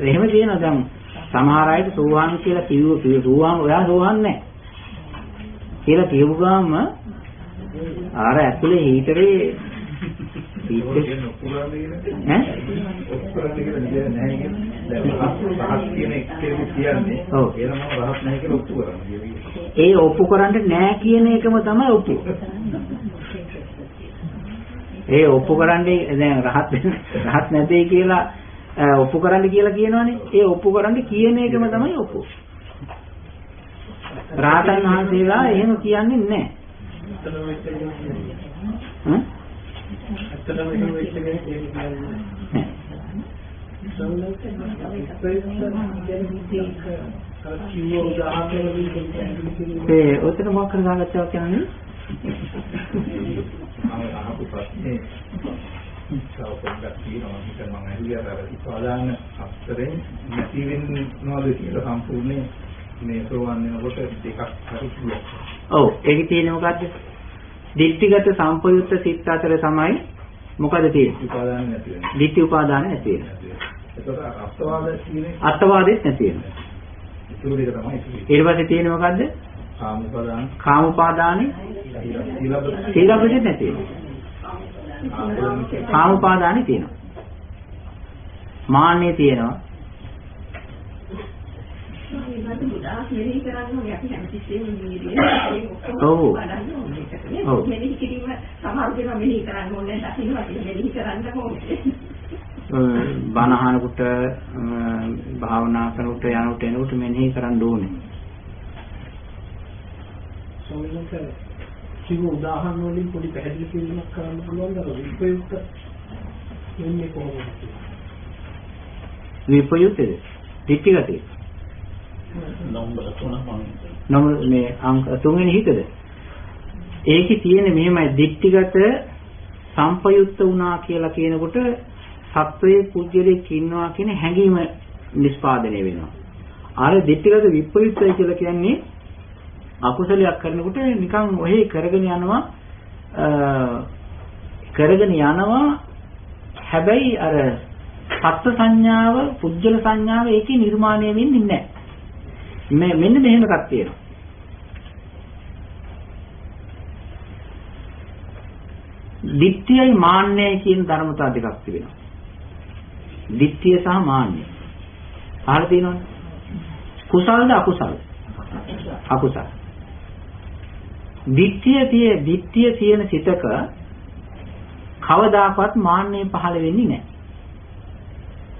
එහෙම කියනවා දැන් සමහර අයට සෝවාන් කියලා කිව්ව සෝවාන් ඔයා සෝවාන් නෑ කියලා කියපු ගාම ආර ඇතුලේ හීටරේ ඒ ඔප්පු කරන්න නෑ කියන එකම තමයි ඔප්පු. ඒ ඔප්පු කරන්නේ දැන් රහත් නැtei කියලා ඔප්පු කරන්න කියලා කියනවනේ. ඒ ඔප්පු කරන්න කියන එකම තමයි ඔප්පු. රහතන් වහන්සේලා එහෙම කියන්නේ නැහැ. ඒ ඔතන මොකක් කරලා ගත්තා කියන්නේ? අහපු ප්‍රශ්නේ සාපෝක්ෂයක් තියෙනවා හිත මම ඇහිලා අර ඉපාදාන අස්තරෙන් නැති වෙනවද කියලා සම්පූර්ණයෙන් මේ සෝවන් වෙනකොට දෙකක් හරි පුළුවන්. ඔව් ඒකේ තියෙන්නේ මොකද්ද? දිට්ඨිගත සම්පයුක්ත සිත් අතර තමයි මොකද තියෙන්නේ? උපාදාන නැති වෙනවා. දිට්ඨි උපාදාන නැති වෙනවා. ඒකට අත්වාද කියන්නේ අත්වාදෙත් නැති වෙනවා. ඒක දෙක තමයි. ඊට පස්සේ තියෙන්නේ මොකද්ද? කාම උපාදානේ සීලබ්බතෙත් නැති වෙනවා. කාම උපාදානේ තියෙනවා. මාන්නේ තියෙනවා. ඔව්. මෙනෙහි කිරීම සමහර දේවල් මෙනෙහි කරන්න ඕනේ නැතිව මෙනෙහි කරන්න ඕනේ. බණ අහනකොට භාවනා කරනකොට යනකොට එනකොට මෙනෙහි කරන්න ඕනේ. සමහරවිට කිව්ව උදාහරණ වලින් පොඩි පැහැදිලි කිරීමක් කරන්න පුළුවන් දර විපයුක්ත වෙන්නේ කොහොමද? විපයුක්තද? දිට්ඨිගතද? නම්බර 3 නම්බර මේ අංක 3 වෙනි හිතද? ඒකේ තියෙන්නේ මෙහෙමයි දිට්ඨිගත සම්පයුක්ත වුණා කියලා කියනකොට සත්වයේ පුජ්‍යලෙක් ඉන්නවා කියන හැඟීම නිස්පාදනය වෙනවා. අර දිට්ඨිගත විපයුක්තයි කියලා කියන්නේ අකුසලයක් කරනකොට නිකන් ඔහේ කරගෙන යනවා හැබැයි අර සත්ත්ව සංඥාව පුජ්‍යල සංඥාව ඒකේ නිර්මාණය වෙන්නේ නැහැ. මෙන්න මෙහෙම එකක් තියෙනවා. දිට්ඨියයි මාන්නයයි කියන ධර්මතා දෙකක් තිබෙනවා. දිට්ඨිය සහ මාන්නය. අහලා තියෙනවද? කුසල්ද අකුසල්ද? අකුසල්. දිට්ඨිය තියෙන සිතක කවදාකවත් මාන්නය පහළ වෙන්නේ නැහැ.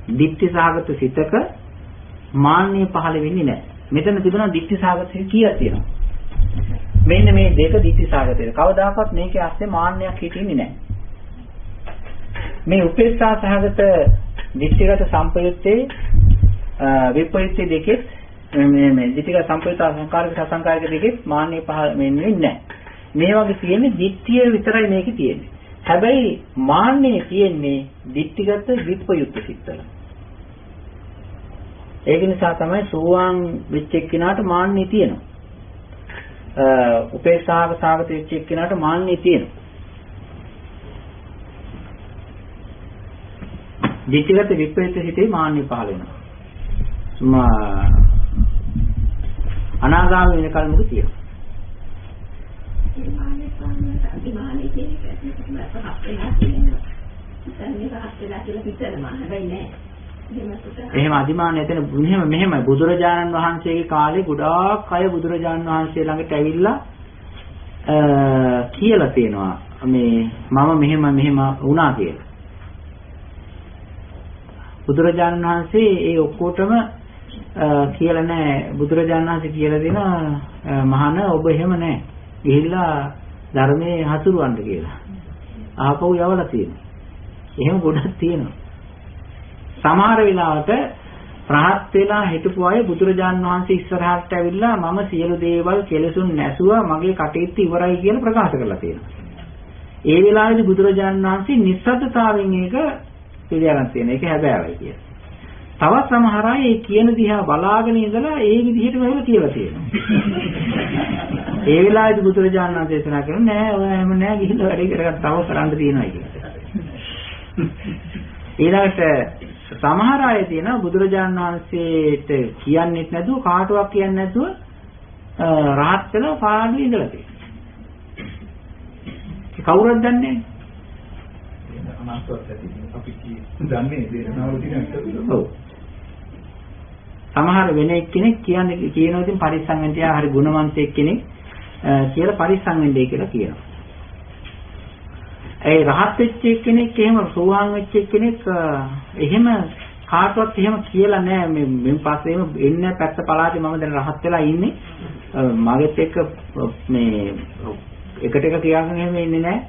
දිට්ඨි සහගත සිතක මාන්නය පහළ වෙන්නේ නැහැ. මෙතන තිබුණා දිට්ඨි සහගත සිත කීයක් තියෙනවා? මෙන්න මේ දෙක දිට්ඨි සහගතද. කවදාකවත් මේකේ ඇස්සේ මාන්නයක් හිටින්නේ නැහැ. මේ උපේක්ෂා සහගත දිට්ඨිගත සම්පයුත්තේ විපරිත්‍ය දෙකේ මේ දිට්ඨිගත සම්පයුත්ත සංකාරික සසංකාරික දෙකේ මාන්නය පහළ වෙන්නේ නැහැ. මේ වගේ තියෙන්නේ දිට්ඨිය විතරයි මේකේ තියෙන්නේ. හැබැයි මාන්නේ තියෙන්නේ ditthිගත විප්‍රයුක්ත සිත්වල. ඒක නිසා තමයි සෝවාන් වෙච්ච එක්කිනාට මාන්නේ තියෙනවා. උපේක්ෂාව සාගත වෙච්ච එක්කිනාට මාන්නේ තියෙනවා. ditthිගත විප්‍රයුක්ත සිතේ මාන්නේ පහළ වෙනවා. අනාගාමී වෙන කල මොකද තියෙනවා? ඒ මාන්නේ සම්මත අතිමානේ කියන එක ඇත්තටම අපහත් වෙලා තියෙනවා. දැන් මේක හත් වෙලා කියලා හිතනවා. හැබැයි නෑ. එහෙම අදිමාන එතන මෙහෙමයි බුදුරජාණන් වහන්සේගේ කාලේ ගොඩාක් අය බුදුරජාණන් වහන්සේ ළඟට ඇවිල්ලා කියලා තියෙනවා මේ මම මෙහෙම වුණා කියලා. බුදුරජාණන් වහන්සේ ඒ ඔක්කොටම කියලා නැහැ. බුදුරජාණන් වහන්සේ කියලා දෙනවා මහාන ඔබ එහෙම නැහැ. ගිහිල්ලා ධර්මයේ හසුරවන්න කියලා. ආපහු යවලා තියෙනවා. එහෙම ගොඩක් තියෙනවා. සමහර වෙලාවට රහත් වෙලා හිටපු අය බුදුරජාන් වහන්සේ ඉස්සරහට ඇවිල්ලා මම සියලු දේවල් කෙලසුන් නැසුවා මගේ කටයුත්ත ඉවරයි කියලා ප්‍රකාශ කරලා තියෙනවා. ඒ වෙලාවේදී බුදුරජාන් වහන්සේ නිස්සද්දතාවෙන් ඒක පිළිගන්න තියෙන. ඒක හැබෑවයි කියලා. තවත් සමහර අය ඒ කියන දිහා බලාගෙන ඉඳලා ඒ විදිහටම එහෙම කියලා තියෙනවා. ඒ වෙලාවේදී බුදුරජාන් වහන්සේ දේශනා කරන්නේ නෑ ඔය එහෙම නෑ ගිහිල්ලා වැඩේ කරගන්න තව කරන්න තියෙනවා කියලා. ඊළඟට සමහර අය තියෙනවා බුදුරජාණන් වහන්සේට කියන්නෙත් නැතුව කාටවත් කියන්නේ නැතුව රහත් වෙලා පාළුවේ ඉඳලා තියෙනවා. කවුරුත් දන්නේ නැහැ. අනාත්මවත් ඇති අපි දන්නේ දේශනාවල තියෙන එක. ඔව්. සමහර වෙන එක්කෙනෙක් කියන්නේ කියනවා ඉතින් පරිස්සම් වෙන්න තියා හරි ගුණවන්තයෙක් කෙනෙක් කියලා පරිස්සම් වෙන්නයි කියලා කියනවා. ඒ රහත් වෙච්ච කෙනෙක් එහෙම සෝවාන් වෙච්ච කෙනෙක් එහෙම කාටවත් එහෙම කියලා නෑ මේ පස්සේ එහෙම එන්නේ පැත්ත පළාතේ මම දැන් රහත් වෙලා ඉන්නේ මගෙත් එක්ක මේ එකට එක කියාගෙන එහෙම ඉන්නේ නෑ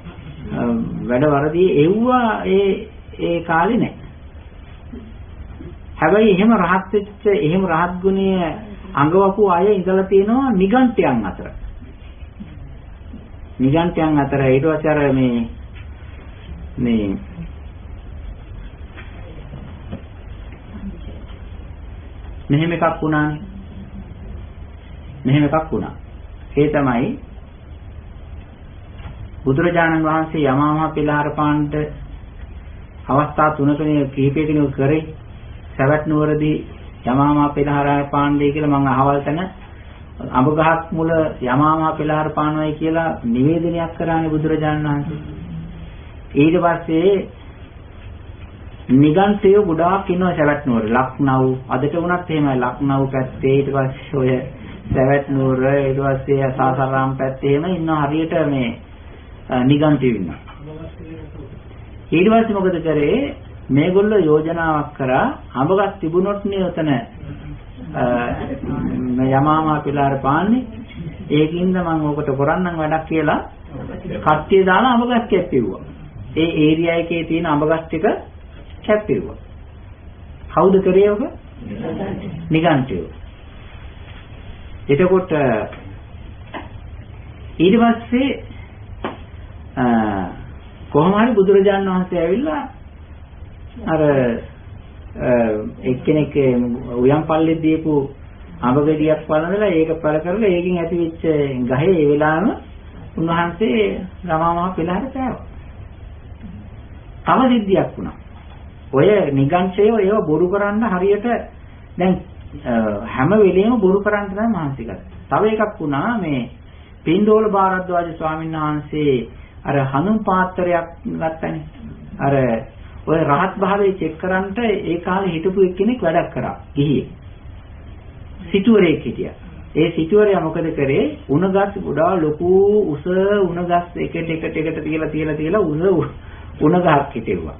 වැඩ වරදී එව්වා ඒ කාලේ නෑ හැබැයි එහෙම රහත් වෙච්ච එහෙම රහත් ගුණය අඟවපු අය ඉඳලා තියෙනවා නිගණ්ඨයන් අතර ඊට පස්සේ අර මේ මෙහෙම එකක් වුණානේ. ඒ තමයි බුදුරජාණන් වහන්සේ යමා මහ පිළහර පාණ්ඩ අවස්ථා තුනකනේ කිහිපයකින් කරේ. සවැත් නුවරදී යමා මහ පිළහර පාණ්ඩේ කියලා මම අහවල් තැන අඹ ගහක් මුල යමා මහ පිළහර පානවයි කියලා නිවේදනයක් කරානේ බුදුරජාණන් වහන්සේ. ඊට පස්සේ නිගණ්ඨයෝ ගොඩාක් ඉන්නවා සවැත් නුවර ලක්නව් අදට වුණත් එහෙමයි ලක්නව් පැත්තේ ඊට පස්සේ ඔය සවැත් නුවර ඊට පස්සේ සාසාරාම් පැත්තේ එහෙම ඉන්නවා හරියට මේ නිගණ්ඨයෝ ඉන්නවා ඊට පස්සේ මොකද කරේ මේගොල්ලෝ යෝජනාවක් කරා අඹගස් තිබුණොත් නේ උතන යමාමා පිළාර පාන්නේ ඒකින්ද මම ඔකට කරන්නම් වැඩක් කියලා කට්ටිය දාලා අඹගස් කැප්පෙව්වා ඒ ඒරියා එකේ තියෙන අඹගස් ටික කැප්පෙව්වා. කවුද කරේ ඔබ? නිගණ්ඨයෝ. එතකොට ඊට පස්සේ කොහොම හරි බුදුරජාණන් වහන්සේ ඇවිල්ලා අර එක්කෙනෙක් උයන් පල්ලේ දීපු අඹ ගෙඩියක් වළඳලා ඒක පළ කරලා ඒකෙන් ඇතිවෙච්ච ගහේ ඒ වෙලාවෙම උන්වහන්සේ රමාමහ පිළහර පෑවා. තව සිද්ධියක් වුණා. ඔය නිගණ්ඨයෝ ඒව බොරු කරන්න හරියට දැන් හැම වෙලෙම බොරු කරන්න තමයි මහන්සි ගත්තේ. තව එකක් වුණා මේ පින්ඩෝල භාරද්වාජ ස්වාමීන් වහන්සේ අර හඳුන් පාත්‍රයක් ගත්තනේ. අර ඔය රහත් භාවයේ චෙක් කරන්නට ඒ කාලේ හිටපු එක්කෙනෙක් වැඩක් කරා. ගිහියේ. සිටුවරයෙක් හිටියා. ඒ සිටුවරයා මොකද කරේ? උණගස් ගොඩාක් ලොකු උස උණගස් එකට තියලා උණගහක් හිටෙව්වා.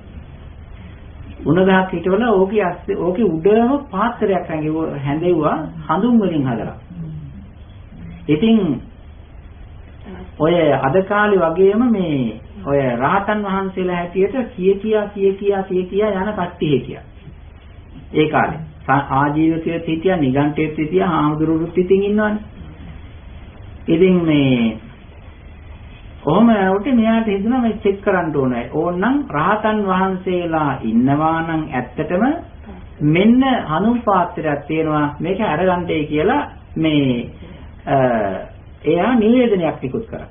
උණගහක් හිටවලා ඕකේ උඩම පාත්‍රයක් හැඳෙව්වා හඳුන් වලින් හදලා. ඉතින් ඔය අද කාලේ වගේම මේ ඔය රහතන් වහන්සේලා හැටියට කිය කියා යන කට්ටිය හිටියා. ඒ කාලේ ආජීවකයෙක් හිටියා, නිගණ්ඨයෙක් හිටියා, හාමුදුරුවෝත් ඉතින් ඉන්නවනේ. ඉතින් මේ කොහොම යනකොට මෙයාට හිතුණා මේ චෙක් කරන්න ඕනේ. ඕනනම් රහතන් වහන්සේලා ඉන්නවා නම් ඇත්තටම මෙන්න හනුම් පාත්‍රයක් තියෙනවා මේක අරගන්නයි කියලා මේ එයා නිවේදනයක් නිකුත් කරා.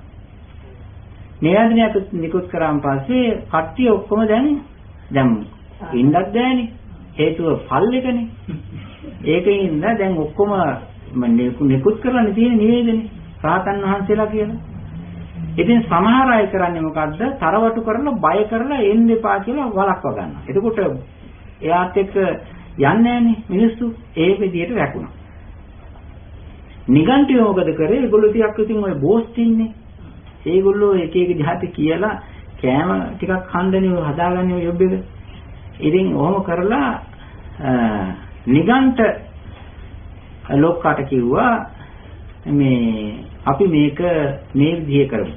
නිවේදනයක් නිකුත් කරාන් පස්සේ කට්ටිය ඔක්කොම දැන් ඉන්නත් බෑනේ. හේතුව ෆල් එකනේ. ඒකෙන්ද දැන් ඔක්කොම නිකුත් කරලා තියෙන නිවේදනේ රහතන් වහන්සේලා කියලා. ඉතින් සමහර අය කරන්නේ මොකද්ද? තරවටු කරලා බය කරලා එන්න එපා කියලා වළක්ව ගන්නවා. එතකොට එයාත් එක්ක යන්නේ නැහනේ මිනිස්සු. ඒ විදිහට රැකුණා. නිගන්ඨයෝ මොකද කරේ? ඒගොල්ලෝ ටිකක් ඉතින් ඔය බෝස්ටින්නේ. ඒගොල්ලෝ එක එක જાති කියලා කෑම ටිකක් හන්දනේ හදාගන්නේ ඔය යොබ් එක. ඉතින් ඔහොම කරලා නිගන්ඨ ලොක්කට කිව්වා මේ අපි මේක මේ විදිහේ කරමු.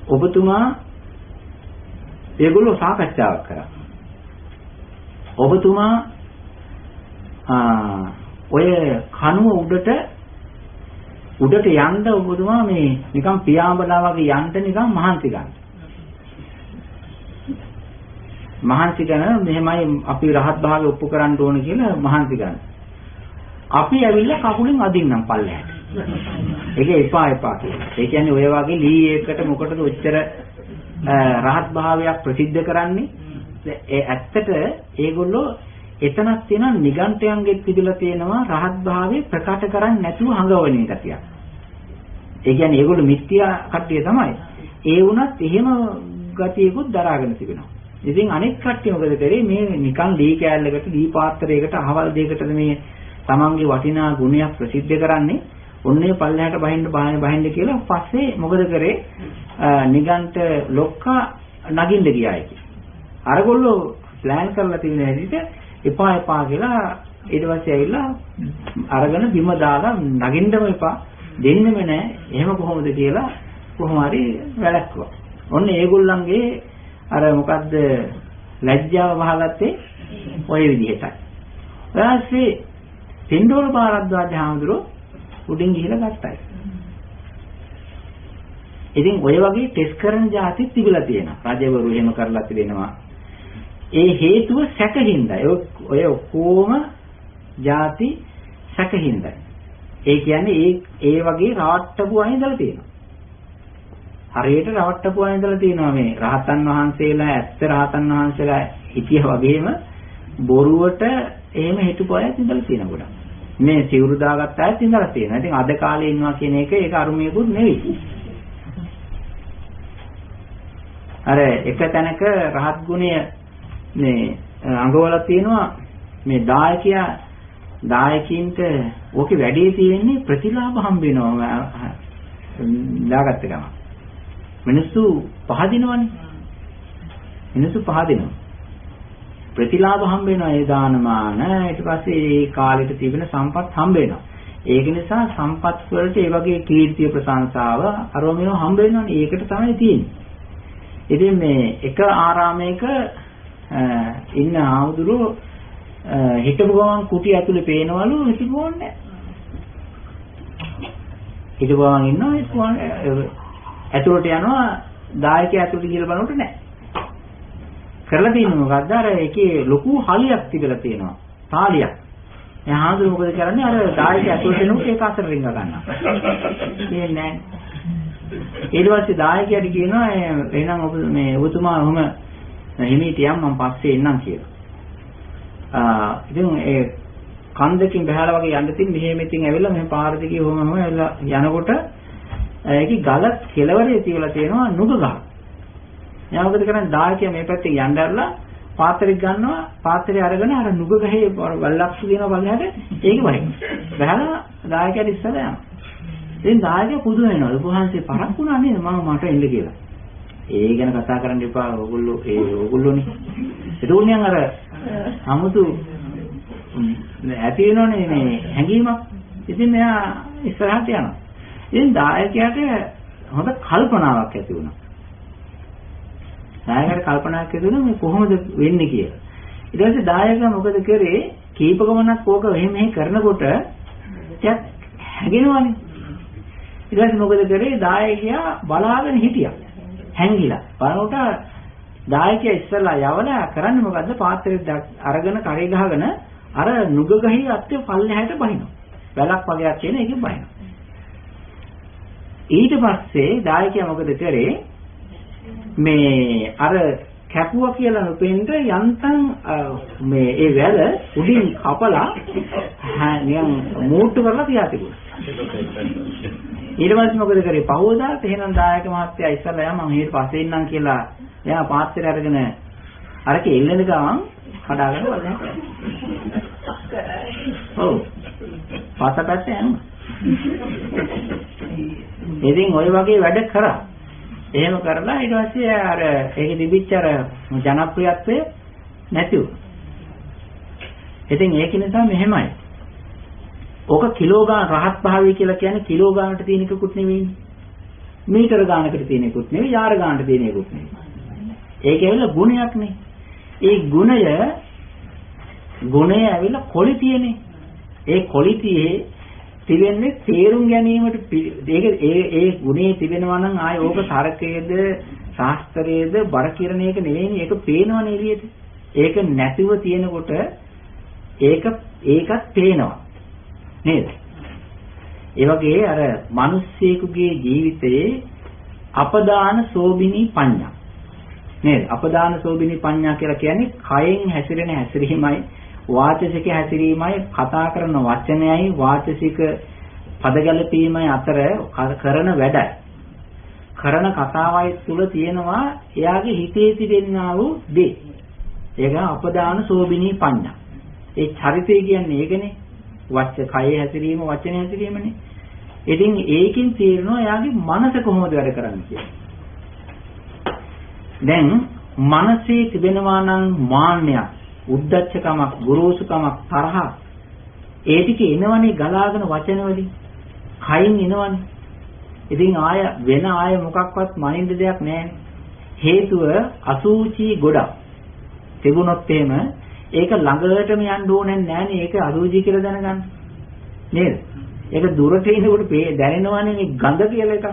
ඔබතුමා ඒගොල්ලෝ සාකච්ඡාවක් කරා. ඔබතුමා ඔය කනුව උඩට යන්න ඔබතුමා මේ නිකන් පියාඹලා වගේ යන්න නිකන් මහන්සි ගන්න. මහන්සි ගන්න මෙහෙමයි අපි රහත් භාවය ඔප්පු කරන්න ඕන කියලා මහන්සි ගන්න. අපි ඇවිල්ලා කකුලෙන් අදින්නම් පල්ලෙහාට. ඒක එපා කියලා. ඒ කියන්නේ ඔය වගේ ලී එකකට මොකටද ඔච්චර රහත් භාවයක් ප්‍රසිද්ධ කරන්නේ? ඒ ඇත්තට ඒගොල්ලෝ එතනක් තියෙන නිගන්ඨයන්ගෙත් තිබිලා තියෙනවා රහත් භාවය ප්‍රකාශ කරන්නේ නැතුව හඟවන ගතියක්. ඒ කියන්නේ ඒගොල්ලෝ මිත්‍යා කට්ටිය තමයි. ඒ වුණත් එහෙම ගතියකුත් දරාගෙන තිබෙනවා. ඉතින් අනෙක් කට්ටිය මොකද කරේ මේ නිකන් දී කෑල්ලකට දී පාත්‍රයකට අහවල් දෙයකටද මේ තමන්ගේ වටිනා ගුණයක් ප්‍රසිද්ධ කරන්නේ ඔන්නේ පල්ලෙහාට බහින්න කියලා පස්සේ මොකද කරේ නිගන්ඨ ලොක්කා නගින්න ගියා ඒක. අරගොල්ලෝ ප්ලෑන් කරලා තියෙන හැටියට එපා කියලා ඊට පස්සේ ඇවිල්ලා අරගෙන බිම දාලා නගින්නම එපා දෙන්නෙම නෑ එහෙම කොහොමද කියලා කොහොම හරි වැළැක්වුවා. ඔන්න ඒගොල්ලන්ගේ අර මොකද්ද ලැජ්ජාව වහගත්තේ ওই විදිහටයි. ඊපස්සේ පින්ඩෝල භාරද්වාජ හාමුදුරුවෝ උඩින් ගිහිලා ගත්තා. ඉතින් ඔය වගේ ටෙස්ට් කරන જાති තිබිලා තියෙනවා. රජවරු එහෙම කරලා තිබෙනවා. ඒ හේතුව සැකහින්දයි. ඔය ඔක්කොම ಜಾති සැකහින්දයි. ඒ කියන්නේ ඒ වගේ රවට්ටපු අය ඉඳලා තියෙනවා. හරියට රවට්ටපු අය ඉඳලා තියෙනවා මේ රහතන් වහන්සේලා ඇත්ත රහතන් වහන්සේලා හිටිය වගේම බොරුවට එහෙම හිටපු අයත් ඉඳලා තියෙනවා ගොඩක්. මේ සිවුරු දාගත්ත අයත් ඉඳලා තියෙනවා. ඉතින් අද කාලේ ඉන්නවා කියන එක ඒක අරුමියකුත් නෙවෙයි. අර එක තැනක රහත් ගුණය මේ අඟවල තියෙනවා මේ දායකයින්ට ඕකේ වැඩේ තියෙන්නේ ප්‍රතිලාභ හම්බ වෙනවා දාගත්ත ගමන් මිනිස්සු පහදිනවනේ ප්‍රතිලාභ හම්බ වෙනවා ඒ දානමාන ඊට පස්සේ ඒ කාලෙට තිබෙන සම්පත් හම්බ වෙනවා ඒක නිසා සම්පත් වලට ඒ වගේ කීර්තිය ප්‍රශංසාව අරෝමියෝ හම්බ වෙනවනේ ඒකට තමයි තියෙන්නේ ඉතින් මේ එක ආරාමයක ඉන්න ආමුදුරු හිටපු ගමන් කුටි ඇතුලේ පේනවලු හිටපු ඕනේ හිටපු ගමන් ඉන්නවා ඒක ඇතුලට යනවා දායකයා ඇතුලට ගිහලා බලනකොට නෑ කරලා තියෙන්නේ මොකද්ද අර ඒකේ ලොකු හලියක් තිබිලා තියෙනවා තාලියක් එයා ආමුදුරු මොකද කරන්නේ අර දායකයා ඇතුලට එනකොට ඒක අතර රිංග ගන්නවා කියන්නේ නෑ ඊට පස්සේ දායකයාට කියනවා එහෙනම් ඔබ මේ ඔබතුමා ඔහම හිමීට යම් මම පස්සේ එන්නම් කියලා. ඉතින් ඒ කන්දකින් බහලා වගේ යන්න තින් මෙහෙම ඉතින් ඇවිල්ලා මෙහෙම පාර දිගේ ඔහම ඇවිල්ලා යනකොට ඒකේ ගල කෙළවරේ තියලා තියෙනවා නුග ගහ. එයා මොකද කරන්නේ දායකයා මේ පැත්තේ යන්න ඇරලා පාත්‍රයක් ගන්නවා පාත්‍රය අරගෙන අර නුග ගහේ වල්ලක්ෂ දෙනවා බලහට ඒක වහින. බහලා දායකයාට ඉස්සලා යනවා. ඉතින් දායකයා පුදුම වෙනවා. උපහාසයේ පරක් වුණා නේද මට එන්න කියලා. ඒ ගැන කතා කරන්න එපා ඕගොල්ලෝනේ. ඒකෝනේ අර 아무තු ඇති වෙනෝනේ මේ හැඟීමක්. ඉතින් මෙයා ඉස්සරහට යනවා. ඉතින් දායකයාට හොඳ කල්පනාවක් ඇති වුණා. දායකයාට කල්පනාවක් ඇති වුණා මේ කොහොමද වෙන්නේ කියලා. ඊට පස්සේ දායකයා මොකද කරේ? කීප ගමනක් ඕක එහෙම කරනකොට ටිකක් හැගෙනවනේ. ඊට පස්සේ මොකද කරේ? දායකයා බලාගෙන හිටියා. හැංගිලා. බලනකොට දායකයා ඉස්සලා යවලා කරන්නේ මොකද්ද? පාත්‍රෙත් අරගෙන කරේ ගහගෙන අර නුග ගහේ අත්තේ පල්ලෙහාට බහිනවා. වැලක් වගේක් තියෙන එකෙන් බහිනවා. ඊට පස්සේ දායකයා මොකද කරේ? මේ අර කැපුවා කියලා නොපෙන්න යන්තම් මේ ඒ වැල උඩින් කපලා නිකන් මූට්ටු කරලා තියා තිබුණා. ඊට පස්සේ මොකද කරේ? පහෝදාට එහෙනම් දායක මහත්තයා ඉස්සලා යා මම ඊට පස්සේ ඉන්නම් කියලා එයා පාත්‍රය අරගෙන අරක එල්ලෙන ගමන් කඩාගෙන වලන. ඔව්. පාතපැත්තේ යනවා. ඉතින් ওই වගේ වැඩ කරා. එහෙම කරලා ඊට පස්සේ අර ඒකේ තිබිච්ච අර ජනප්‍රියත්වය නැති වුණා. ඉතින් ඒක නිසා මෙහෙමයි. ඕක කිලෝ ගාන රහත් භාවය කියලා කියන්නේ කිලෝ ගානට තියෙන එකකුත් නෙවෙයිනේ. මීටර ගානකට තියෙන එකකුත් නෙවෙයි, යාර ගානට තියෙන එකකුත් නෙවෙයි. ඒක ඇවිල්ලා ගුණයක් නේ. ඒ ගුණය ඇවිල්ලා කොලිතියනේ. ඒ කොලිතියේ තිබෙන්නේ තේරුම් ගැනීමට ඒ ගුණේ තිබෙනවා නම් ආය ඕක තරකයේද ශාස්ත්‍රයේද බර කිරණ එක නෙවෙයිනේ. ඒක පේනවනේ එළියට. ඒක නැතිව තියෙනකොට ඒකත් පේනවා. නේද? ඒ වගේ අර මිනිස්සෙකුගේ ජීවිතයේ අපදාන සෝබිනී පඤ්ඤා නේද? අපදාන සෝබිනී පඤ්ඤා කියලා කියන්නේ කයෙන් හැසිරෙන හැසිරීමයි, වාචසික හැසිරීමයි, කතා කරන වචනයයි, වාචසික පදගැලපීමයි අතර කරන වැඩයි. කරන කතාවයි තුල තියෙනවා එයාගේ හිතේ තිබෙනා වූ දේ. ඒක අපදාන සෝබිනී පඤ්ඤා. ඒ චරිතය කියන්නේ ඒකනේ. කයේ හැසිරීම, වචනේ හැසිරීමනේ. ඉතින් ඒකෙන් තේරෙනවා එයාගේ මනස කොහොමද වැඩ කරන්නේ කියලා. දැන් මනසේ තිබෙනවා නම් මාන්නයක්, උද්දච්චකමක්, ගුරුසුකමක්, තරහක්, ඒ ටික එනවනේ ගලාගෙන වචන වලින්. කයින් එනවනේ. ඉතින් ආය මොකක්වත් මනින්න දෙයක් නැහැ. හේතුව අසුචි ගොඩක්. තිබුණොත් එහෙම ඒක ළඟටම යන්න ඕනේ නැහනේ. ඒක අසුචි කියලා දැනගන්න. නේද? ඒක දුරට ඉනකොට දැනෙනවනේ මේ ගඳ කියලා එකක්.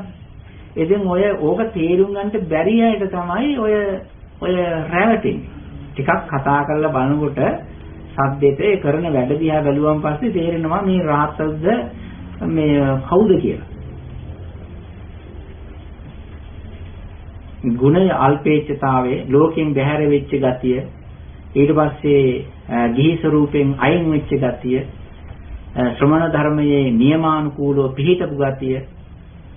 ඉතින් ඕක තේරුම් ගන්නට බැරි අයට තමයි ඔය රැවටෙන්නේ. ටිකක් කතා කරලා බලනකොට සද්දෙට ඒ කරන වැඩ දිහා බැලුවම පස්සේ තේරෙනවා මේ රාහතද මේ කවුද කියලා. ගුණය අල්පේච්ඡතාවයේ ලෝකෙන් බැහැර වෙච්ච ගතිය, ඊට පස්සේ ගිහි ස්වරූපෙන් අයින් වෙච්ච ගතිය, ශ්‍රමණ ධර්මයේ නියමානුකූලව පිළිහිටපු ගතිය,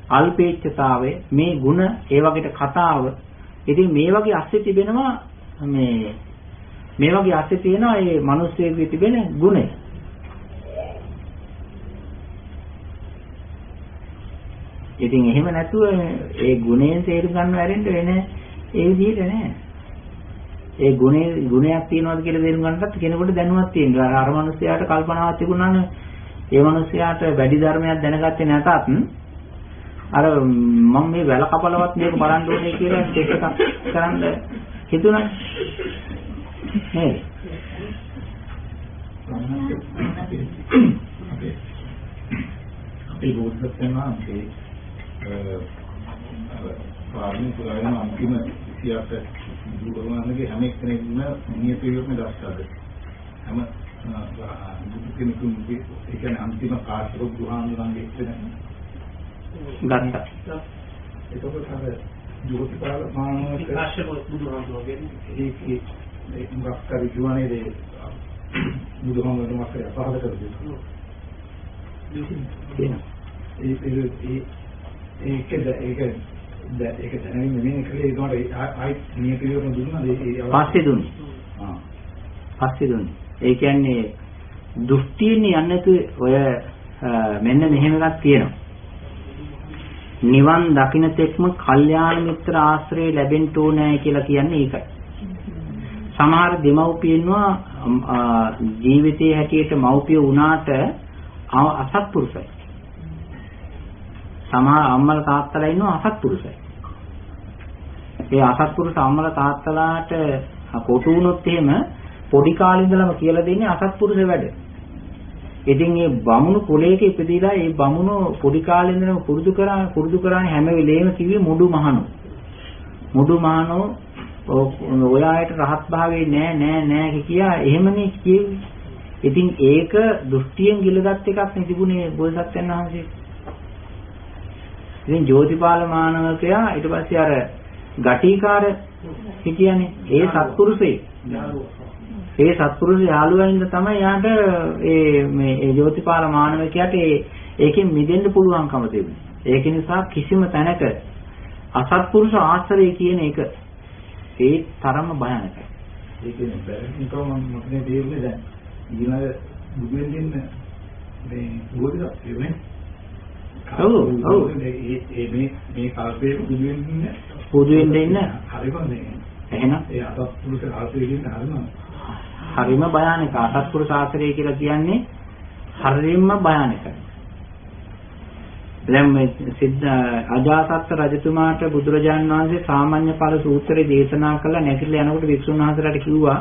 අල්පේච්ඡතාවයේ මේ ගුණ ඒ වගේට කතාව. ඉතින් මේ වගේ අස්සේ තිබෙනවා මේ වගේ අස්සේ තියෙනවා මේ මිනිස්සෙගේ තිබෙන ගුණය. ඉතින් එහෙම නැතුව ඒ ගුණයෙන් තේරුම් ගන්න වැරෙන්න වෙන ඒ විදිහට නෑ. ඒ ගුණයක් තියනවාද කියලා තේරුම් ගන්නත් කෙනෙකුට දැනුමක් තියෙනවා. අර මිනිස්යාට කල්පනාවක් තිබුණා නම් ඒ මිනිස්යාට වැඩි ධර්මයක් දැනගත්තේ නැතත් අර මම මේ වැල කපලවත් මේක බලන්න ඕනේ කියලා චෙක් එක කරන්න හිතුණා නේද? අපේ බෝධිසත්වයන් වහන්සේ පාරමී පුරායන අන්තිම 28 දුරුවන්ගේ හැම කෙනෙක්ම නියත විවරණ දැක්කද? හැම බුදු කෙනෙකුගේ ඒ කියන්නේ අන්තිම කාර්යෝ දුහානුරංගේ ඉස්සෙන ගත්තා. එතකොට අර ජෝතිපාල මානවක කාශ්‍යප බුදුහාමුදුරුවෝ ඒ මොකක් කර ජීවනයේ බුදුහාමුදුරුවෝ මාසේ අපහාස කරලා ඒක දැනෙන්නේ මෙන්න කලේ ඒකට ආයි නියත විවරණ දුන්නාද? පස්සේ දුන්නේ. පස්සේ දුන්නේ. ඒ කියන්නේ දෘෂ්ටියෙන් යන්නේ නැතු ඔය මෙන්න මෙහෙම එකක් තියෙනවා. නිවන් දකින්න තෙක්ම කල්යාණ මිත්‍ර ආශ්‍රය ලැබෙන්න ඕනේ කියලා කියන්නේ ඒකයි. සමහර දෙමව්පියන්වා ජීවිතයේ හැටියට මව්පිය වුණාට අසත්පුරුෂයි. සමහර අම්මලා තාත්තලා ඉන්නවා අසත්පුරුෂයි. ඒ අසත්පුරුෂ අම්මලා තාත්තලාට කොටු වුණොත් එහෙම පොඩි කාලේ ඉඳලම කියලා දෙන්නේ අසත්පුරුෂ වැඩ. ඉතින් මේ බමුණු කුලයක ඉපදීලා ඒ බමුණු පොඩි කාලේ ඉඳන්ම පුරුදු කරානේ හැම වෙලේම කිව්වේ මුඩු මහණෝ. මුඩු මහණෝ ඔය ආයත රහත් භාවයේ නෑ කියා එහෙමනේ කියෙන්නේ. ඉතින් ඒක දෘෂ්ටියෙන් ගිලගත් එකක් නේ තිබුණේ බෝසත්යන් වහන්සේ. ඉතින් ජෝතිපාල මානවකයා ඊට පස්සේ අර ගටිකාර හිටියනේ ඒ සත්පුරුෂේ. ඒ සත්පුරුෂ යාළුවෙන්ද තමයි යාට මේ ජෝතිපාල මානවකයාට ඒකෙන් මිදෙන්න පුළුවන්කම තිබුණේ. ඒක නිසා කිසිම තැනක අසත්පුරුෂ ආශ්‍රය කියන එක ඒ තරම භයානකයි. ඒ කියන්නේ බැරිකම මම තේරුනේ දැන් ඊළඟ බුදු වෙන්න මේ බෝධිසත්ව කියන්නේ ඔව් මේ කල්පයේ බුදු වෙන්න ඉන්න හරිම මේ එහෙනම් ඒ අසත්පුරුෂ ආශ්‍රය කියන්නේ හරිම භයානක. අසත්පුරුෂ ආශ්‍රය කියලා කියන්නේ හරිම භයානකයි. දැන් මේ සිද්ධ අජාසත් රජතුමාට බුදුරජාන් වහන්සේ සාමාන්‍ය ඵල සූත්‍රය දේශනා කළා. නැතිලා යනකොට වික්ෂුන් වහන්සේලාට කිව්වා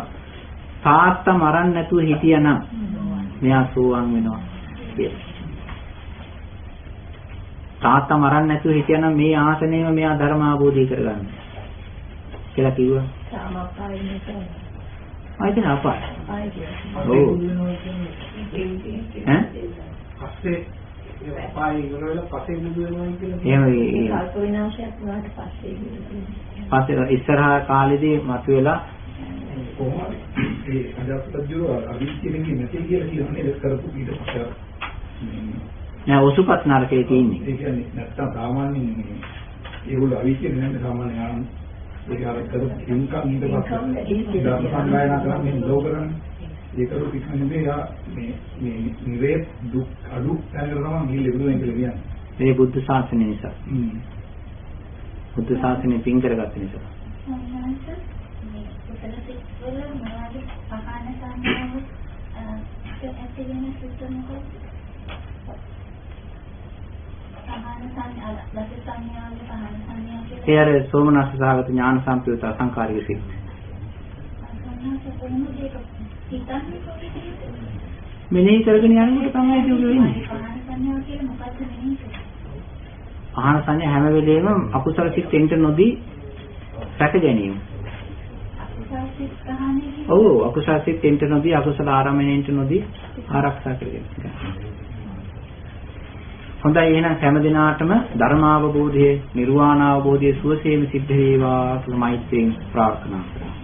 තාත්තා මරන්න නැතුව හිටියනම් මෙයා සෝවාන් වෙනවා කියලා. තාත්තා මරන්න නැතුව හිටියනම් මේ ආසනයේම මෙයා ධර්ම අවබෝධය කරගන්න කියලා කිව්වා. ආයිත් නපාය. ඔව්. පස්සේ පායි ඉවර වෙලා පස්සේ බුදු වෙනවා කියලා. එහෙම කල්ප විනාශයක් වුණාට පස්සේ ඉස්සරහා කාලෙදී මතුවෙලා කොහොමද ඒ අජාසත්ජුර අවිච්චිනේ නැති කියලා කියන්නේ කරපු ඊට පස්සේ නෑ ඔසුපත් නරකේ තියෙන්නේ. ඒ කියන්නේ නැත්තම් සාමාන්‍යයෙන් මේ ඒගොල්ලෝ අවිච්චිනේ නැත්නම් සාමාන්‍ය ආන ඒක අර කරපු ඉන්කම් ඊට පස්සේ ධර්ම සංගායනා කරන්නේ ලෝ කරන්නේ. ඒකරු පිටන්නේ යා මේ නිවේ දුක් අඩු කරනවා මේ ලැබුණා කියලා කියන්නේ. මේ බුද්ධ ශාසනය නිසා. බුද්ධ ශාසනය පින් කරගත්ත නිසා. ඒ අර සෝමනස්ස සහගත ඥාන සම්ප්‍රයුක්ත අසංකාරික සිත්. මෙනෙහි කරගෙන යනකොට තමයි ඒක වෙන්නේ. ආහන සංඥා හැම වෙලේම අකුසල සිත් එන්ට නොදී රැක ගැනීම. ඔව් අකුසල සිත් එන්ට නොදී අකුසල ආරම්භණයට නොදී ආරක්ෂා කරගෙන. හොඳයි එහෙනම් හැම දිනාටම ධර්මාවබෝධය නිර්වාණ අවබෝධය සුවසේම සිද්ධ වේවා කියලා මෛත්‍රියෙන් ප්‍රාර්ථනා කරනවා.